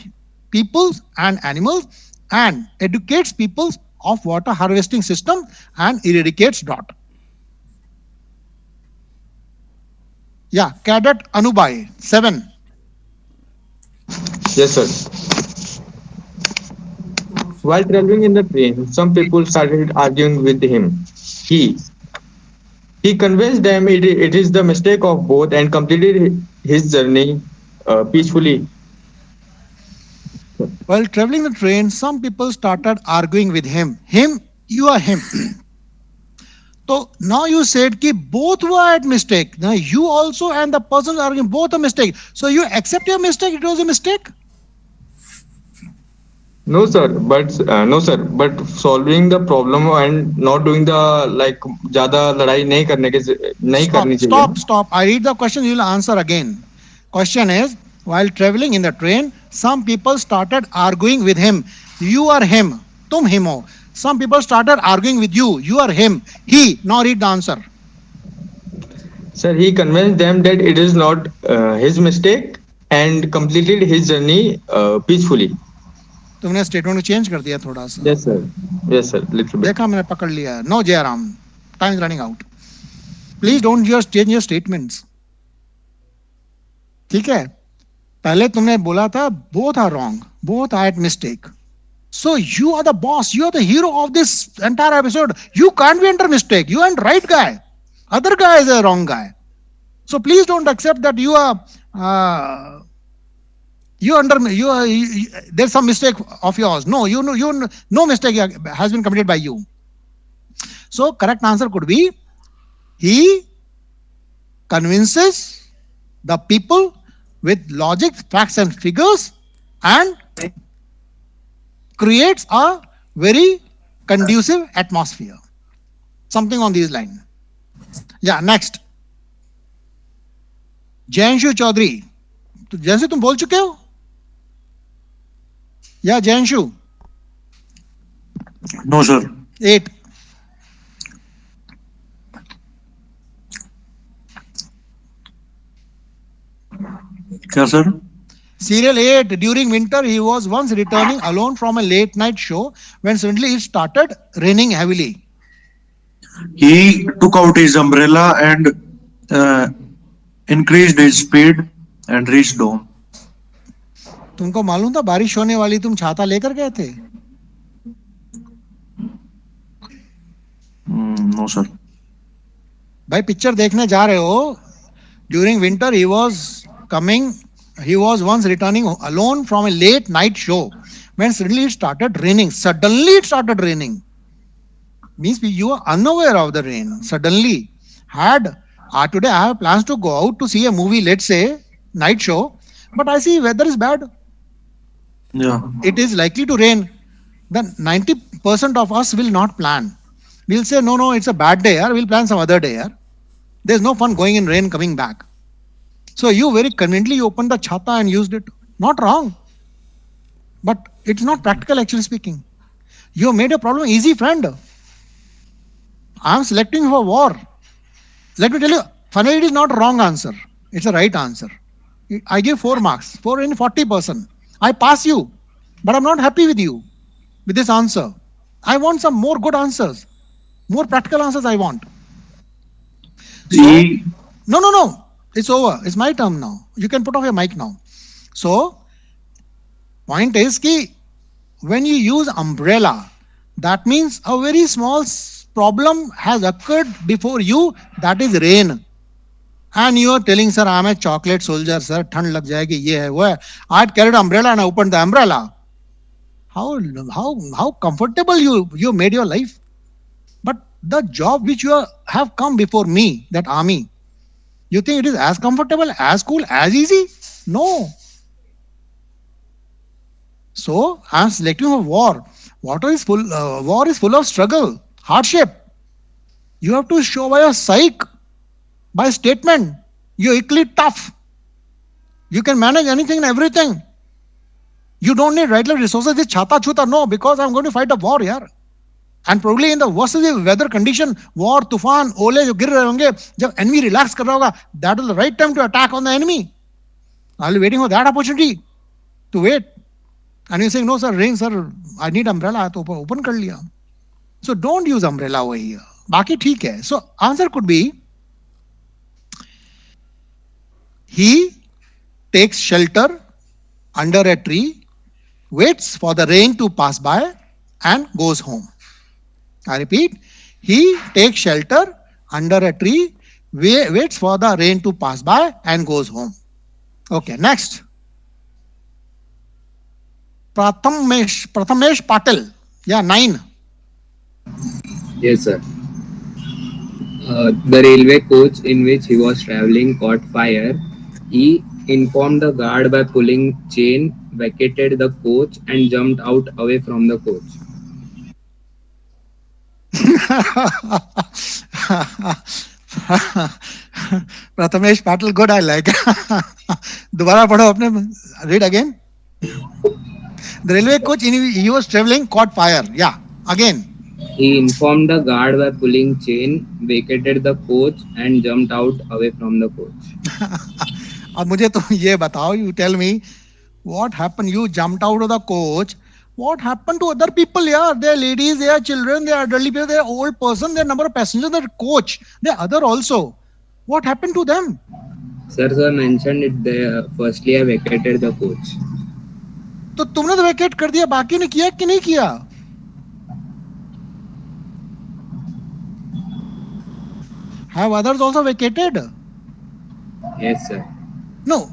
peoples and animals and educates peoples of water harvesting system and eradicates drought. Yeah, Cadet Anubai, 7. Yes, sir. While traveling in the train, some people started arguing with him. He convinced them it is the mistake of both and completed his journey peacefully. While traveling the train, some people started arguing with him. Him, you are him. So now you said कि both were at mistake. Now you also and the person arguing both a mistake. So you accept your mistake, it was a mistake? No, sir. But no, sir. But solving the problem and not doing the like ज़्यादा लड़ाई नहीं Stop, करनी चाहिए stop, ना. stop. I read the question, you will answer again. Question is, while traveling in the train, some people started arguing with him. You are him. Tum him ho. Some people started arguing with you. You are him. He. Now read the answer. Sir, he convinced them that it is not his mistake and completed his journey peacefully. तुमने statement को change कर दिया थोड़ा सा. Yes, sir. Yes, sir. Little bit. देखा, मैंने पकड़ लिया. No, Jairam. Time is running out. Please don't just change your statements. ठीक है. पहले तुमने बोला था both are wrong. Both are at mistake. So you are the boss. You are the hero of this entire episode. You can't be under mistake. You are the right guy. Other guy is a wrong guy. So please don't accept that you are there's some mistake of yours. No, no mistake has been committed by you. So correct answer could be he convinces the people with logic, facts and figures and creates a very conducive atmosphere. Something on these lines. Yeah, next. जैनशु Chaudhary. तो जैसे तुम बोल चुके हो या जैनशु? No, sir. 8. क्या sir? Serial 8. During winter, he was once returning alone from a late night show when suddenly it started raining heavily. He took out his umbrella and increased his speed and reached home. तुमको मालूम था बारिश होने वाली, तुम छाता लेकर गए थे? No, sir. भाई पिक्चर देखने जा रहे हो. During winter, he was once returning alone from a late night show when suddenly it started raining. Suddenly it started raining. Means you are unaware of the rain. Suddenly. Today I have plans to go out to see a movie, let's say, night show, but I see weather is bad. Yeah. It is likely to rain. Then 90% of us will not plan. We'll say, no, it's a bad day, we'll plan some other day. There's no fun going in rain coming back. So you very conveniently opened the chhata and used it. Not wrong. But it's not practical actually speaking. You made a problem easy, friend. I'm selecting for war. Let me tell you, finally it is not a wrong answer. It's a right answer. I give 4 marks, 4 in 40%. I pass you, but I'm not happy with you, with this answer. I want some more good answers. More practical answers I want. So, no. It's over. It's my turn now. You can put off your mic now. So, point is ki when you use umbrella, that means a very small problem has occurred before you, that is rain. And you are telling, sir, I'm a chocolate soldier, sir, thand lag jayegi, ye hai, wo hai. I had carried umbrella and I opened the umbrella. How comfortable you made your life. But the job which you have come before me, that army, you think it is as comfortable, as cool, as easy? No. So I'm selecting for war. War is full of struggle, hardship. You have to show by your psych, by statement. You're equally tough. You can manage anything and everything. You don't need regular resources. This chhata chuta, no, because I'm going to fight a war here. And probably in the worst weather condition, war, tufan, ole jo gir rahe honge, jab enemy relax kar raha hoga, that is the right time to attack on the enemy. I'll be waiting for that opportunity to wait. And you're saying, no, sir, rain, sir, I need umbrella, to open kar liya. So don't use umbrella over here. Baki theek hai. So answer could be, he takes shelter under a tree, waits for the rain to pass by and goes home. I repeat, he takes shelter under a tree, waits for the rain to pass by and goes home. Okay, next. Prathamesh Patil. Yeah, 9. Yes, sir. The railway coach in which he was traveling caught fire. He informed the guard by pulling chain vacated the coach and jumped out away from the coach. Prathamesh Patil, good, I like. दोबारा पढ़ो अपने, read again. The railway coach, he was traveling, caught fire. Yeah, again. He informed the guard by pulling chain, vacated the coach and jumped out away from the coach. अब मुझे तो ये बताओ, you tell me what happened. You jumped out of the coach. What happened to other people? Yeah, they are ladies, they are children, they are elderly people, they are old person, there are number of passengers, there are coach, there are other also. What happened to them? Sir mentioned it there. Firstly, I vacated the coach. तो तुमने तो वैकेट कर दिया, बाकी ने किया कि नहीं किया? Have others also vacated? Yes, sir. No,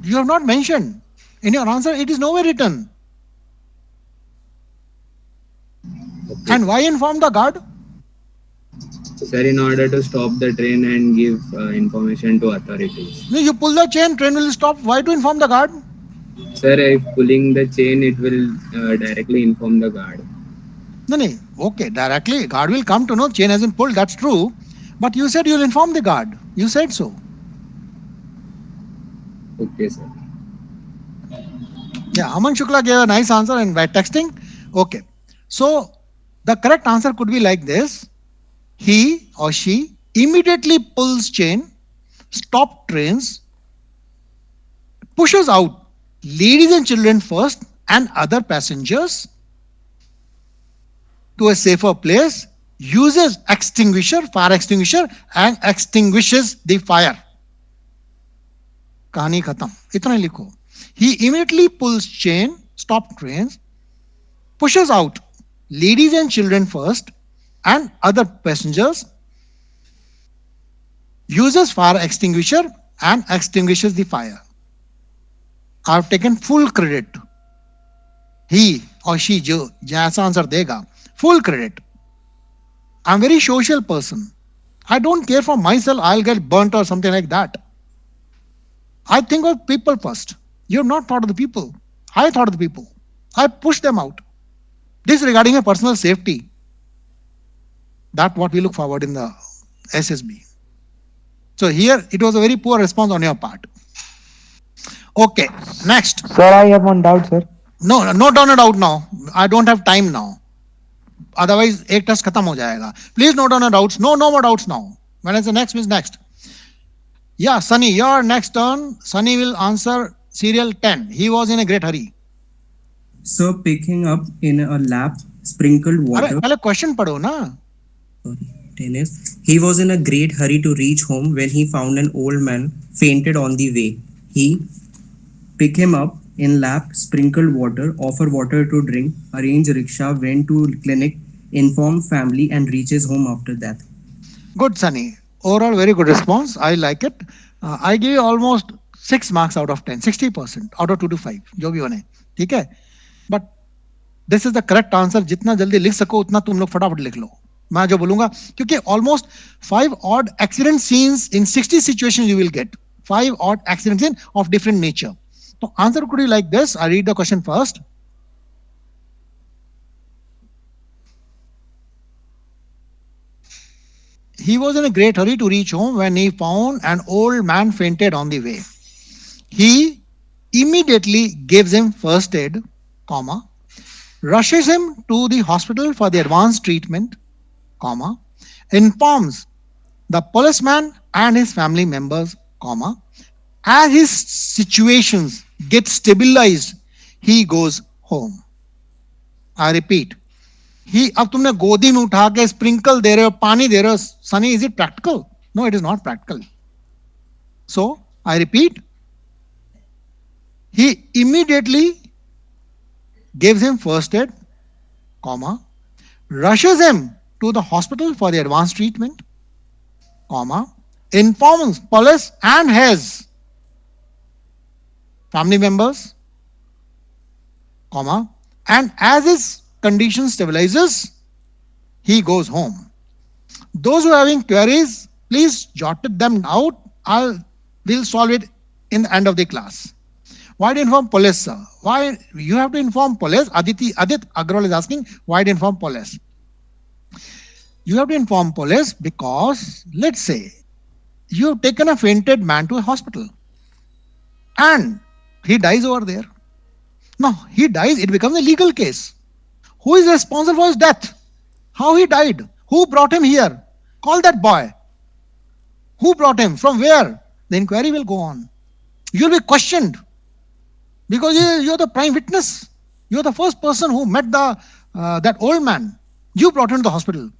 you have not mentioned. In your answer, it is nowhere written. Okay. And why inform the guard? Sir, in order to stop the train and give information to authorities. No, you pull the chain, train will stop. Why to inform the guard? Sir, if pulling the chain, it will directly inform the guard. No, okay, directly. Guard will come to know chain has been pulled. That's true. But you said you'll inform the guard. You said so. Okay, sir. Yeah, Aman Shukla gave a nice answer and by texting. Okay. So the correct answer could be like this. He or she immediately pulls chain, stop trains, pushes out ladies and children first and other passengers to a safer place, uses extinguisher, fire extinguisher and extinguishes the fire. कहानी खत्म, इतना ही लिखो. He immediately pulls chain, stop trains, pushes out ladies and children first and other passengers, uses fire extinguisher and extinguishes the fire. I have taken full credit. He or she जो जैसा answer देगा, full credit. I'm a very social person. I don't care for myself, I'll get burnt or something like that. I think of people first. You're not thought of the people. I thought of the people. I push them out. This regarding a personal safety. That's what we look forward in the SSB. So here it was a very poor response on your part. Okay, next. Sir, I have one doubt, sir. No, no doubt now. I don't have time now. Otherwise, एक test खत्म हो जाएगा. Please note down your doubts. No more doubts now. When is the next means next. Yeah, Sunny, your next turn. Sunny will answer serial 10. He was in a great hurry. So picking up in a lap sprinkled water. अरे पहले question पढ़ो ना. Sorry, 10 is. He was in a great hurry to reach home when he found an old man fainted on the way. He picked him up in lap, sprinkled water, offer water to drink, arrange rickshaw, went to clinic, inform family and reaches home after that. Good, Sunny. Overall, very good response. I like it. I give you almost 6 marks out of 10, 60% out of 2 to 5. जो भी होने, ठीक है? But this is the correct answer. जितना जल्दी लिख सको उतना तुम लोग फटाफट लिख लो. मैं जो बोलूंगा, क्योंकि almost 5 odd accident scenes in 60 situations you will get. 5 odd accident scenes of different nature. So answer could be like this. I read the question first. He was in a great hurry to reach home when he found an old man fainted on the way. He immediately gives him first aid, comma, rushes him to the hospital for the advanced treatment, comma, informs the policeman and his family members, comma, as his situations get stabilized, he goes home. I repeat. ही अब तुमने गोदी में उठा के sprinkle दे रहे हो, पानी दे रहे हो. Sunny, is it practical? No, it is not practical. So I repeat, he immediately gives him first aid, comma, rushes him to the hospital for the advanced treatment, comma, informs police and his family members, comma, and as his condition stabilizes, he goes home. Those who are having queries, please jot them out. We'll solve it in the end of the class. Why do you inform police, sir? Why you have to inform police? Adit Agrawal is asking, why do you inform police? You have to inform police because, let's say, you have taken a fainted man to a hospital and he dies over there. Now, he dies, it becomes a legal case. Who is responsible for his death? How he died? Who brought him here? Call that boy. Who brought him? From where? The inquiry will go on. You'll be questioned because you're the prime witness. You're the first person who met that old man. You brought him to the hospital.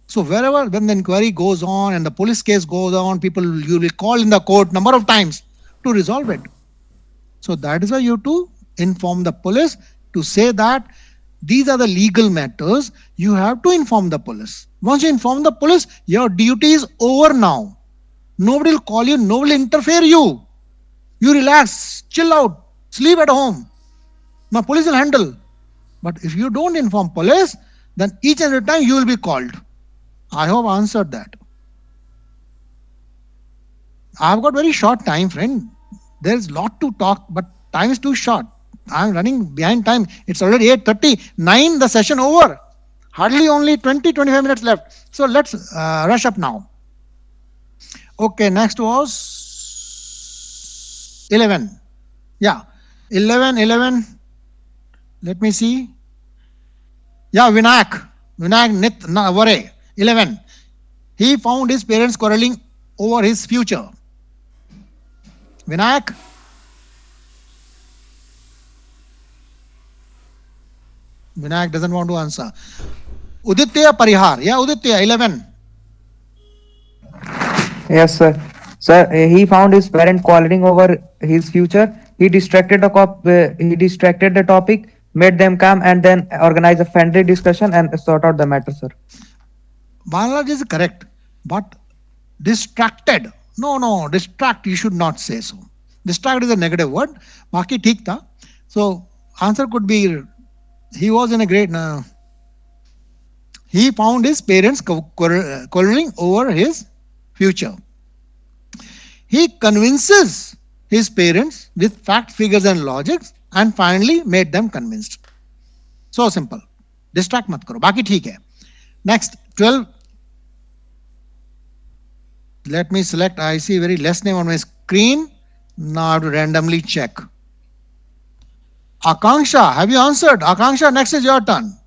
So wherever, when the inquiry goes on and the police case goes on, you will call in the court number of times to resolve it. So that is why you have to inform the police to say that these are the legal matters. You have to inform the police. Once you inform the police, your duty is over now. Nobody will call you, nobody will interfere you. You relax, chill out, sleep at home. Now police will handle. But if you don't inform police, then each and every time you will be called. I hope I answered that. I've got very short time, friend. There's a lot to talk, but time is too short. I'm running behind time. It's already 8:30. 9, the session over. Hardly only 20-25 minutes left. So let's rush up now. Okay, next was 11. Yeah, 11. Let me see. Yeah, Vinayak Nit Vare. 11. He found his parents quarreling over his future. Vinayak? Vinayak doesn't want to answer. Uditya Parihar. Yeah, Uditya, 11. Yes, sir. Sir, he found his parent quarreling over his future. He distracted the topic, made them calm, and then organized a friendly discussion and sort out the matter, sir. Biology is correct, but distracted. No, distract, you should not say so. Distract is a negative word. Baki theek tha. So, answer could be, he was in a great, he found his parents quarreling over his future. He convinces his parents with fact, figures and logics and finally made them convinced. So simple. Distract mat karo. Baki theek hai. Next, 12. Let me select. I see very less name on my screen. Now I have to randomly check. Akanksha, have you answered? Akanksha, next is your turn.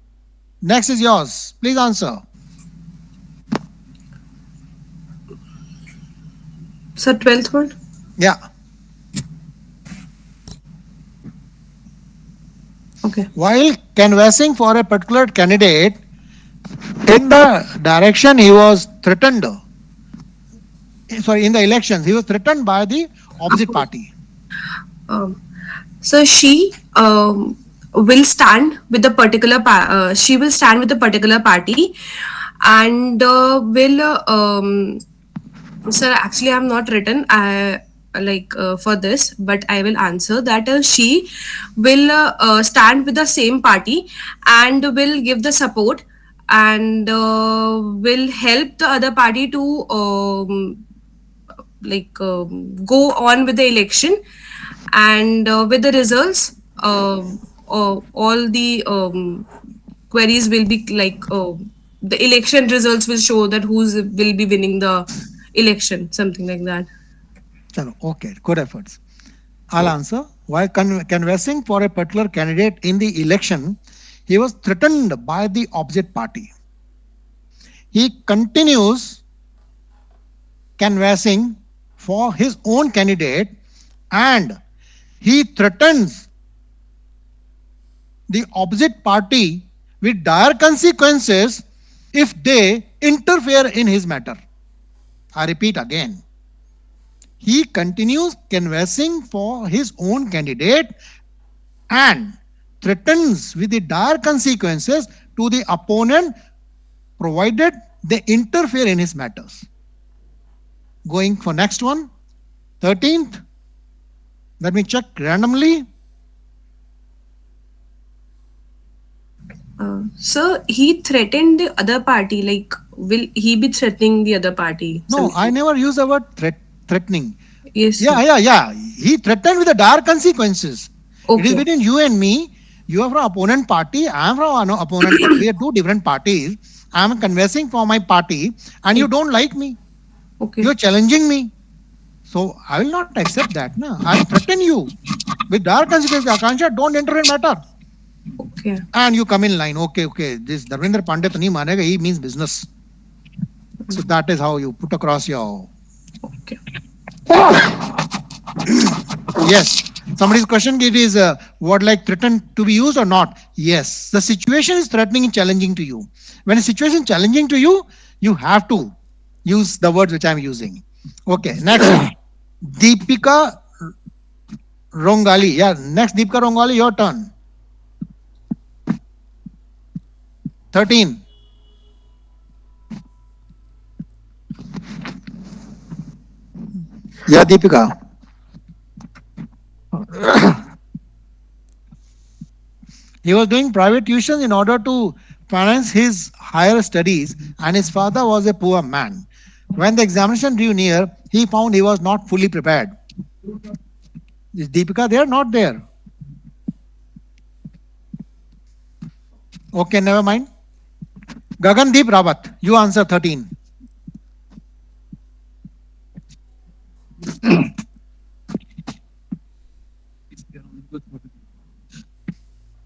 Next is yours. Please answer. So 12th one? Yeah. Okay. While canvassing for a particular candidate, in the direction he was threatened, in the elections, he was threatened by the opposite party. So she will stand with the particular party and will sir, actually I'm not written for this, but I will answer that she will stand with the same party and will give the support and will help the other party to go on with the election, and with the results all the queries will be the election results will show that will be winning the election, something like that. Okay, good efforts. I'll answer. While canvassing for a particular candidate in the election, he was threatened by the opposite party. He continues canvassing for his own candidate and he threatens the opposite party with dire consequences if they interfere in his matter. I repeat again. He continues canvassing for his own candidate and threatens with the dire consequences to the opponent provided they interfere in his matters. Going for next one, 13th. Let me check randomly. So he threatened the other party, will he be threatening the other party? No, I never use the word threatening. Yes, sir. Yeah. He threatened with the dire consequences. It is Okay. between you and me. You are from opponent party. I am from an opponent party. We are two different parties. I am conversing for my party, and you don't like me. Okay. You are challenging me. So I will not accept that. No, I will threaten you with dire consequences. Akansha, don't enter in matter. Okay. And you come in line. Okay. This Dharmendra Pandey to nahi manega. He means business. So that is how you put across your. Okay. Yes. Somebody's question it is what like threatened to be used or not? Yes. The situation is threatening and challenging to you. When a situation is challenging to you, you have to use the words which I'm using. Okay. Next. Deepika Rongali. Yeah. Next Deepika Rongali, your turn. 13. Yeah, Deepika. He was doing private tuition in order to finance his higher studies, and his father was a poor man. When the examination drew near, he found he was not fully prepared. Is Deepika there? Not there. Okay, never mind. Gagandeep Rawat, you answer 13.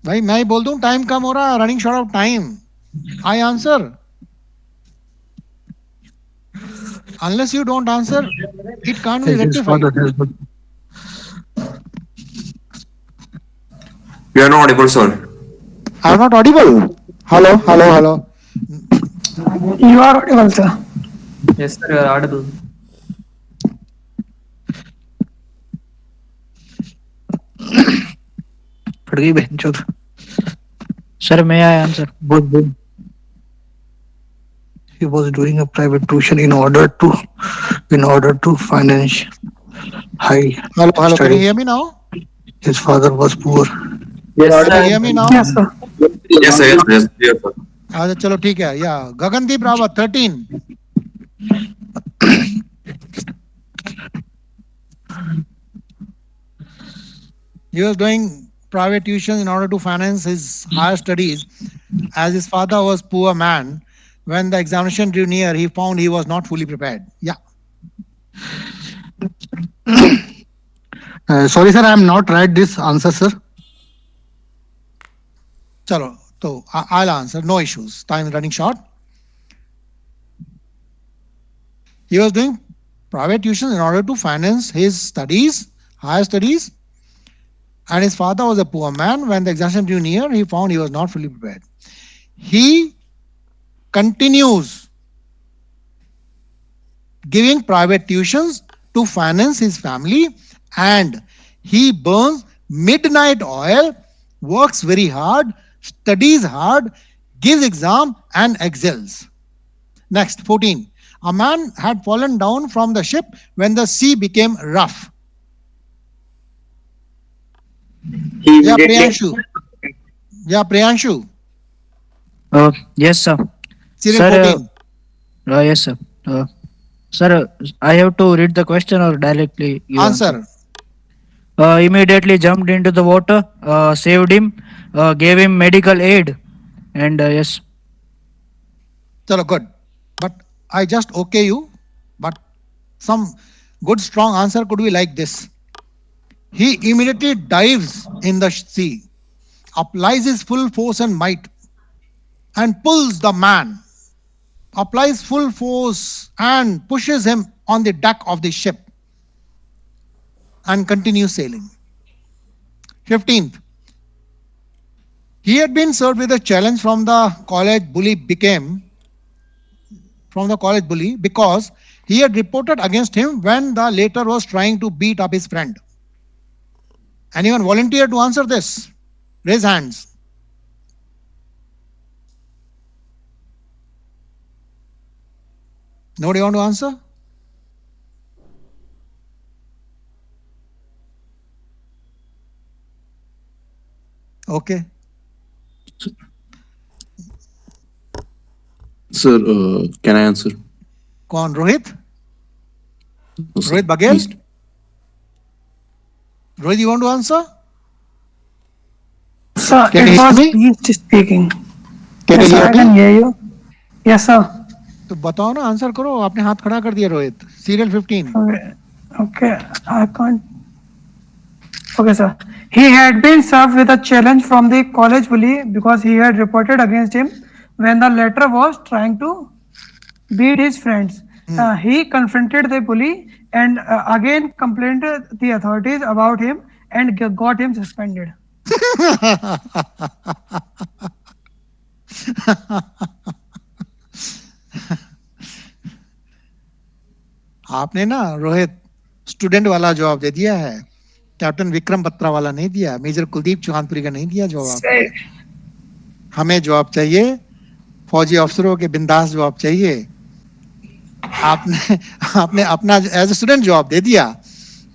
भाई मैं ही बोल दूं time कम हो रहा running short of time I answer unless you don't answer it can't be His rectified. father has not. You are not audible, sir. I'm not audible. Hello. You are audible, sir. Yes, sir, you are audible. फट गई बहनचोद. Sir, may I answer? But then He was doing a private tuition in order to finance high Hello, can you studies. hear me now? His father was poor. Yes, Can you hear me now? Yes, sir. Yes, sir. Yes, sir. अच्छा चलो ठीक है या Gagandeep Rawat 13. He was doing private tuition in order to finance his higher studies as his father was poor man. When the examination drew near, he found he was not fully prepared. Yeah. Sorry, sir, I am not right this answer, sir. Chalo, so I'll answer. No issues. Time is running short. He was doing private tuition in order to finance his studies, higher studies, and his father was a poor man. When the examination drew near, he found he was not fully prepared. He continues giving private tuitions to finance his family, and he burns midnight oil, works very hard, studies hard, gives exam and excels. Next, 14. A man had fallen down from the ship when the sea became rough. Yeah, Priyanshu. Yes, sir. Serial 14. Yes, sir. Sir, I have to read the question or directly you Answer. Immediately jumped into the water, saved him, gave him medical aid, and yes. Chalo, good. But I just okay you. But some good strong answer could be like this. He immediately dives in the sea, applies his full force and might, and pulls the man, applies full force and pushes him on the deck of the ship and continues sailing. 15th. He had been served with a challenge from the college bully because he had reported against him when the latter was trying to beat up his friend. Anyone volunteer to answer this? Raise hands. Nobody want to answer? Okay. Sir, can I answer? Kaun? Rohit? No, sir. Rohit Baghel? Rohit, you want to answer? Sir, Can you it hear was me? Beast speaking. Can you Yes, sir, hear I me? can hear you. Yes, sir. तो बताओ ना, answer करो. आपने हाथ खड़ा कर दिया Rohit. Serial 15. Okay, okay, I can't. Okay, sir. He had been served with a challenge from the college bully because he had reported against him when the latter was trying to beat his friends. He confronted the bully and again complained to the authorities about him and got him suspended. आपने ना Rohit student वाला जवाब दे दिया है. Captain Vikram Batra वाला नहीं दिया. Major Kuldeep चौहानपुरी का नहीं दिया जवाब आपने. हमें जवाब चाहिए. फौजी अफसरों के बिंदास जवाब चाहिए. आपने आपने अपना एज ए स्टूडेंट जवाब दे दिया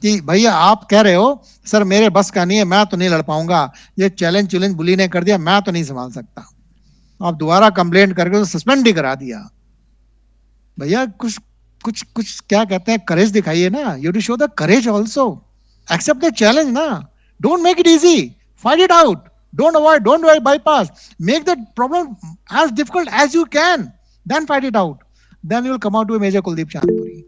कि भैया आप कह रहे हो सर मेरे बस का नहीं है, मैं तो नहीं लड़ पाऊंगा. ये चैलेंज बुली ने कर दिया, मैं तो नहीं संभाल सकता. आप दोबारा कंप्लेंट करके तो सस्पेंड ही करा दिया. भैया कुछ कुछ कुछ क्या कहते हैं, करेज दिखाइए ना. You to show the courage also. Accept the challenge ना. Don't make it easy. Fight it out. Don't avoid, don't bypass. Make the problem as difficult as you can. Then fight it out. Then you will come out to a Major Kuldeep Chandpuri.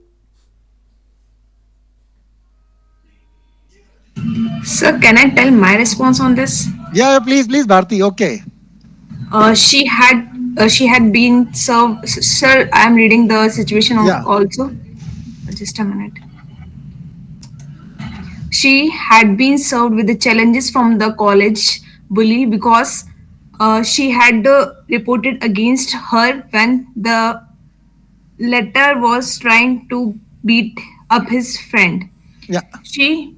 Sir, can I tell my response on this? Yeah, please, Bharti. Okay. She had been served. Sir, I am reading the situation also. Just a minute. She had been served with the challenges from the college bully because she had reported against her when the latter was trying to beat up his friend. Yeah. She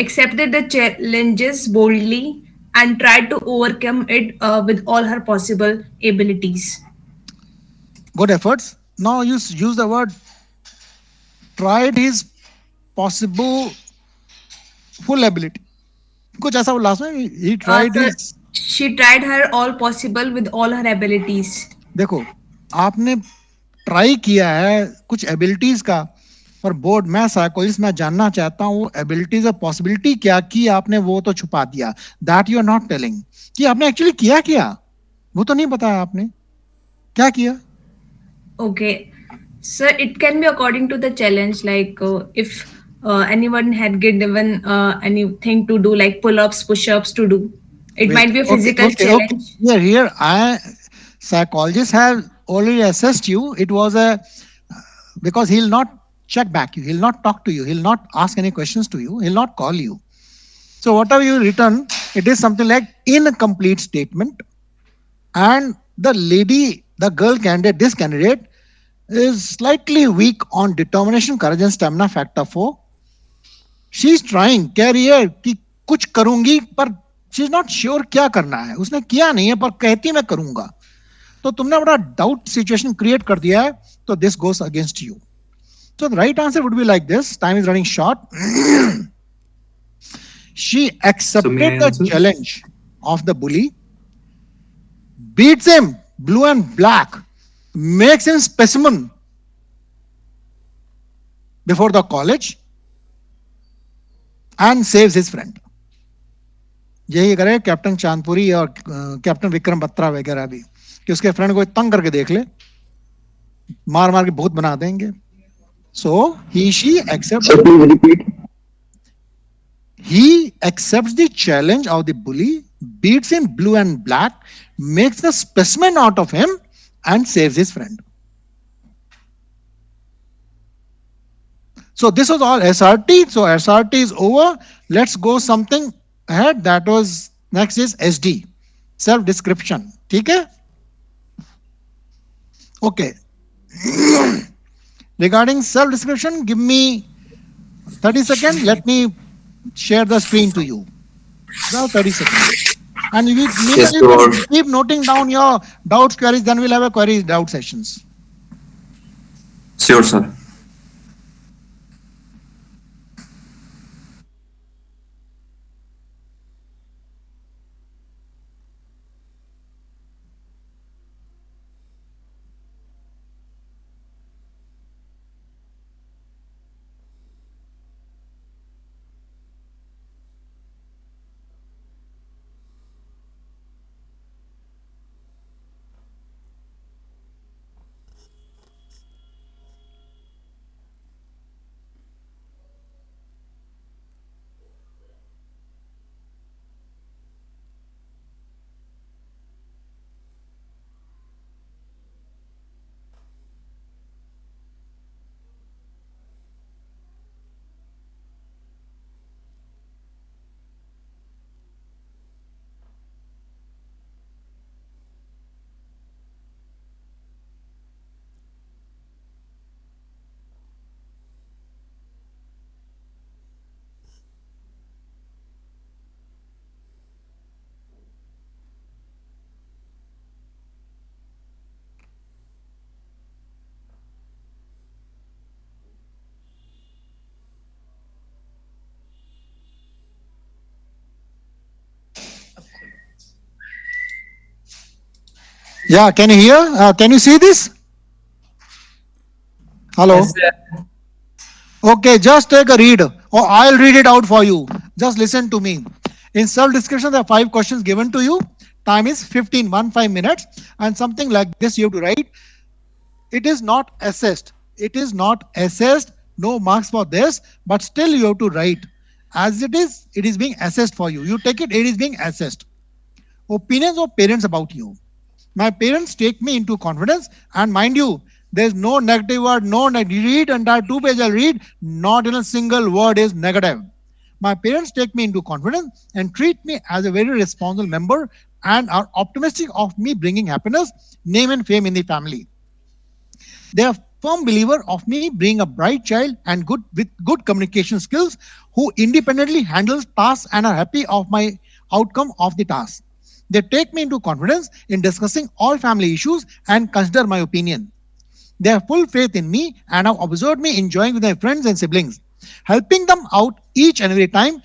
accepted the challenges boldly and tried to overcome it with all her possible abilities. Good efforts. Now use the word tried his possible full ability. कुछ ऐसा last में he tried Sir, his. she tried her all possible with all her abilities. देखो आपने try किया है कुछ abilities का, पर बोर्ड मैं साइकोलॉजिस्ट मैं जानना चाहता हूँ वो एबिलिटीज और पॉसिबिलिटी क्या की आपने, वो तो छुपा दिया. That you are not telling कि आपने एक्चुअली किया वो तो नहीं बताया आपने क्या किया. Okay, so it can be according to the challenge. Like if anyone had given anything to do, like pull-ups, push-ups to do, it might be a physical challenge. Okay. Here psychologists have already assessed you. It was because he'll not check back you, he'll not talk to you, he'll not ask any questions to you, he'll not call you. So whatever you written, it is something like incomplete statement. And the girl candidate, this candidate is slightly weak on determination, courage and stamina, factor 4. She is trying, कह रही है कि कुछ करूंगी, पर she is not sure क्या करना है. उसने किया नहीं है पर कहती मैं करूंगा. तो तुमने बड़ा डाउट सिचुएशन क्रिएट कर दिया है, तो this goes against you. So the right answer would be like this. Time is running short. She accepted the challenge of the bully, beats him blue and black, makes him specimen before the college, and saves his friend. यही करे captain Chandpuri और captain Vikram Batra वगैरह भी, कि उसके friend को तंग करके देख ले, मार मार के भूत बना देंगे. So she accepts. So please repeat. He accepts the challenge of the bully, beats him blue and black, makes a specimen out of him, and saves his friend. So this was all SRT. So SRT is over. Let's go something ahead. That was next is SD, self description. Okay. Okay. Regarding self description, give me 30 seconds. Let me share the screen to you. Now 30 seconds. And you keep noting down your doubts, queries, then we'll have a query doubt sessions. Sure, sir. Yeah, can you hear? Can you see this? Hello. Yes, sir. Okay, just take a read, or I'll read it out for you. Just listen to me. In self description, there are 5 questions given to you. Time is 15 minutes, and something like this you have to write. It is not assessed. It is not assessed. No marks for this, but still you have to write. As it is being assessed for you. You take it, it is being assessed. Opinions of parents about you. My parents take me into confidence, and mind you, there's no negative word, no negative. Read entire 2 page, I'll read, not in a single word is negative. My parents take me into confidence and treat me as a very responsible member and are optimistic of me bringing happiness, name, and fame in the family. They are firm believer of me being a bright child and good with good communication skills who independently handles tasks and are happy of my outcome of the task. They take me into confidence in discussing all family issues and consider my opinion. They have full faith in me and have observed me enjoying with my friends and siblings, helping them out each and every time.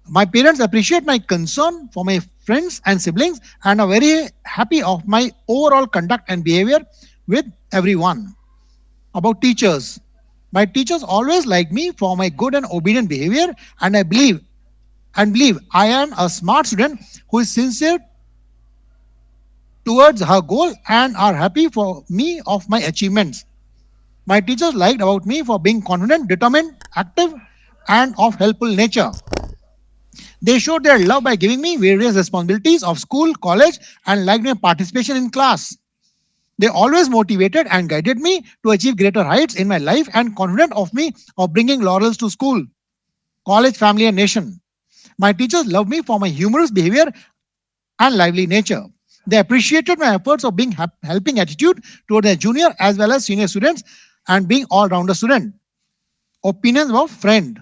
My parents appreciate my concern for my friends and siblings and are very happy of my overall conduct and behavior with everyone. About teachers. My teachers always like me for my good and obedient behavior, and I believe I am a smart student who is sincere towards her goal and are happy for me of my achievements. My teachers liked about me for being confident, determined, active, and of helpful nature. They showed their love by giving me various responsibilities of school, college, and liked my participation in class. They always motivated and guided me to achieve greater heights in my life and confident of me of bringing laurels to school, college, family, and nation. My teachers loved me for my humorous behavior and lively nature. They appreciated my efforts of being helping attitude toward their junior as well as senior students and being all-rounder student. Opinions of friend.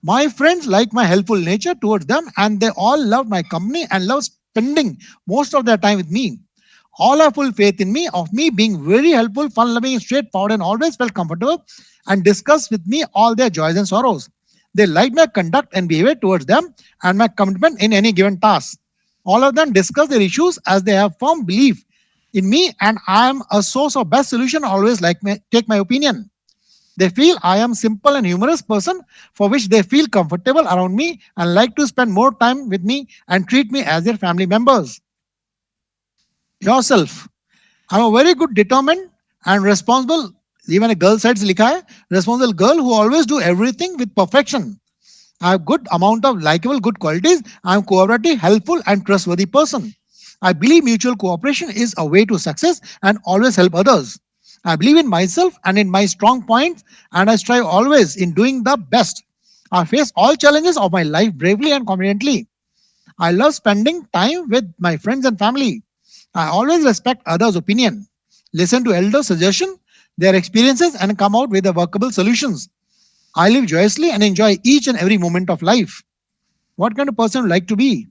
My friends like my helpful nature towards them and they all love my company and love spending most of their time with me. All have full faith in me of me being very helpful, fun loving, straightforward, and always felt comfortable and discuss with me all their joys and sorrows. They like my conduct and behavior towards them and my commitment in any given task. All of them discuss their issues as they have firm belief in me and I am a source of best solution, always take my opinion. They feel I am simple and humorous person for which they feel comfortable around me and like to spend more time with me and treat me as their family members. Yourself. I'm a very good, determined, and responsible. Even a girl side's likha hai, responsible girl who always do everything with perfection. I have good amount of likable good qualities. I am cooperative, helpful, and trustworthy person. I believe mutual cooperation is a way to success and always help others. I believe in myself and in my strong points, and I strive always in doing the best. I face all challenges of my life bravely and confidently. I love spending time with my friends and family. I always respect others' opinion, listen to elders' suggestion, their experiences, and come out with the workable solutions. I live joyously and enjoy each and every moment of life. What kind of person would like to be?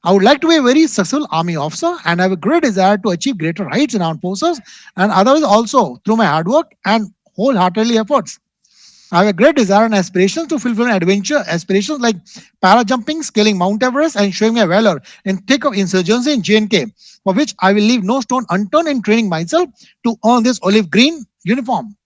I would like to be a very successful army officer and have a great desire to achieve greater heights in armed forces and otherwise also through my hard work and wholeheartedly efforts. I have a great desire and aspirations to fulfill adventure aspirations like para jumping, scaling Mount Everest, and showing my valor in thick of insurgency in JNK, for which I will leave no stone unturned in training myself to earn this olive green uniform.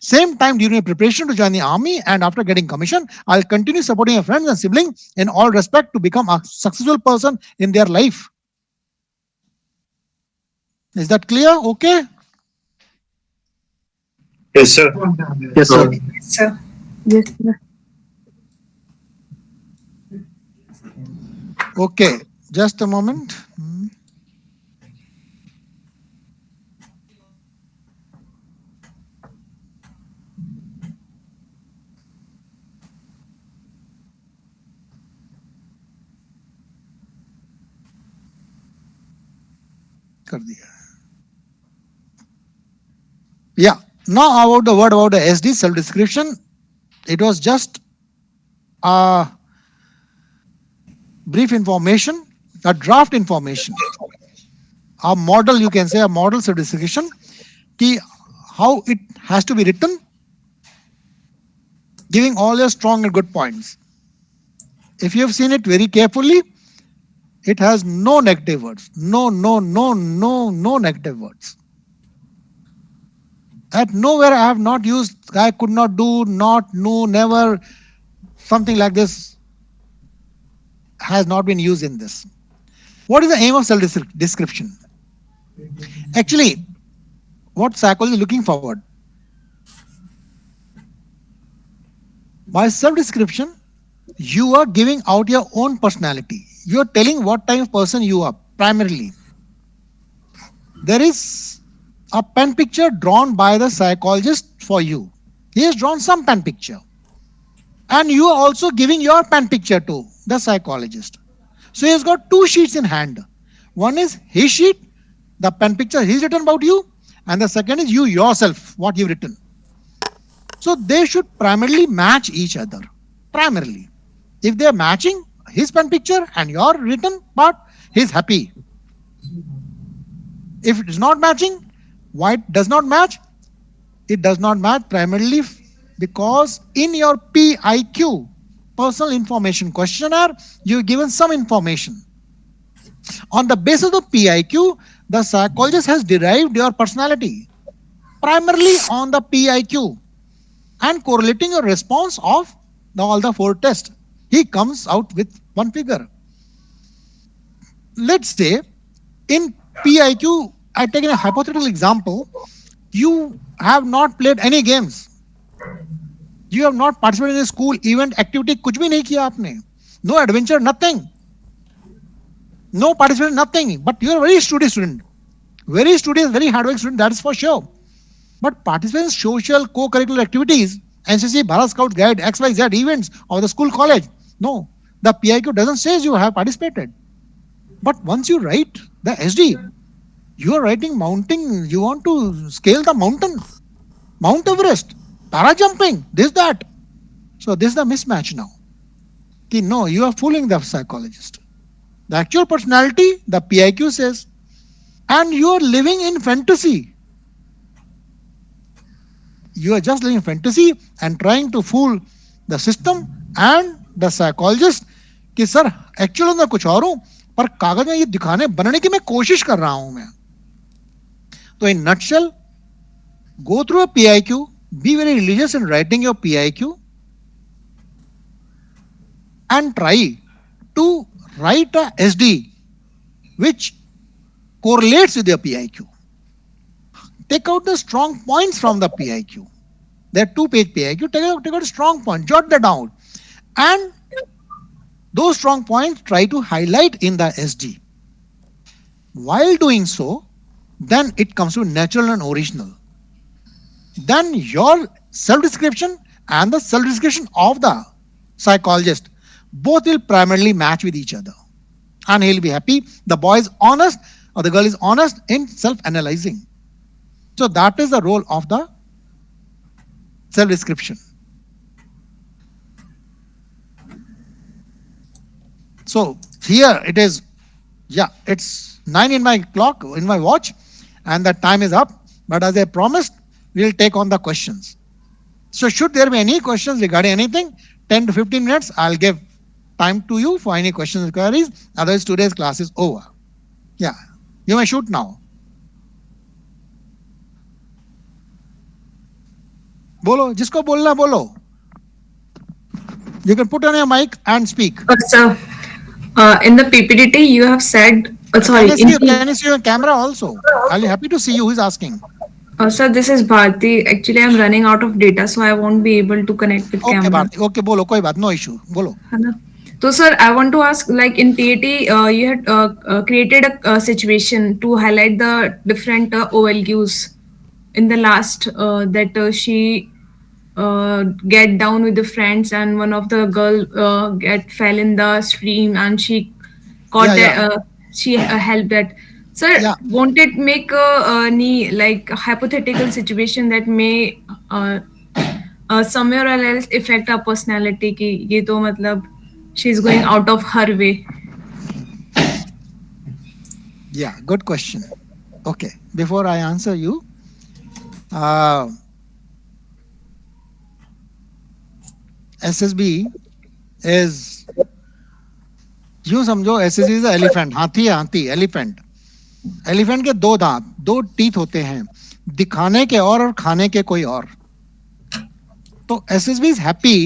Same time during my preparation to join the army and after getting commission, I'll continue supporting my friends and siblings in all respect to become a successful person in their life. Is that clear? Okay. Yes, sir. Yes, sir. Sir. Yes, sir. Okay. Just a moment. कर दिया. Yeah. Now about the word about the SD self description. It was just a brief information, a draft information, a model, you can say a model self description, ki how it has to be written, giving all your strong and good points. If you have seen it very carefully, It has no negative words. No, no, no, no, no negative words. At nowhere I have not used I could not do, not, no, never, something like this has not been used in this. What is the aim of self description? Actually, what psychology is looking forward? By self description, you are giving out your own personality. You are telling what type of person you are primarily. There is a pen picture drawn by the psychologist for you. He has drawn some pen picture. And you are also giving your pen picture to the psychologist. So he has got two sheets in hand. One is his sheet, the pen picture he's written about you, and the second is you yourself, what you've written. So they should primarily match each other. Primarily. If they are matching his pen picture and your written part, he's happy. If it is not matching, why it does not match? It does not match primarily because in your PIQ, personal information questionnaire, you've given some information. On the basis of the PIQ, the psychologist has derived your personality primarily on the PIQ and correlating your response of all the four tests. He comes out with one figure. Let's say in PIQ, I take a hypothetical example. You have not played any games. You have not participated in a school event activity. कुछ भी नहीं किया आपने. No adventure, nothing. No participation, nothing. But you are a very studious student. Very studious, very hardworking student, that is for sure. But participate in social co-curricular activities, NCC, Bharat Scout Guide, XYZ events of the school college. No, the PIQ doesn't say you have participated. But once you write the SD, you are writing mounting, you want to scale the mountain, Mount Everest, para jumping, this, that. So this is the mismatch now. No, you are fooling the psychologist. The actual personality, the PIQ says, and you are living in fantasy. You are just living in fantasy and trying to fool the system and the psychologist कि sir actual में कुछ और हूं पर कागज में ये दिखाने बनने की मैं कोशिश कर रहा हूं मैं. तो in nutshell, go through a PIQ, be very religious in writing your PIQ and try to write a SD which correlates with your PIQ. Take out the strong points from the PIQ. There are 2-page PIQ. Take out a strong point, jot that down. And those strong points try to highlight in the SD. While doing so, then it comes to natural and original. Then your self-description and the self-description of the psychologist both will primarily match with each other. And he'll be happy. The boy is honest or the girl is honest in self-analyzing. So that is the role of the self-description. So here it is, yeah, it's 9 in my clock, in my watch, and the time is up. But as I promised, we'll take on the questions. So should there be any questions regarding anything, 10 to 15 minutes, I'll give time to you for any questions and queries. Otherwise, today's class is over. Yeah, you may shoot now. Bolo, jisko bolna bolo. You can put on your mic and speak. Sir, in the PPT you have said, sorry. Can you see your camera also? I'll be happy to see you. Who is asking? Sir, this is Bharti. Actually, I'm running out of data, so I won't be able to connect with camera. Okay, Bharti. Okay, bolo, koi baat, no issue. Bolo. So, sir, I want to ask, like in TAT, you had created a situation to highlight the different OLQs in the last that she get down with the friends and one of the girl fell in the stream and she caught she helped that. Sir, won't it make any like hypothetical situation that may somewhere or else affect our personality ki ye to matlab she's going out of her way? Yeah, good question. Okay, before I answer you, SSB is यूं समझो SSB is elephant, हाथी है, हाथी elephant. Elephant के दो दांत, दो teeth होते हैं, दिखाने के और खाने के कोई और। तो SSB is happy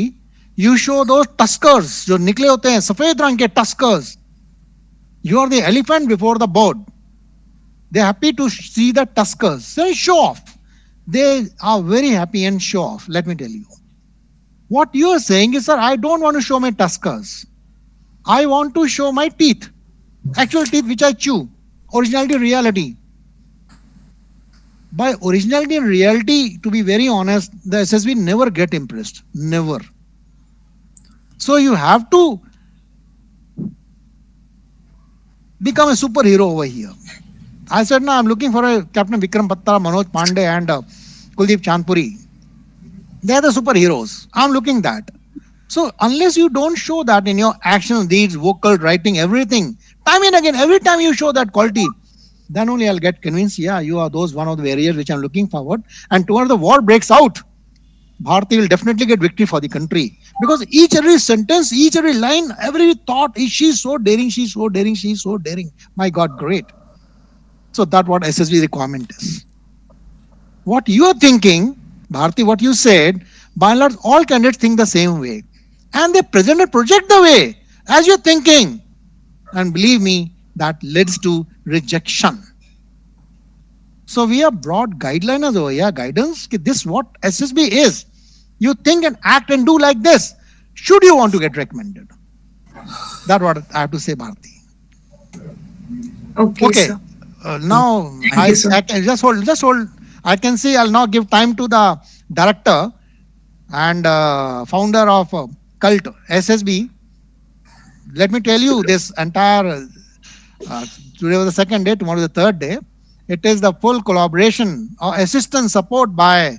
you show दो टस्कर्स जो निकले होते हैं सफेद रंग के tuskers. You are the elephant before the board, they are happy to see the tuskers. They show off. They are very happy and show off. Let me tell you. What you are saying is, sir, I don't want to show my tuskers. I want to show my teeth, actual teeth which I chew. Originality, reality. By originality and reality, to be very honest, the SSB never get impressed. Never. So you have to become a superhero over here. I said, no, I'm looking for a Captain Vikram Batra, Manoj Pandey, and Kuldeep Chandpuri. They're the superheroes. I'm looking that. So unless you don't show that in your actions, deeds, vocal, writing, everything, time and again, every time you show that quality, then only I'll get convinced, yeah, you are those one of the warriors which I'm looking forward. And towards the war breaks out, Bharati will definitely get victory for the country. Because each every sentence, each every line, every thought, she's so daring, she's so daring, she's so daring. My God, great. So that's what SSB requirement is. What you are thinking, Bharti, what you said, by and large, all candidates think the same way. And they present a project the way as you're thinking. And believe me, that leads to rejection. So we have broad guidelines over here, guidance. This what SSB is. You think and act and do like this. Should you want to get recommended? That's what I have to say, Bharti. Okay, sir. Now I can just hold. I can see I'll now give time to the director and founder of Cult SSB. Let me tell you this entire today was the second day, tomorrow is the third day. It is the full collaboration or assistance support by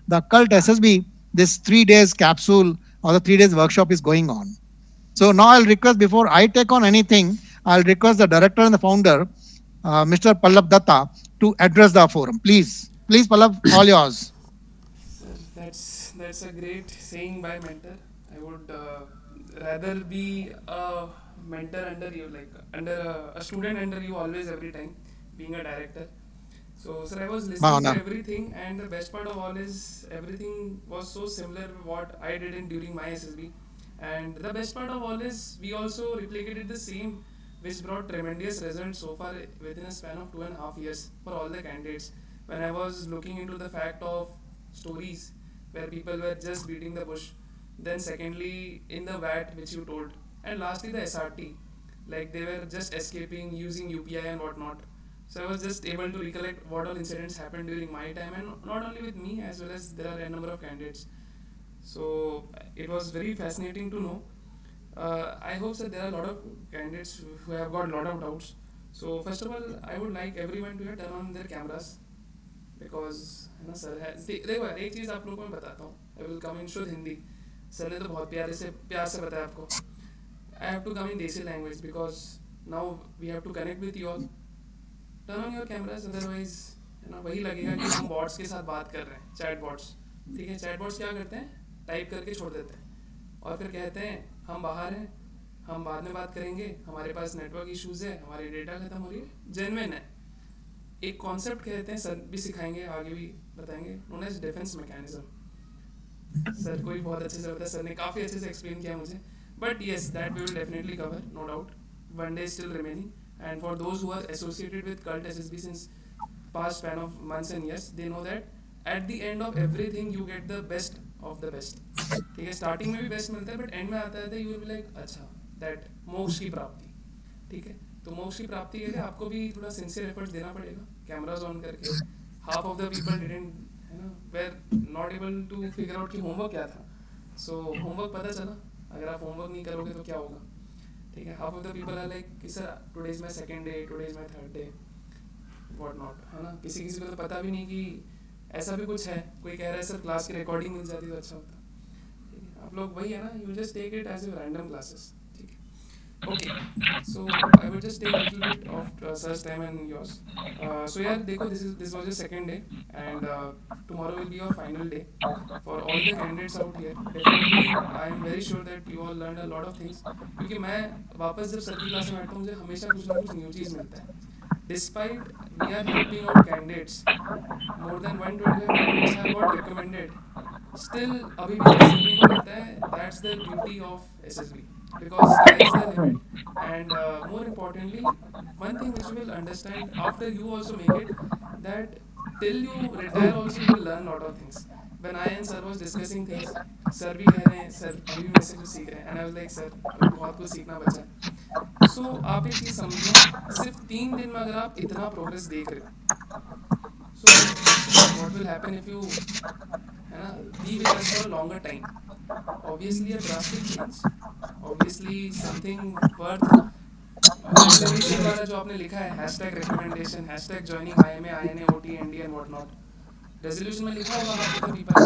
the Cult SSB. This 3 days capsule or the 3 days workshop is going on. So now I'll request before I take on anything, I'll request the director and the founder, Mr. Pallab Datta, to address the forum. Please, Pallab, all yours. Sir, that's a great saying by mentor. I would rather be a mentor under you, like under a student under you always every time, being a director. So, sir, I was listening to everything, and the best part of all is everything was so similar to what I did in during my SSB. And the best part of all is we also replicated the same, which brought tremendous results so far within a span of 2.5 years for all the candidates. When I was looking into the fact of stories where people were just beating the bush, then secondly in the VAT which you told, and lastly the SRT, like they were just escaping using UPI and whatnot. So I was just able to recollect what all incidents happened during my time, and not only with me as well as there are a number of candidates. So it was very fascinating to know. I hope that there are a lot of candidates who have got a lot of doubts. So first of all, I would like everyone to turn on their cameras because है ना sir है देखो यार एक चीज़ आप लोगों को मैं बताता हूँ. I will come in शुद्ध हिंदी. सर ने तो बहुत प्यार से बताया आपको. I have to come in देसी language because now we have to connect with you all. Turn on your cameras, otherwise है ना वही लगेगा कि हम बॉट्स के साथ बात कर रहे हैं, चैट बॉट्स. ठीक है, चैट बॉट्स क्या करते हैं, टाइप करके छोड़ देते हैं और फिर कहते हैं हम बाहर हैं, हम बाद में बात करेंगे, हमारे पास नेटवर्क इश्यूज है, हमारी डेटा खत्म हो रही है. जेन्युइन है. एक कॉन्सेप्ट कहते हैं, सर भी सिखाएंगे, आगे भी बताएंगे, known as defence mechanism. Sir को भी बहुत अच्छे से बताया, सर ने काफ़ी अच्छे से एक्सप्लेन किया मुझे. But yes, that we will definitely cover, no doubt. One day still remaining. And for those who are associated with Cult SSB since past span of months and years, they know that at the end of everything you get the best of the best. ठीक है, starting में भी best मिलता है, but and में आता है you will be like अच्छा दैट मोक्ष की प्राप्ति. ठीक है, तो मोक्ष की प्राप्ति के लिए आपको भी थोड़ा सिंसियर एफर्ट्स देना पड़ेगा, कैमराज ऑन करके. Half of the people didn't, है ना, were not able to figure out कि होमवर्क क्या था. सो होमवर्क पता चला, अगर आप होमवर्क नहीं करोगे तो क्या होगा. ठीक है, half of the people are like कि sir today is my second day, today is my third day, what not, है ना. किसी किसी को तो पता भी नहीं कि ऐसा भी कुछ है. कोई कह रहा है सर क्लास की रिकॉर्डिंग मिल जाती तो अच्छा होता. ठीक है, आप लोग वही है ना, you just take it as a random classes. ठीक है, okay. So I will just take little bit of search time and yours. So यार देखो, this was your second day and tomorrow will be your final day. For all the candidates out here, definitely I am very sure that you all learned a lot of things. क्योंकि मैं वापस जब sir की class में बैठता हूँ मुझे हमेशा कुछ ना कुछ न्यू चीज़ मिलता है. Despite we are helping out candidates, more than 125 candidates have got recommended. Still अभी भी जो सीखने को मिलता है, that's the beauty of SSB, because sky is the limit. And more importantly, one thing which you will understand after you also make it, that till you retire also you will learn lot of things. When I and sir was discussing things, sir भी कह रहे हैं sir अभी भी मेरे से कुछ सीख रहे हैं, and I was like sir अभी बहुत कुछ सीखना बचा है. सो आप एक चीज़ समझो, सिर्फ 3 दिन में अगर आप इतना प्रोग्रेस देख रहे हो, so what will happen if you, है ना, be with us for a longer time. Obviously a drastic change, obviously something worth. Resolution वाला जो आपने लिखा है, hashtag recommendation, hashtag joining IMA INA OT ND and what not, resolution में लिखा होगा हाफ ऑफ द पीपल ने.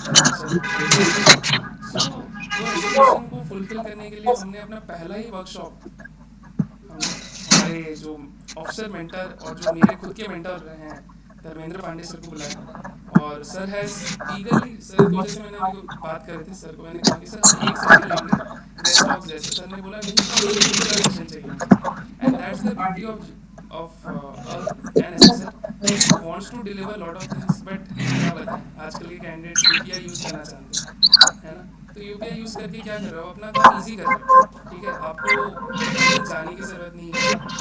चलो लिखा होगा. सो वो रेजोल्यूशन को फुलफिल करने के लिए हमने अपना पहला ही वर्कशॉप, हमने हमारे जो ऑफिसर मेंटर और जो मेरे खुद के मेंटर रहे हैं धर्मेंद्र पांडे सर को बुलाया. और सर हैज़ ईगरली, सर को जैसे मैंने अभी बात कर रहे थे, सर को मैंने कहा कि सर हम एक सेशन लेंगे गेस्ट टॉक्स जैसे. सर ने बोला नहीं, 1 दिन का सेशन चाहिए मुझे. And that's the beauty of an assessor who wants to deliver lot of things. But क्या बताएं, आजकल के कैंडिडेट्स UPI यूज़ करना चाहते हैं, है ना. तो UPI यूज़ करके क्या कर रहे हो, अपना काम ईजी कर रहे हो. ठीक है, आपको कहीं जाने की ज़रूरत नहीं,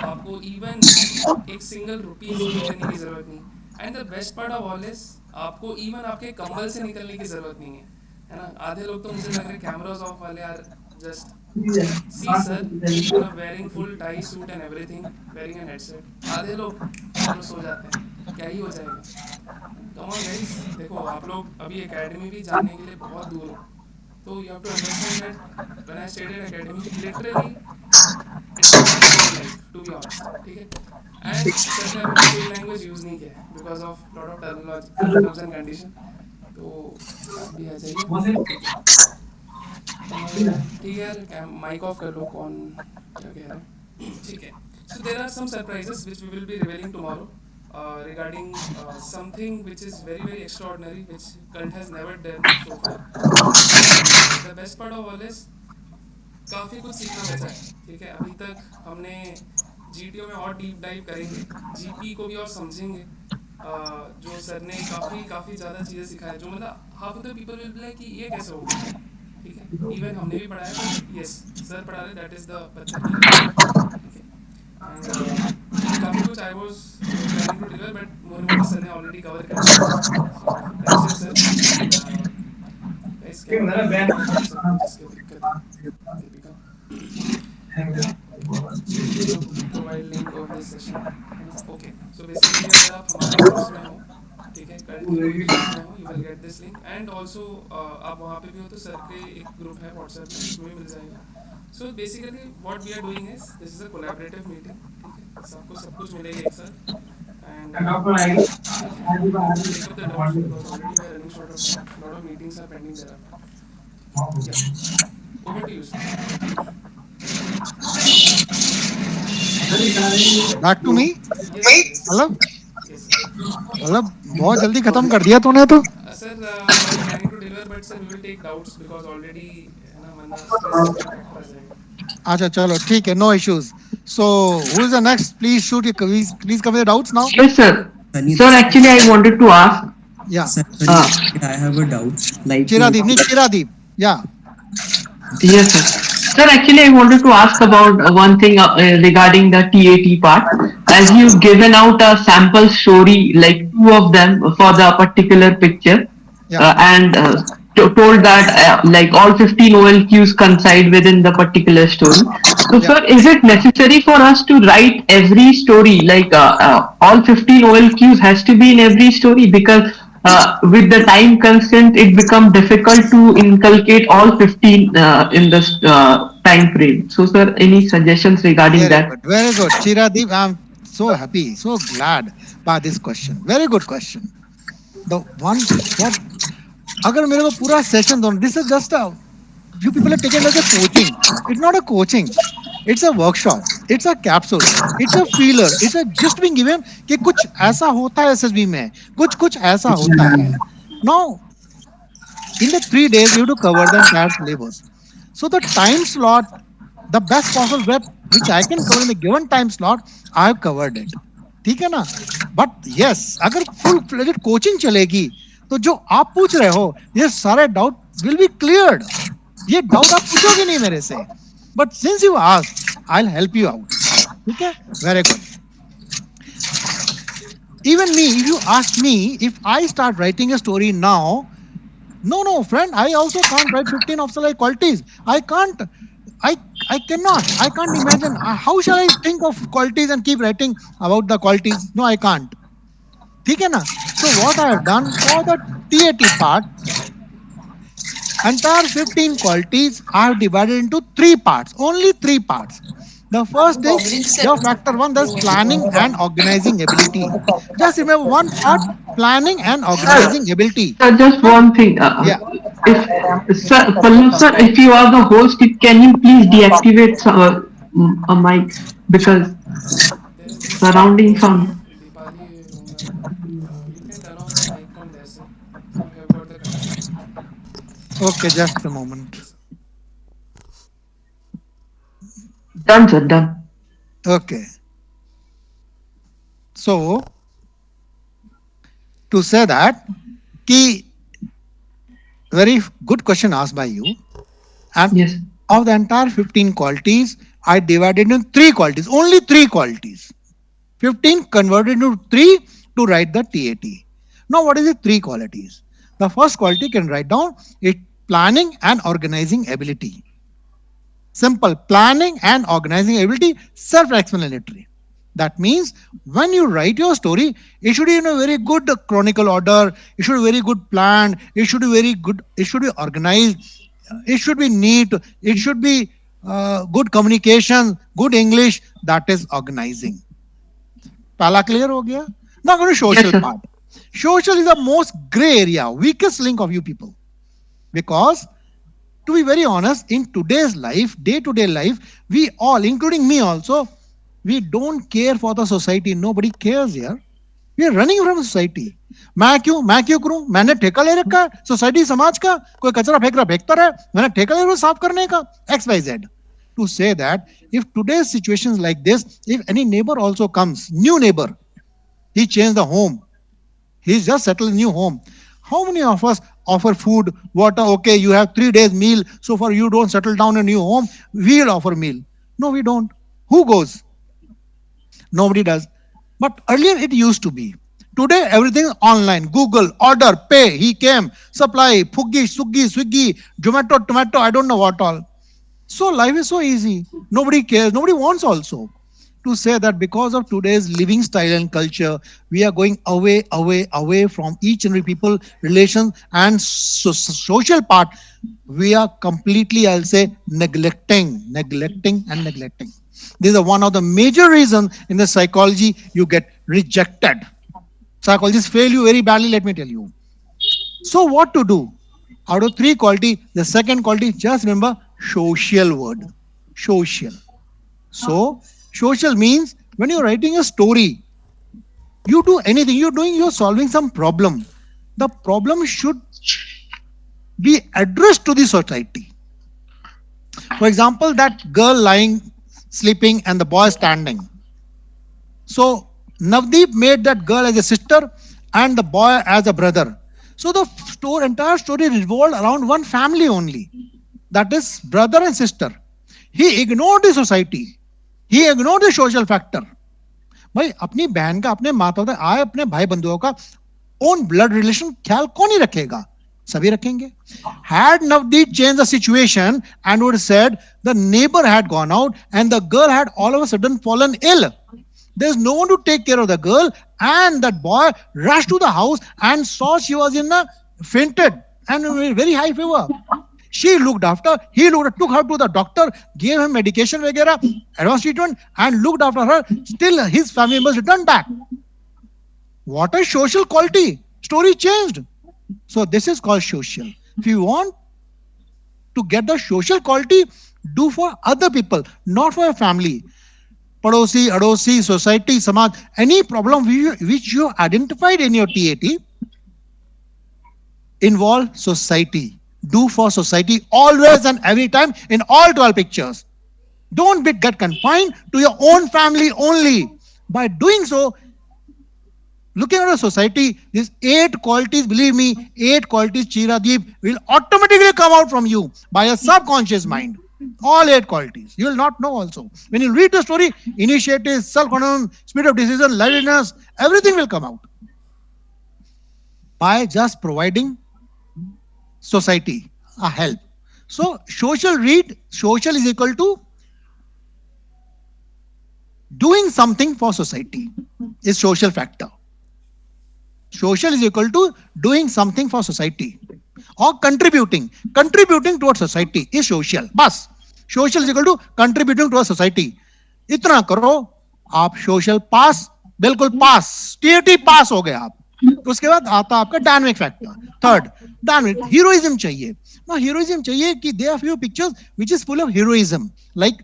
आपको इवन एक सिंगल रुपीज़ पे करने की ज़रूरत नहीं. And the best part of all is, आपको इवन आपके कंबल से निकलने की ज़रूरत नहीं है ना. आधे लोग तो मुझे लग रहे कैमराज ऑफ वाले आर जस्ट सी सर, है ना, wearing full tie suit and everything, wearing N headset. आधे लोग चलो सो जाते हैं, क्या ही हो जाएगा. कम ऑन गाइस, देखो आप लोग अभी एकेडमी भी जाने के लिए बहुत दूर हो, तो you have to understand that when I studied academy, literally it's a tough of life to be honest. ठीक है. एंड सर ने अभी भी सेम लैंग्वेज यूज़ नहीं किया है because of lot of terms and condition. तो आप भी आ जाइए. ठीक है. ठीक है यार, माइक ऑफ कर लो, कौन क्या कह रहा है. ठीक है. So there are some surprises which we will be revealing tomorrow regarding something which is very very extraordinary, which cult has never done so far. And the best part of all is काफ़ी कुछ सीखना बचा है. ठीक है, अभी तक हमने GTO में और डीप डाइव करेंगे, GP को भी और समझेंगे. जो सर ने काफ़ी काफ़ी ज़्यादा चीज़ें सिखाया, जो मतलब half of the people will be like कि ये कैसे हो गया. ठीक है, इवन हमने भी पढ़ाया, बट यस सर पढ़ा रहे, दैट इज़ द पत्थर की कसम. ठीक है. एंड काफ़ी कुछ I was planning to deliver, but more more sir ने ऑलरेडी कवर कर दिया. So that's it sir. And guys, can we have mic off sir को जिसको दिक्कत है, Deepika. Provide link of this session. Okay. So basically अगर आप हमारे ग्रुप्स में हो, ठीक है, कल के कोई भी ग्रुप में हो, you will get this link. And also आप वहाँ पे भी हो तो सर के एक ग्रुप है व्हाट्सएप में, उसमें भी मिल जाएगा. So basically what we are doing is, this is a collaborative meeting. ठीक है, सबको सब कुछ मिलेगा एक साथ. एंड ठीक है, we will take up the doubts because already we are running short of time. Lot of meetings are pending thereafter. या over to you sir. Back to me. Yes sir. Yes मतलब yes sir. मतलब बहुत जल्दी खत्म कर दिया तूने तो. Sir I was planning to deliver, but sir we will take doubts because already, है ना, वरना स्ट्रेस इम्पैक्ट आ जाएगा. अच्छा चलो ठीक है, no issues. So who is the next? Please shoot your please cover the doubts now. Yes, sir. Sir, actually, I wanted to ask. या Sir, I have a doubt. Like, चिरादीप, नहीं चिरादीप. या Yes, sir. Sir, actually, I wanted to ask about one thing regarding the TAT part. As you've given out a sample story, like 2 of them for the particular picture, and told that like all 15 OLQs coincide within the particular story. So, sir, is it necessary for us to write every story? Like all 15 OLQs has to be in every story, because with the time constraint, it becomes difficult to inculcate all 15 in this time frame. So, sir, any suggestions regarding that? Very good. Chiradeep, I'm so happy, so glad by this question. Very good question. The one what अगर मेरे को पूरा session दो, this is just a, you people are taking it as a coaching. It's not a coaching. It's a workshop. It's a capsule, it's a feeler, it's a just being given कि कुछ ऐसा होता है SSB में, कुछ कुछ ऐसा होता है. Now, in the 3 days, you have to cover the entire syllabus. So the time slot, the best possible way which I can cover in the given time slot, I have covered it. ठीक है ना? But yes, अगर full fledged coaching चलेगी तो जो आप पूछ रहे हो ये सारे डाउट विल बी क्लियर्ड. ये डाउट आप पूछोगे नहीं मेरे से, but since you ask I will help you out. ठीक है, very good. Even me, if you ask me, if I start writing a story now, no, friend, I also can't write 15 obsolete qualities. I can't. I cannot. I can't imagine. How shall I think of qualities and keep writing about the qualities? No, I can't. ठीक है ना? So what I have done for the TAT part, entire 15 qualities I have divided into 3 parts. Only 3 parts. The first is your factor one, that's planning and organizing ability. Just remember one part, planning and Sir, organizing ability. sir, just one thing. Yeah. If sir, Pallu sir, if you are the host, can you please deactivate a mic because There is this surrounding Dipali sound. Dipali room है ना. You can turn off the mic from there, sir. You have got the control. Okay, just a moment. Yes, sir. Done, sir, done. Okay. So, to say that, key very good question asked by you. And Yes. of the entire 15 qualities, I divided in 3 qualities, only 3 qualities. 15 converted into 3 to write the TAT. Now, what is the 3 qualities? The first quality can write down is planning and organizing ability. Simple, planning and organizing ability, self-explanatory. That means when you write your story, it should be in a very good chronicle order, it should be very good planned, it should be very good, it should be organized, it should be neat, it should be good communication, good English, that is organizing. Pala clear ho gaya? Now go to social Yes, sir. part. Social is the most gray area, weakest link of you people. Because to be very honest, in today's life, day-to-day life, we all, including me also, we don't care for the society. Nobody cares here. We are running from society. मैं क्यों करूं? मैंने ठेका ले रखा है society समाज का. कोई कचरा फेंक रहा फेंकता रहे, मैंने ठेका ले रहा साफ करने का. XYZ. To say that if today's situations like this, if any neighbor also comes, new neighbor, he changed the home, he's just settled a new home. How many of us offer food, water? Okay, you have 3 days meal. So far, you don't settle down a new home. We'll offer meal. No, we don't. Who goes? Nobody does. But earlier it used to be. Today everything is online. Google, order, pay. He came. Supply, Puggi, Swiggy, Swiggy, Zomato, Tomato. I don't know what all. So life is so easy. Nobody cares. Nobody wants also. To say that because of today's living style and culture, we are going away from each and every people, relations, and social part. We are completely, I'll say, neglecting. This is one of the major reasons in the psychology you get rejected. Psychologists fail you very badly, let me tell you. So what to do? Out of 3 quality, the second quality, just remember social word. Social. So, social means when you're writing a story, you do anything, you're solving some problem. The problem should be addressed to the society. For example, that girl lying, sleeping, and the boy standing. So, Navdeep made that girl as a sister and the boy as a brother. So, the entire story revolved around one family only. That is brother and sister. He ignored the society. He ignored the social factor. भाई अपनी बहन का, अपने माता का, आए अपने भाई बंधुओं का ओन ब्लड रिलेशन ख्याल कौन ही रखेगा? सभी रखेंगे. Had Navdeep changed the situation and would have said the neighbor had gone out and the girl had all of a sudden fallen ill. There's no one to take care of the girl, and that boy rushed to the house and saw she was in a fainted and very high fever. She looked after, took her to the doctor, gave him medication, advanced treatment, and looked after her. Still, his family members returned back. What a social quality. Story changed. So this is called social. If you want to get the social quality, do for other people, not for your family. Padosi, Adosi, society, Samaj, any problem which you identified in your TAT, involve society. Do for society always and every time in all 12 pictures. Don't get confined to your own family only. By doing so, looking at a society, these 8 qualities, believe me, 8 qualities, Chiradeep, will automatically come out from you by a subconscious mind. All 8 qualities. You will not know also. When you read the story, initiative, self-confidence, speed of decision, liveliness, everything will come out by just providing society a help. So social is equal to doing something for society is social factor. Social is equal to doing something for society or contributing towards society is social. बस social is equal to contributing towards society. इतना करो आप social पास, बिल्कुल पास, TAT पास हो गए आप. उसके बाद आता आपका dynamic factor. Third, dynamic heroism चाहिए ना. हीरोइज्म चाहिए कि they are few pictures which is full of heroism, like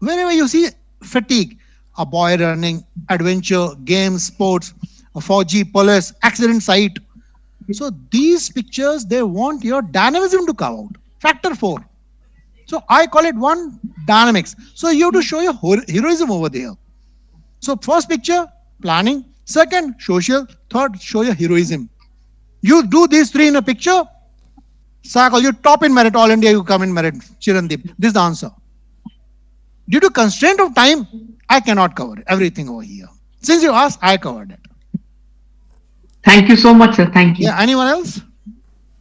whenever you see fatigue, a boy running, adventure, games, sports, a 4G police, accident site. So these pictures, they want your dynamism to come out. Factor 4. So I call it one, dynamics. So you have to show your heroism over there. So first picture, planning. Second, social. Third, show your heroism. You do these three in a picture, psychology top in merit, all India you come in merit, Chirandeep. This is the answer. Due to constraint of time, I cannot cover everything over here. Since you asked, I covered it. Thank you so much, sir. Thank you. Yeah, anyone else?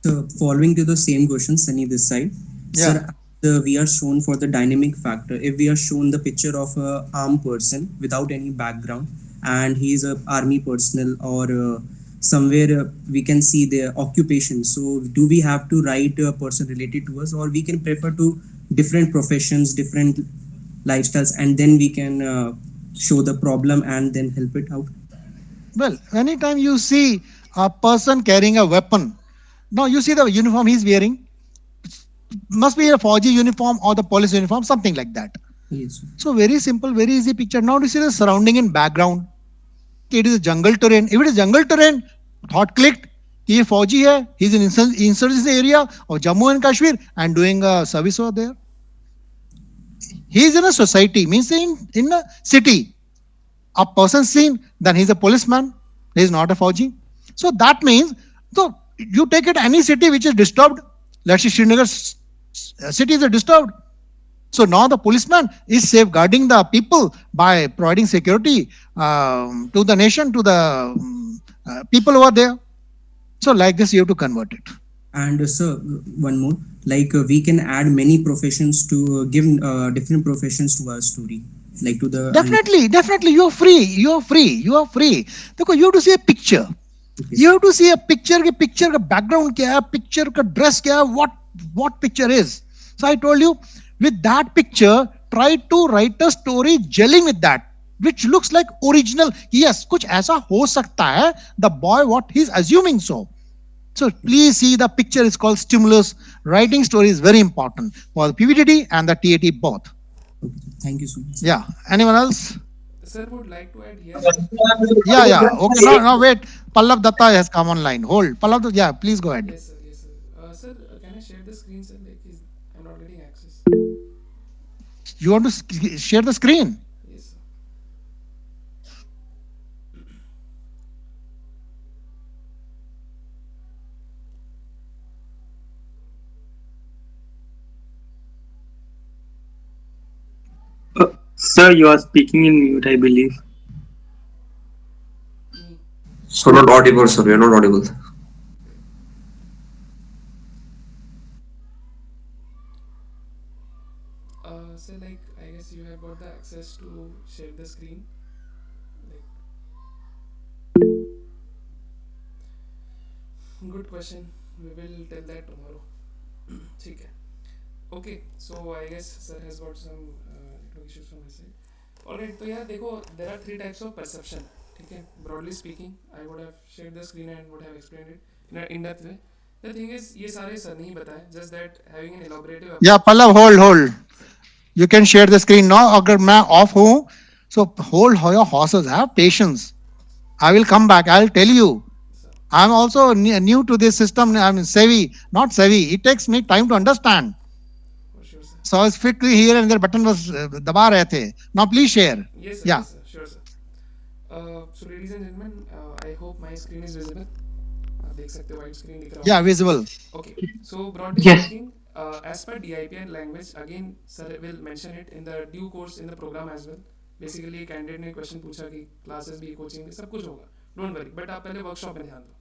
So following to the same question, Sunny this side. Yeah. Sir, we are shown for the dynamic factor. If we are shown the picture of a armed person without any background, and he is a army personnel or somewhere we can see their occupation. So do we have to write a person related to us, or we can prefer to different professions, different lifestyles, and then we can show the problem and then help it out? Well, anytime you see a person carrying a weapon, now you see the uniform he's wearing, must be a 4G uniform or the police uniform, something like that. Yes. So very simple, very easy picture. Now you see the surrounding in background. It is a jungle terrain. If it is jungle terrain, thought clicked. He 4G hai, he's in insurgency area of Jammu and Kashmir and doing a service over there. He is in a society, means in a city. A person seen, then he's a policeman. He is not a 4G. So that means, so you take it any city which is disturbed. Let's say Srinagar city is disturbed. So now the policeman is safeguarding the people by providing security to the nation, to the people over there. So like this, you have to convert it. And sir, one more, like we can add many professions to give different professions to our story, like to the definitely you are free. देखो, you have to see a picture. You have to see a picture. के picture का background क्या है, picture का dress क्या है, what picture is. So I told you, with that picture, try to write a story gelling with that, which looks like original. Yes, कुछ ऐसा हो सकता है. The boy, what he's assuming so. So please see the picture is called stimulus. Writing story is very important for the PVTT and the TAT both. Okay, thank you so much. Yeah. Anyone else? Sir would like to add here. Yeah. Okay. No, wait. Pallav Datta has come online. Hold. Pallav, yeah, please go ahead. Yes, sir. Yes, sir. Sir, can I share the screen, sir? Like, I'm not getting access. You want to share the screen? Yes, sir. Sir, you are speaking in mute, I believe. So not audible, sir. You're not audible. So like, I guess you have got the access to share the screen. Like, good question. We will tell that tomorrow. ठीक है. Okay, so I guess sir has got some issues from his side. Alright, तो यार देखो, there are 3 types of perception. ठीक है. Broadly speaking, I would have shared the screen and would have explained it in an in-depth way. The thing is, ये सारे sir नहीं बताए. Just that having an elaborative. Yeah, Pallav, hold. You can share the screen now. अगर मैं off हूँ, so hold your horses. Have patience. I will come back. I'll tell you. I'm also new to this system. I'm savvy, not savvy. It takes me time to understand. So I was quickly here and there button was दबा रहे थे. Now please share. Yes, sir. Yeah. Yes, sir. Sure, sir. So, ladies and gentlemen, I hope my screen is visible. आप देख सकते हो, white screen दिख रहा Yeah, होगा. visible. Okay. So, broadly Yes. speaking, as per DIPR language, again, sir will mention it in the due course in the program as well. Basically, candidate ने question पूछा कि क्लासेस भी, coaching भी, सब कुछ होगा. Don't worry. But आप पहले वर्कशॉप में ध्यान दो.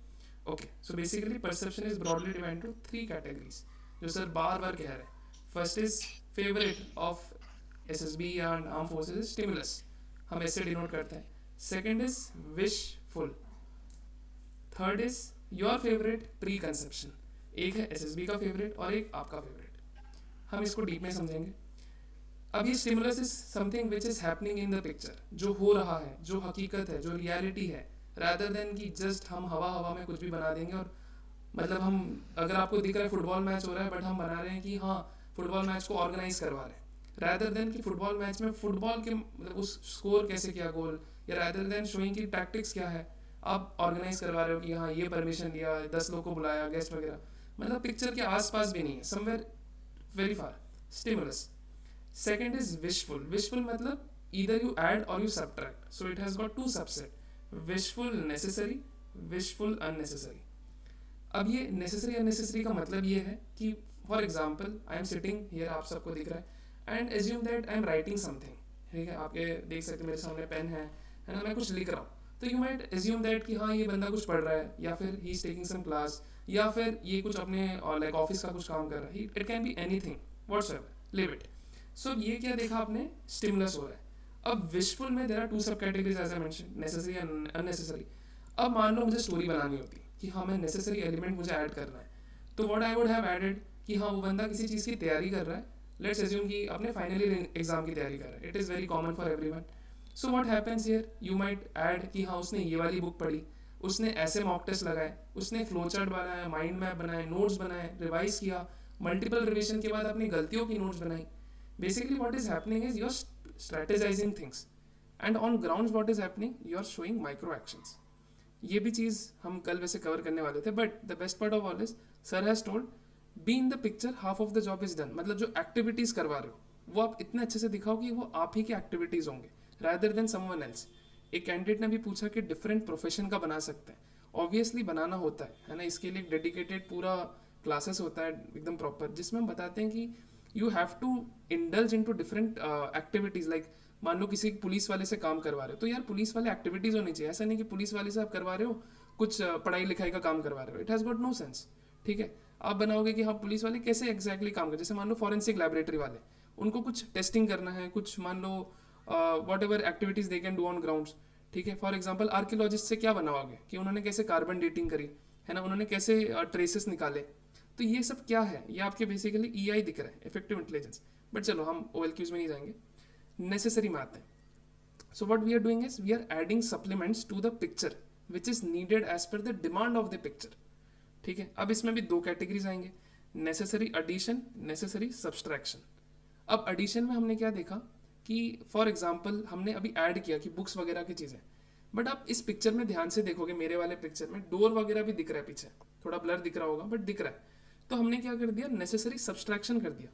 Okay. So basically, perception is broadly divided into three categories. जो सर बार बार कह रहे हैं. First is favorite of SSB and armed forces is stimulus. हम ऐसे डिनोट करते हैं. Second is wishful. Third is your favourite pre conception. एक है एसएसबी का फेवरेट और एक आपका फेवरेट. हम इसको डीप में समझेंगे. अब ये stimulus is something which is happening in the picture, जो हो रहा है, जो हकीकत है, जो रियलिटी है, रादर देन कि जस्ट हम हवा हवा में कुछ भी बना देंगे. और मतलब हम, अगर आपको दिख रहा है फुटबॉल मैच हो रहा है, बट हम बना रहे हैं कि हाँ फुटबॉल मैच को ऑर्गेनाइज करवा रहे हैं, रादर देन कि फुटबॉल मैच में फुटबॉल के मतलब उस स्कोर कैसे किया गोल, या रादर देन शोइंग की टैक्टिक्स क्या है, आप ऑर्गेनाइज करवा रहे हो कि हाँ ये परमिशन दिया, 10 लोग को बुलाया, गेस्ट वगैरह, मतलब पिक्चर के आसपास भी नहीं है, somewhere very far. Stimulus. Second is wishful. Wishful मतलब either you add or you subtract, so it has got two subset: wishful necessary, wishful unnecessary. अब ये necessary unnecessary का मतलब ये है कि for example I am sitting here, आप सबको दिख रहा है, and assume that I am writing something. ठीक है, आपके देख सकते मेरे सामने पेन है ना, मैं कुछ लिख रहा हूँ. तो यू माइट एज्यूम दैट कि हाँ ये बंदा कुछ पढ़ रहा है, या फिर he is taking some class, या फिर ये कुछ अपने लाइक ऑफिस का कुछ काम कर रहा है. It can be anything whatsoever, live it. सो ये क्या देखा आपने, स्टिमुलस हो रहा है. अब विशफुल में there are two sub categories as I mention, necessary and unnecessary. अब मान लो मुझे स्टोरी बनानी होती कि हाँ मैं नेसेसरी एलिमेंट मुझे ऐड करना है, तो what I would have added कि हाँ वो बंदा किसी चीज़ की तैयारी कर रहा है. लेट्स एज्यूम कि अपने फाइनल ईयर एग्जाम की तैयारी कर रहा है. It is very common for everyone. So what happens here, you might add कि हाँ उसने ये वाली बुक पढ़ी, उसने ऐसे मॉक टेस्ट लगाए, उसने फ्लो चार्ट बनाया, माइंड मैप बनाए, नोट्स बनाए, रिवाइज किया, मल्टीपल रिविजन के बाद अपनी गलतियों की नोट्स बनाई. Basically what is happening is you are strategizing things, and on grounds what is happening, you are showing micro actions. ये भी चीज़ हम कल वैसे कवर करने वाले थे, but the best part of all is sir has told be in the picture, half of the job is done. मतलब जो एक्टिविटीज़ करवा रहे हो वो आप इतने अच्छे से दिखाओ कि वो आप ही की एक्टिविटीज़ होंगे रादर देन समवन एल्स. एक कैंडिडेट ने भी पूछा कि डिफरेंट प्रोफेशन का बना सकते हैं. ऑब्वियसली बनाना होता है ना, इसके लिए एक डेडिकेटेड पूरा क्लासेस होता है एकदम प्रॉपर, जिसमें हम बताते हैं कि you have to indulge in two different activities. Like मान लो किसी पुलिस वाले से काम करवा रहे हो, तो यार पुलिस वाले एक्टिविटीज़ होनी चाहिए. ऐसा नहीं कि पुलिस वाले से आप करवा रहे हो कुछ पढ़ाई लिखाई का काम करवा रहे हो. It has got no sense. ठीक है, आप बनाओगे कि हाँ पुलिस वाले कैसे एग्जैक्टली काम कर, जैसे मान लो फॉरेंसिक लैबोरेटरी वाले, उनको कुछ टेस्टिंग करना है, कुछ मान लो whatever activities they can do on grounds. ठीक है, फॉर एग्जाम्पल आर्कियोलॉजिस्ट से क्या बनाओगे कि उन्होंने कैसे कार्बन डेटिंग करी है ना, उन्होंने कैसे ट्रेसेस निकाले. तो ये सब क्या है, ये आपके बेसिकली EI दिख रहा है, इफेक्टिव इंटेलिजेंस. बट चलो हम OLQs में नहीं जाएंगे, नेसेसरी में आते हैं. So what we are doing is we are adding supplements to the picture which is needed as per the demand of the picture. ठीक है, अब इसमें भी दो कैटेगरीज आएंगे, नेसेसरी एडिशन, नेसेसरी सब्सट्रैक्शन. अब एडिशन में हमने क्या देखा कि फॉर एग्जाम्पल हमने अभी ऐड किया कि बुक्स वगैरह की चीज़ें, बट आप इस पिक्चर में ध्यान से देखोगे, मेरे वाले पिक्चर में डोर वगैरह भी दिख रहा है पीछे, थोड़ा ब्लर दिख रहा होगा बट दिख रहा है. तो हमने क्या कर दिया, नेसेसरी सब्सट्रैक्शन कर दिया.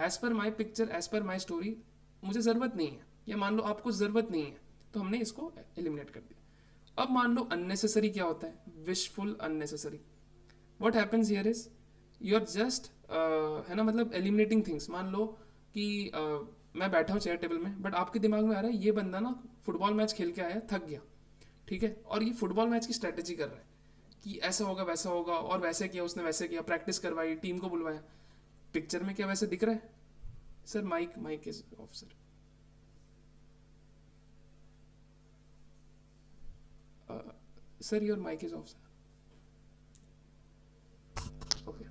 As per my picture, as per my story, मुझे ज़रूरत नहीं है, या मान लो आपको ज़रूरत नहीं है, तो हमने इसको एलिमिनेट कर दिया. अब मान लो अननेसेसरी क्या होता है, wishful unnecessary. What happens here is you are just है ना, मतलब एलिमिनेटिंग थिंग्स. मान लो कि मैं बैठा हूँ चेयर टेबल में, बट आपके दिमाग में आ रहा है ये बंदा ना फुटबॉल मैच खेल के आया, थक गया. ठीक है, और ये फुटबॉल मैच की स्ट्रैटेजी कर रहा है कि ऐसा होगा वैसा होगा, और वैसे किया उसने, वैसे किया, प्रैक्टिस करवाई, टीम को बुलवाया. पिक्चर में क्या वैसे दिख रहा है sir? Mic is off sir. Sir your mic is off sir. Okay,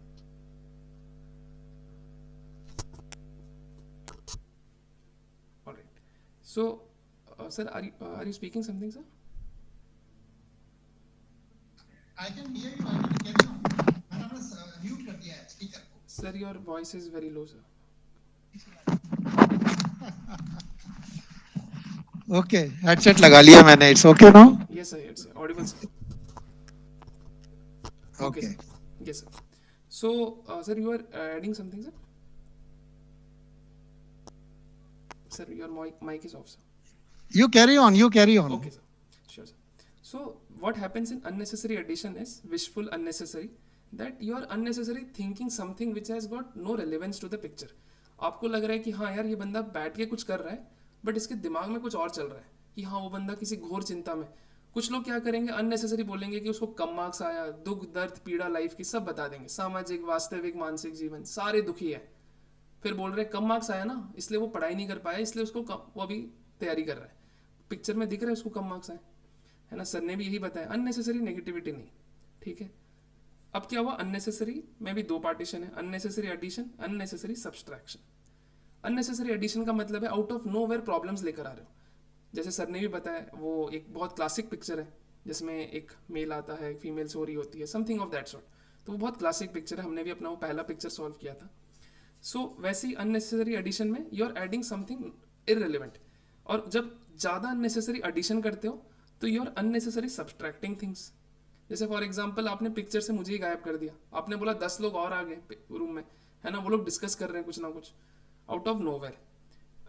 alright. So sir are you speaking something sir? I can hear you. I can hear you. मैंने अपना म्यूट कर दिया है स्पीकर को. Sir, your voice is very low, sir. Okay, headset लगा लिया मैंने. It's okay now. Yes, sir. It's audible, sir. Okay, Okay. sir. Yes, sir. So, sir, you are adding something, sir? Sir, your mic is off, sir. You carry on. You carry on. Okay, sir. Sure, sir. So, what happens in unnecessary addition is wishful unnecessary, that you are unnecessary thinking something which has got no relevance to the picture. आपको लग रहा है कि हाँ यार ये बंदा बैठ के कुछ कर रहा है, बट इसके दिमाग में कुछ और चल रहा है कि हाँ वो बंदा किसी घोर चिंता में. कुछ लोग क्या करेंगे, अननेसेसरी बोलेंगे कि उसको कम मार्क्स आया, दुख दर्द पीड़ा लाइफ की सब बता देंगे, सामाजिक वास्तविक मानसिक जीवन सारे दुखी है. फिर बोल रहे कम मार्क्स आया ना इसलिए वो पढ़ाई नहीं कर पाया, इसलिए उसको वो अभी तैयारी कर रहा है. पिक्चर में दिख रहा है उसको कम मार्क्स आए, है ना. सर ने भी यही बताया, अननेसेसरी नेगेटिविटी नहीं. ठीक है. अब क्या हुआ, अननेसेसरी में भी दो पार्टीशन है, unnecessary addition, unnecessary subtraction. Unnecessary addition का मतलब है out of nowhere problems लेकर आ रहे हो. जैसे सर ने भी बताया, वो एक बहुत क्लासिक पिक्चर है जिसमें एक मेल आता है, एक फीमेल सो रही होती है, समथिंग ऑफ दैट सॉर्ट. तो वो बहुत क्लासिक पिक्चर है, हमने भी अपना वो पहला पिक्चर सॉल्व किया था. सो वैसे ही अननेसेसरी एडिशन में you are adding something irrelevant. और जब ज़्यादा अननेसेसरी एडिशन करते हो तो you are unnecessary subtracting things. जैसे फॉर एग्जाम्पल आपने पिक्चर से मुझे ही गायब कर दिया, आपने बोला 10 लोग और आ गए रूम में, है ना, वो लोग डिस्कस कर रहे हैं कुछ ना कुछ out of nowhere.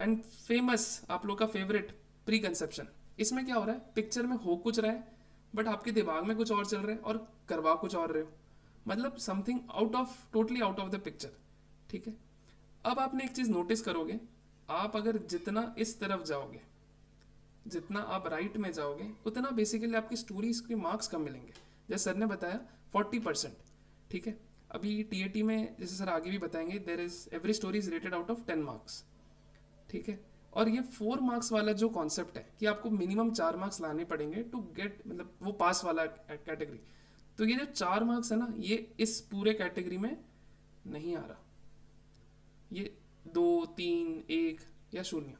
And famous आप लोग का फेवरेट प्री कंसेप्शन. इसमें क्या हो रहा है, पिक्चर में हो कुछ रहा है बट आपके दिमाग में कुछ और चल रहा है और करवा कुछ और रहे हो, मतलब something out of totally out of the picture. ठीक है. अब आपने एक चीज़ नोटिस करोगे, आप अगर जितना इस तरफ जाओगे, जितना आप राइट में जाओगे, उतना बेसिकली आपकी स्टोरीज के मार्क्स कम मिलेंगे. जैसे सर ने बताया 40%. ठीक है. अभी टीएटी में जैसे सर आगे भी बताएंगे, there is every story is rated out of 10 marks. ठीक है. और ये 4 मार्क्स वाला जो कॉन्सेप्ट है कि आपको मिनिमम 4 मार्क्स लाने पड़ेंगे टू गेट, मतलब वो पास वाला कैटेगरी. तो ये जो 4 मार्क्स है ना, ये इस पूरे कैटेगरी में नहीं आ रहा. ये 2, 3, 1 या 0,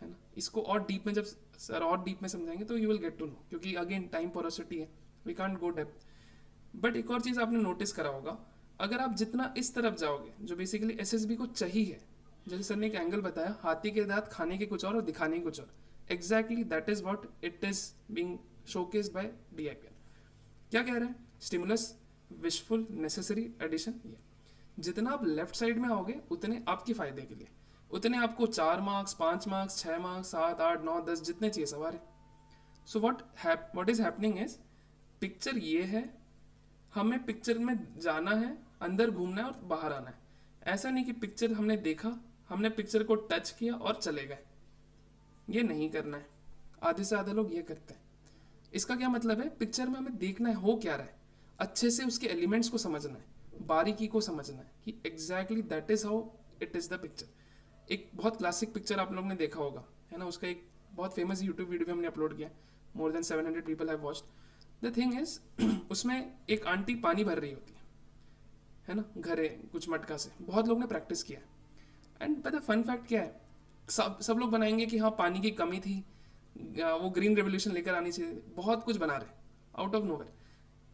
है ना. इसको और डीप में जब सर और डीप में समझाएंगे तो you will get to know, क्योंकि अगेन टाइम पोरोसिटी है, we can't go depth. But एक और चीज़ आपने नोटिस करा होगा, अगर आप जितना इस तरफ जाओगे, जो बेसिकली एसएसबी को चाहिए, जैसे सर ने एक एंगल बताया, हाथी के दांत खाने के कुछ और दिखाने के कुछ और, exactly that is what it is being showcased by DIPR. क्या कह रहे हैं, स्टिमुलस, विशफुल, नेसेसरी एडिशन. ये जितना आप लेफ्ट साइड में आओगे उतने आपके फायदे के लिए, उतने आपको 4 मार्क्स, 5 मार्क्स, 6 मार्क्स, 7, 8, 9, 10 जितने चाहिए सवार है. सो what is happening is, picture ये है, हमें पिक्चर में जाना है, अंदर घूमना है और बाहर आना है. ऐसा नहीं कि पिक्चर हमने देखा, हमने पिक्चर को टच किया और चले गए. ये नहीं करना है. आधे से आधे लोग ये करते हैं. इसका क्या मतलब है, पिक्चर में हमें देखना है हो क्या रहा है, अच्छे से उसके एलिमेंट्स को समझना है, बारीकी को समझना है कि exactly that is how it is the picture. एक बहुत क्लासिक पिक्चर आप लोगों ने देखा होगा, है ना, उसका एक बहुत फेमस यूट्यूब वीडियो हमने अपलोड किया, more than 700 people have watched. The thing is, उसमें एक आंटी पानी भर रही होती है ना, घरे कुछ मटका से, बहुत लोग ने प्रैक्टिस किया. एंड पता फन फैक्ट क्या है, सब लोग बनाएंगे कि हाँ पानी की कमी थी, वो ग्रीन रेवोल्यूशन लेकर आनी चाहिए, बहुत कुछ बना रहे आउट ऑफ नोवेयर.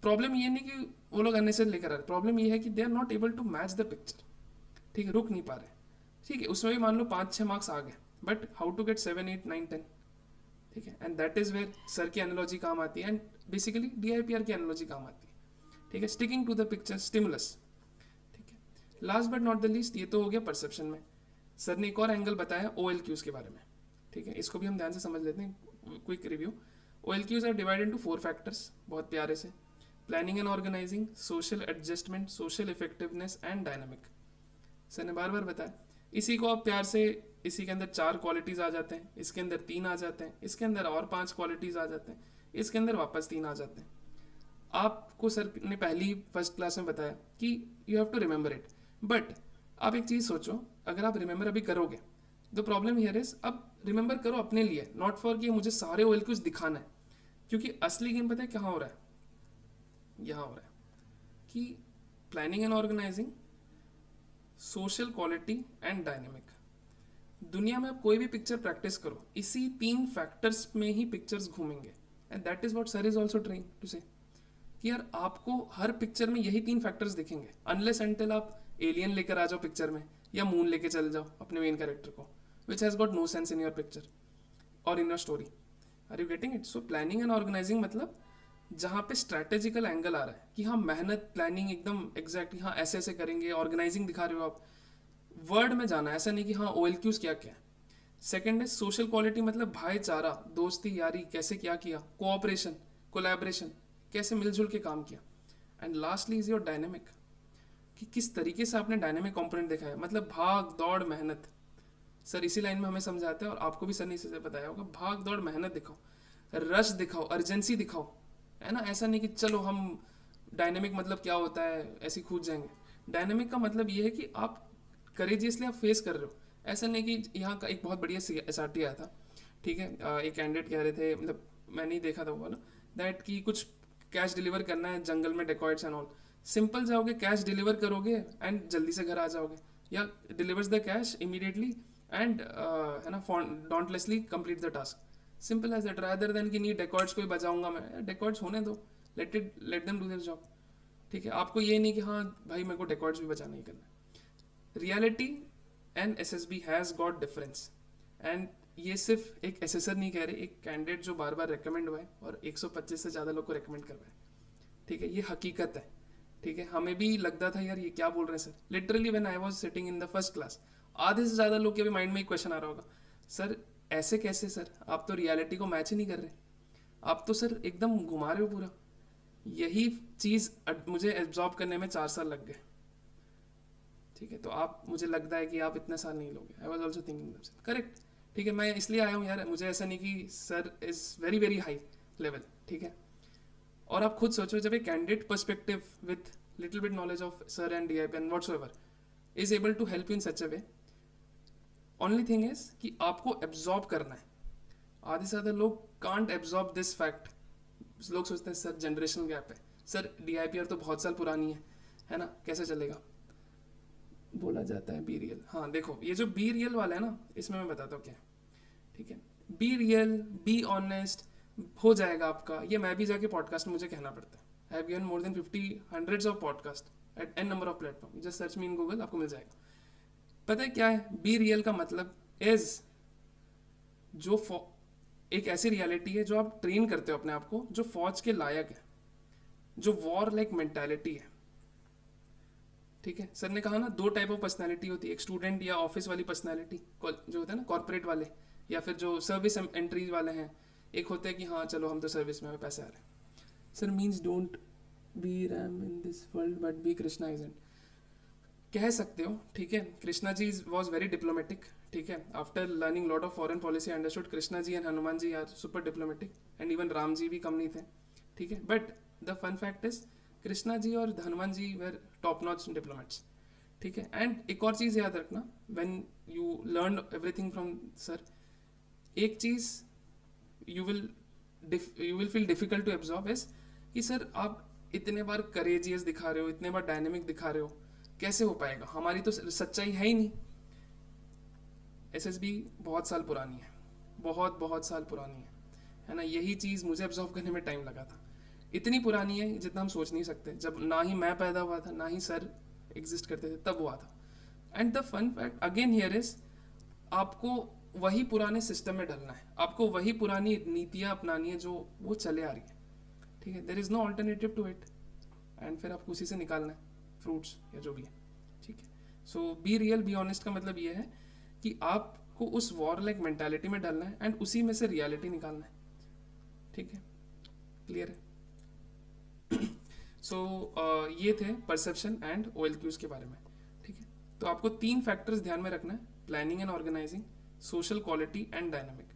प्रॉब्लम ये नहीं कि वो लोग अननेसेसरी लेकर आ रहे, प्रॉब्लम ये है कि they are not able to match the picture. ठीक है, रुक नहीं पा रहे. ठीक है, उसमें भी मान लो 5-6 मार्क्स आ गए, बट हाउ टू गेट 7, 8, 9, 10. ठीक है. And that is where sir की एनालॉजी काम आती है, एंड बेसिकली डीआईपीआर की एनालॉजी काम आती है. ठीक है, sticking to the picture, stimulus. ठीक है. Last but not the least, ये तो हो गया परसेप्शन में. सर ने एक और एंगल बताया OLQs के बारे में. ठीक है, इसको भी हम ध्यान से समझ लेते हैं, quick review. OLQs are divided into 4 factors, बहुत प्यारे से. Planning and organising, social adjustment, social effectiveness and dynamic. Sir ने बार बार बताया. इसी को आप प्यार से, इसी के अंदर 4 क्वालिटीज़ आ जाते हैं, इसके अंदर 3 आ जाते हैं, इसके अंदर और 5 क्वालिटीज़ आ जाते हैं, इसके अंदर वापस 3 आ जाते हैं. आपको सर ने पहली फर्स्ट क्लास में बताया कि you have to remember it. But आप एक चीज़ सोचो, अगर आप रिमेंबर अभी करोगे, द प्रॉब्लम हियर इज, अब रिमेंबर करो अपने लिए, नॉट फॉर कि मुझे सारे OLQs दिखाना है. क्योंकि असली गेम पता है कहाँ हो रहा है, यहाँ हो रहा है कि planning and organising, social quality and dynamic. दुनिया में आप कोई भी पिक्चर प्रैक्टिस करो, इसी 3 फैक्टर्स में ही पिक्चर्स घूमेंगे. And that is what sir is also trying to say, कि यार आपको हर पिक्चर में यही 3 फैक्टर्स दिखेंगे, अनलेस एंटिल आप एलियन लेकर आ जाओ पिक्चर में, या मून लेके चल जाओ अपने मेन कैरेक्टर को, which has got no sense in your picture or in your story. Are you getting it? So planning and organizing मतलब जहाँ पे स्ट्रैटेजिकल एंगल आ रहा है कि हाँ मेहनत प्लानिंग एकदम एग्जैक्टली हाँ ऐसे ऐसे करेंगे, ऑर्गेनाइजिंग दिखा रहे हो आप, वर्ड में जाना, ऐसा नहीं कि हाँ OLQs क्या क्या है. सेकेंड है सोशल क्वालिटी, मतलब भाईचारा, दोस्ती यारी, कैसे क्या किया, कोऑपरेशन, कोलैबोरेशन, कैसे मिलजुल के काम किया. And lastly is your dynamic, कि किस तरीके से आपने डायनेमिक कंपोनेंट देखा है, मतलब भाग दौड़ मेहनत. सर इसी लाइन में हमें समझाते हैं और आपको भी सर ने इसी से बताया होगा, भाग दौड़ मेहनत दिखाओ, रश दिखाओ, अर्जेंसी दिखाओ, है ना. ऐसा नहीं कि चलो हम डायनेमिक मतलब क्या होता है ऐसे कूद जाएंगे. डायनेमिक का मतलब ये है कि आप करेजियसली आप फेस कर रहे हो. ऐसा नहीं कि यहाँ का एक बहुत बढ़िया SRT आया था, ठीक है, एक कैंडिडेट कह रहे थे, मतलब मैंने ही देखा था वो ना, दैट कि कुछ कैश डिलीवर करना है जंगल में, डेकॉइट्स एंड ऑल. सिंपल जाओगे, कैश डिलीवर करोगे एंड जल्दी से घर आ जाओगे, या delivers the cash immediately and है ना doubtlessly complete the task. Simple as that, rather than कि नहीं डेकॉइट्स को ही बचाऊंगा मैं. डेकॉइट्स होने दो, let them do their job. ठीक है, आपको ये नहीं कि हाँ भाई मेरे को डेकॉइट्स भी बचाना ही करना. Reality and SSB has got difference. And ये सिर्फ एक एसेसर नहीं कह रहे, एक कैंडिडेट जो बार बार रिकमेंड हुआ है और 125 से ज़्यादा लोग को रिकमेंड करवाए. ठीक है, ये हकीकत है. ठीक है, हमें भी लगता था यार ये क्या बोल रहे हैं sir. Literally when I was sitting in the first class, आधे से ज़्यादा लोग के भी माइंड में एक क्वेश्चन आ रहा होगा, सर ऐसे कैसे सर, आप तो रियलिटी को मैच ही नहीं कर रहे, आप तो सर एकदम घुमा रहे हो पूरा. यही चीज़ मुझे एब्जॉर्ब करने में 4 साल लग गए. ठीक है, तो आप, मुझे लगता है कि आप इतने साल नहीं लोगे. I was also thinking correct. ठीक है, मैं इसलिए आया हूँ यार, मुझे ऐसा नहीं कि sir is very very high level. ठीक है, और आप खुद सोचो, जब एक candidate perspective with little bit knowledge of sir and DIPR and whatsoever is able to help you in such a way, only thing is कि आपको एब्जॉर्ब करना है. आधे से ज़्यादा लोग कांट एब्जॉर्ब दिस फैक्ट. लोग सोचते हैं सर जनरेशनल गैप है, सर DIPR तो बहुत साल पुरानी है ना, कैसे चलेगा. बोला जाता है बी रियल. हाँ देखो, ये जो बी रियल वाला है ना, इसमें मैं बताता हूँ क्या है. ठीक है, बी रियल, बी ऑनेस्ट, हो जाएगा आपका. ये मैं भी जाके पॉडकास्ट में मुझे कहना पड़ता है. I have given more than 50 hundreds of podcast at an number of platform. Just search me in Google, आपको मिल जाएगा. पता है क्या है बी रियल का मतलब? इज जो एक ऐसी रियलिटी है जो आप ट्रेन करते हो अपने आप को, जो फौज के लायक है, जो वॉर लाइक मेंटालिटी है. ठीक है, सर ने कहा ना 2 टाइप ऑफ पर्सनालिटी होती है, एक स्टूडेंट या ऑफिस वाली पर्सनालिटी जो होता है ना, कॉर्पोरेट वाले, या फिर जो सर्विस एंट्री वाले हैं. एक होते हैं कि हाँ चलो हम तो सर्विस में हमें पैसे आ रहे हैं. Sir means don't be Ram in this world but be Krishna isn't, कह सकते हो. ठीक है, Krishna ji was very diplomatic. ठीक है, after learning lot of foreign policy understood Krishna ji and Hanuman ji are super diplomatic, and even Ram ji भी कम नहीं थे. ठीक है, but the fun fact is Krishna ji और Hanuman ji were top notch diplomats. ठीक है, एंड एक और चीज़ याद रखना, when you learn everything from sir, एक चीज़ you will feel difficult to absorb is कि सर आप इतने बार करेजियस दिखा रहे हो, इतने बार डायनेमिक दिखा रहे हो, कैसे हो पाएगा, हमारी तो सच्चाई है ही नहीं. SSB बहुत साल पुरानी है, बहुत साल पुरानी है ना. यही चीज़ मुझे एब्जॉर्ब करने में टाइम लगा था. इतनी पुरानी है जितना हम सोच नहीं सकते. जब ना ही मैं पैदा हुआ था, ना ही सर एग्जिस्ट करते थे, तब हुआ था. And the fun fact again here is, आपको वही पुराने सिस्टम में ढलना है, आपको वही पुरानी नीतियाँ अपनानी है जो वो चले आ रही है. ठीक है, there is no alternative to it, and फिर आपको उसी से निकालना है फ्रूट्स या जो भी है. ठीक है, सो बी रियल बी ऑनेस्ट का मतलब ये है कि आपको उस वॉर लाइक मेंटालिटी में डालना है एंड उसी में से रियलिटी निकालना है. ठीक है, क्लियर है. सो ये थे परसेप्शन एंड OLQs के बारे में. ठीक है, तो आपको 3 फैक्टर्स ध्यान में रखना है, planning and organising, social quality and dynamic.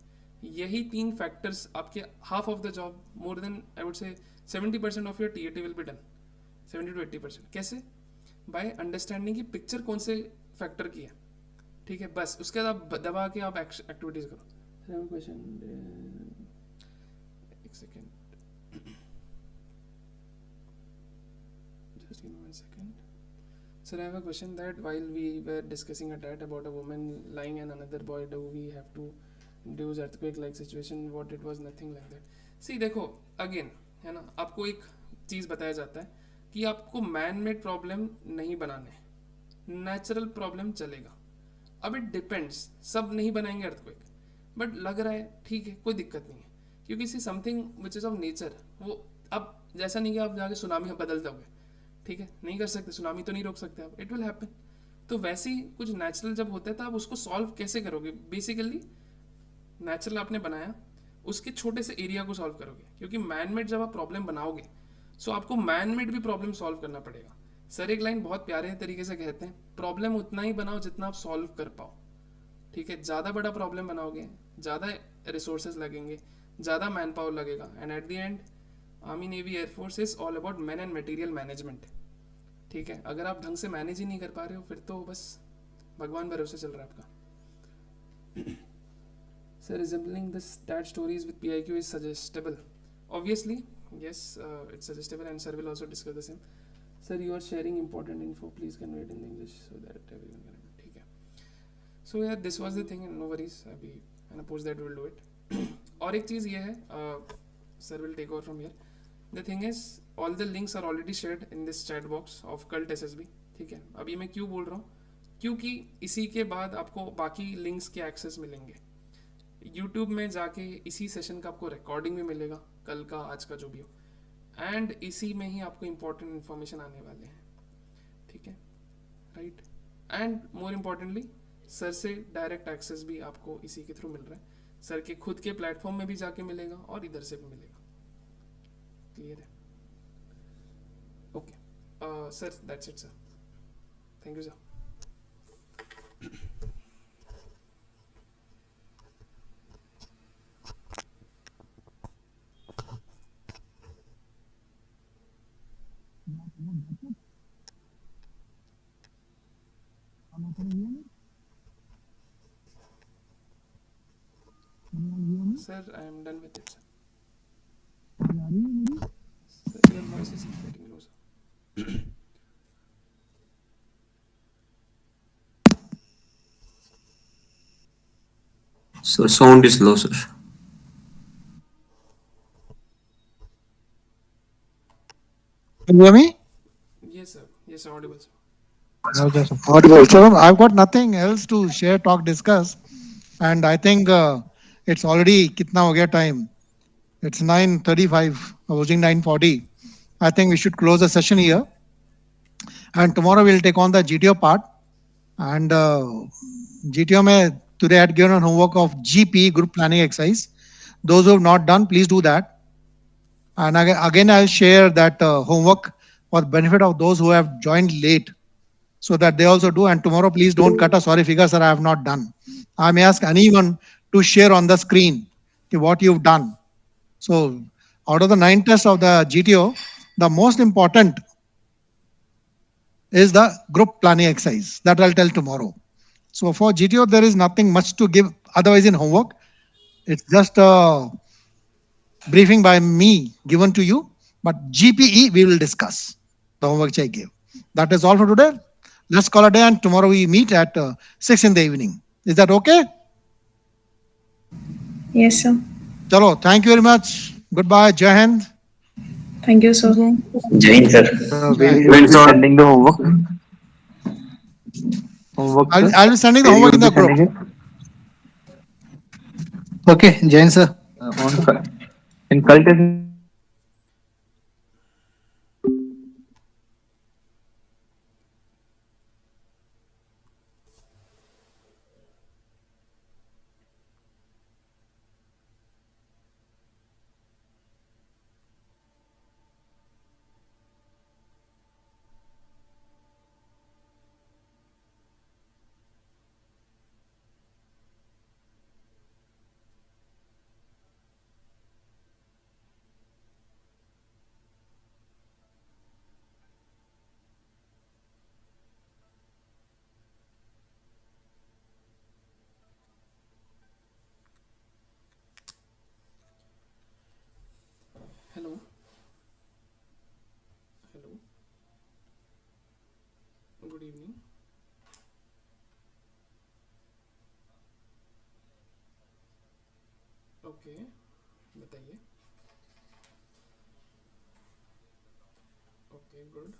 यही 3 फैक्टर्स आपके half of the job, more than I would say 70% of your TAT will be done. 70 to 80%. कैसे? बाय अंडरस्टैंडिंग की पिक्चर कौन से फैक्टर की है. ठीक है, बस उसके बाद आप दबा के आप एक्टिविटीज करो. क्वेश्चन, एक second, just give me 1 second. Sir, I have a question that while we were discussing a that about a woman lying and another boy, do we have to induce earthquake like situation? What it was nothing like that. See, देखो again है ना, आपको एक चीज़ बताया जाता है कि आपको मैन मेड प्रॉब्लम नहीं बनाने, नेचुरल प्रॉब्लम चलेगा. अब इट डिपेंड्स, सब नहीं बनाएंगे अर्थक्वेक, बट लग रहा है ठीक है, कोई दिक्कत नहीं है, क्योंकि see something which is of nature, वो अब जैसा नहीं कि आप जाके सुनामी में बदल दोगे, ठीक है, नहीं कर सकते, सुनामी तो नहीं रोक सकते आप, इट विल हैपन। तो वैसे ही कुछ नेचुरल जब होता है तो आप उसको सॉल्व कैसे करोगे, बेसिकली नेचुरल आपने बनाया, उसके छोटे से एरिया को सॉल्व करोगे, क्योंकि मैन मेड जब आप प्रॉब्लम बनाओगे सो आपको मैन मेड भी प्रॉब्लम सॉल्व करना पड़ेगा। सर एक लाइन बहुत प्यारे तरीके से कहते हैं, प्रॉब्लम उतना ही बनाओ जितना आप सॉल्व कर पाओ, ठीक है, ज़्यादा बड़ा प्रॉब्लम बनाओगे ज़्यादा रिसोर्सेज लगेंगे, ज़्यादा मैन पावर लगेगा, and at the end army navy air force is all about man and material management, ठीक है। अगर आप ढंग से मैनेज ही नहीं कर पा रहे हो फिर तो बस भगवान भरोसे चल रहा है आपका। Sir resembling the stat stories with PIQ is suggestible, obviously yes, it's suggestible and sir will also discuss the same. Sir you are sharing important info, please convey it in English so that everyone can, ठीक है। So yeah, this was the thing and no worries, अभी and suppose that we will do it। और एक चीज़ ये है, sir will take over from here, the thing is all the links are already shared in this chat box of CULTSSB, ठीक है। अभी मैं क्यों बोल रहा हूँ, क्योंकि इसी के बाद आपको बाकी लिंक्स के एक्सेस मिलेंगे, यूट्यूब में जाके इसी सेशन का आपको रिकॉर्डिंग भी मिलेगा, कल का आज का जो भी हो, एंड इसी में ही आपको इम्पोर्टेंट इन्फॉर्मेशन आने वाले हैं, ठीक है, right. And more importantly sir से डायरेक्ट एक्सेस भी आपको इसी के थ्रू मिल रहा है, सर के खुद के प्लेटफॉर्म में भी जाके मिलेगा और इधर से भी मिलेगा, क्लियर है, okay sir, that's it sir, thank you sir. Sir, I am done with it, sir. Sir, your voice is getting closer. So sound is low, sir. Can you hear me? Yes, sir. Yes, audible, sir. Audible. So I've got nothing else to share, talk, discuss, and I think it's already kitna ho gaya time. It's 9:35, approaching 9:40. I think we should close the session here, and tomorrow we'll take on the GTO part. And GTO mein today I had given a homework of GP, group planning exercise. Those who have not done, please do that. And again I'll share that homework for the benefit of those who have joined late, so that they also do. And tomorrow, please don't cut a sorry figure, sir, I have not done. I may ask anyone to share on the screen what you've done. So out of the 9 tests of the GTO, the most important is the group planning exercise. That I'll tell tomorrow. So for GTO, there is nothing much to give otherwise in homework. It's just a briefing by me given to you. But GPE, we will discuss the homework which I gave. That is all for today. Let's call a day, and tomorrow we meet at 6 in the evening. Is that okay? Yes, sir. Chalo, thank you very much. Goodbye. Jai Hind. Thank you, sir. Jai sir. When you When will be sir. sending the homework? Homework, sir? I'll be sending the Where you homework in will the be group. sending it? Okay, Jain sir. In cult Hello. Hello. Good evening. Okay, बताइए। Okay, good.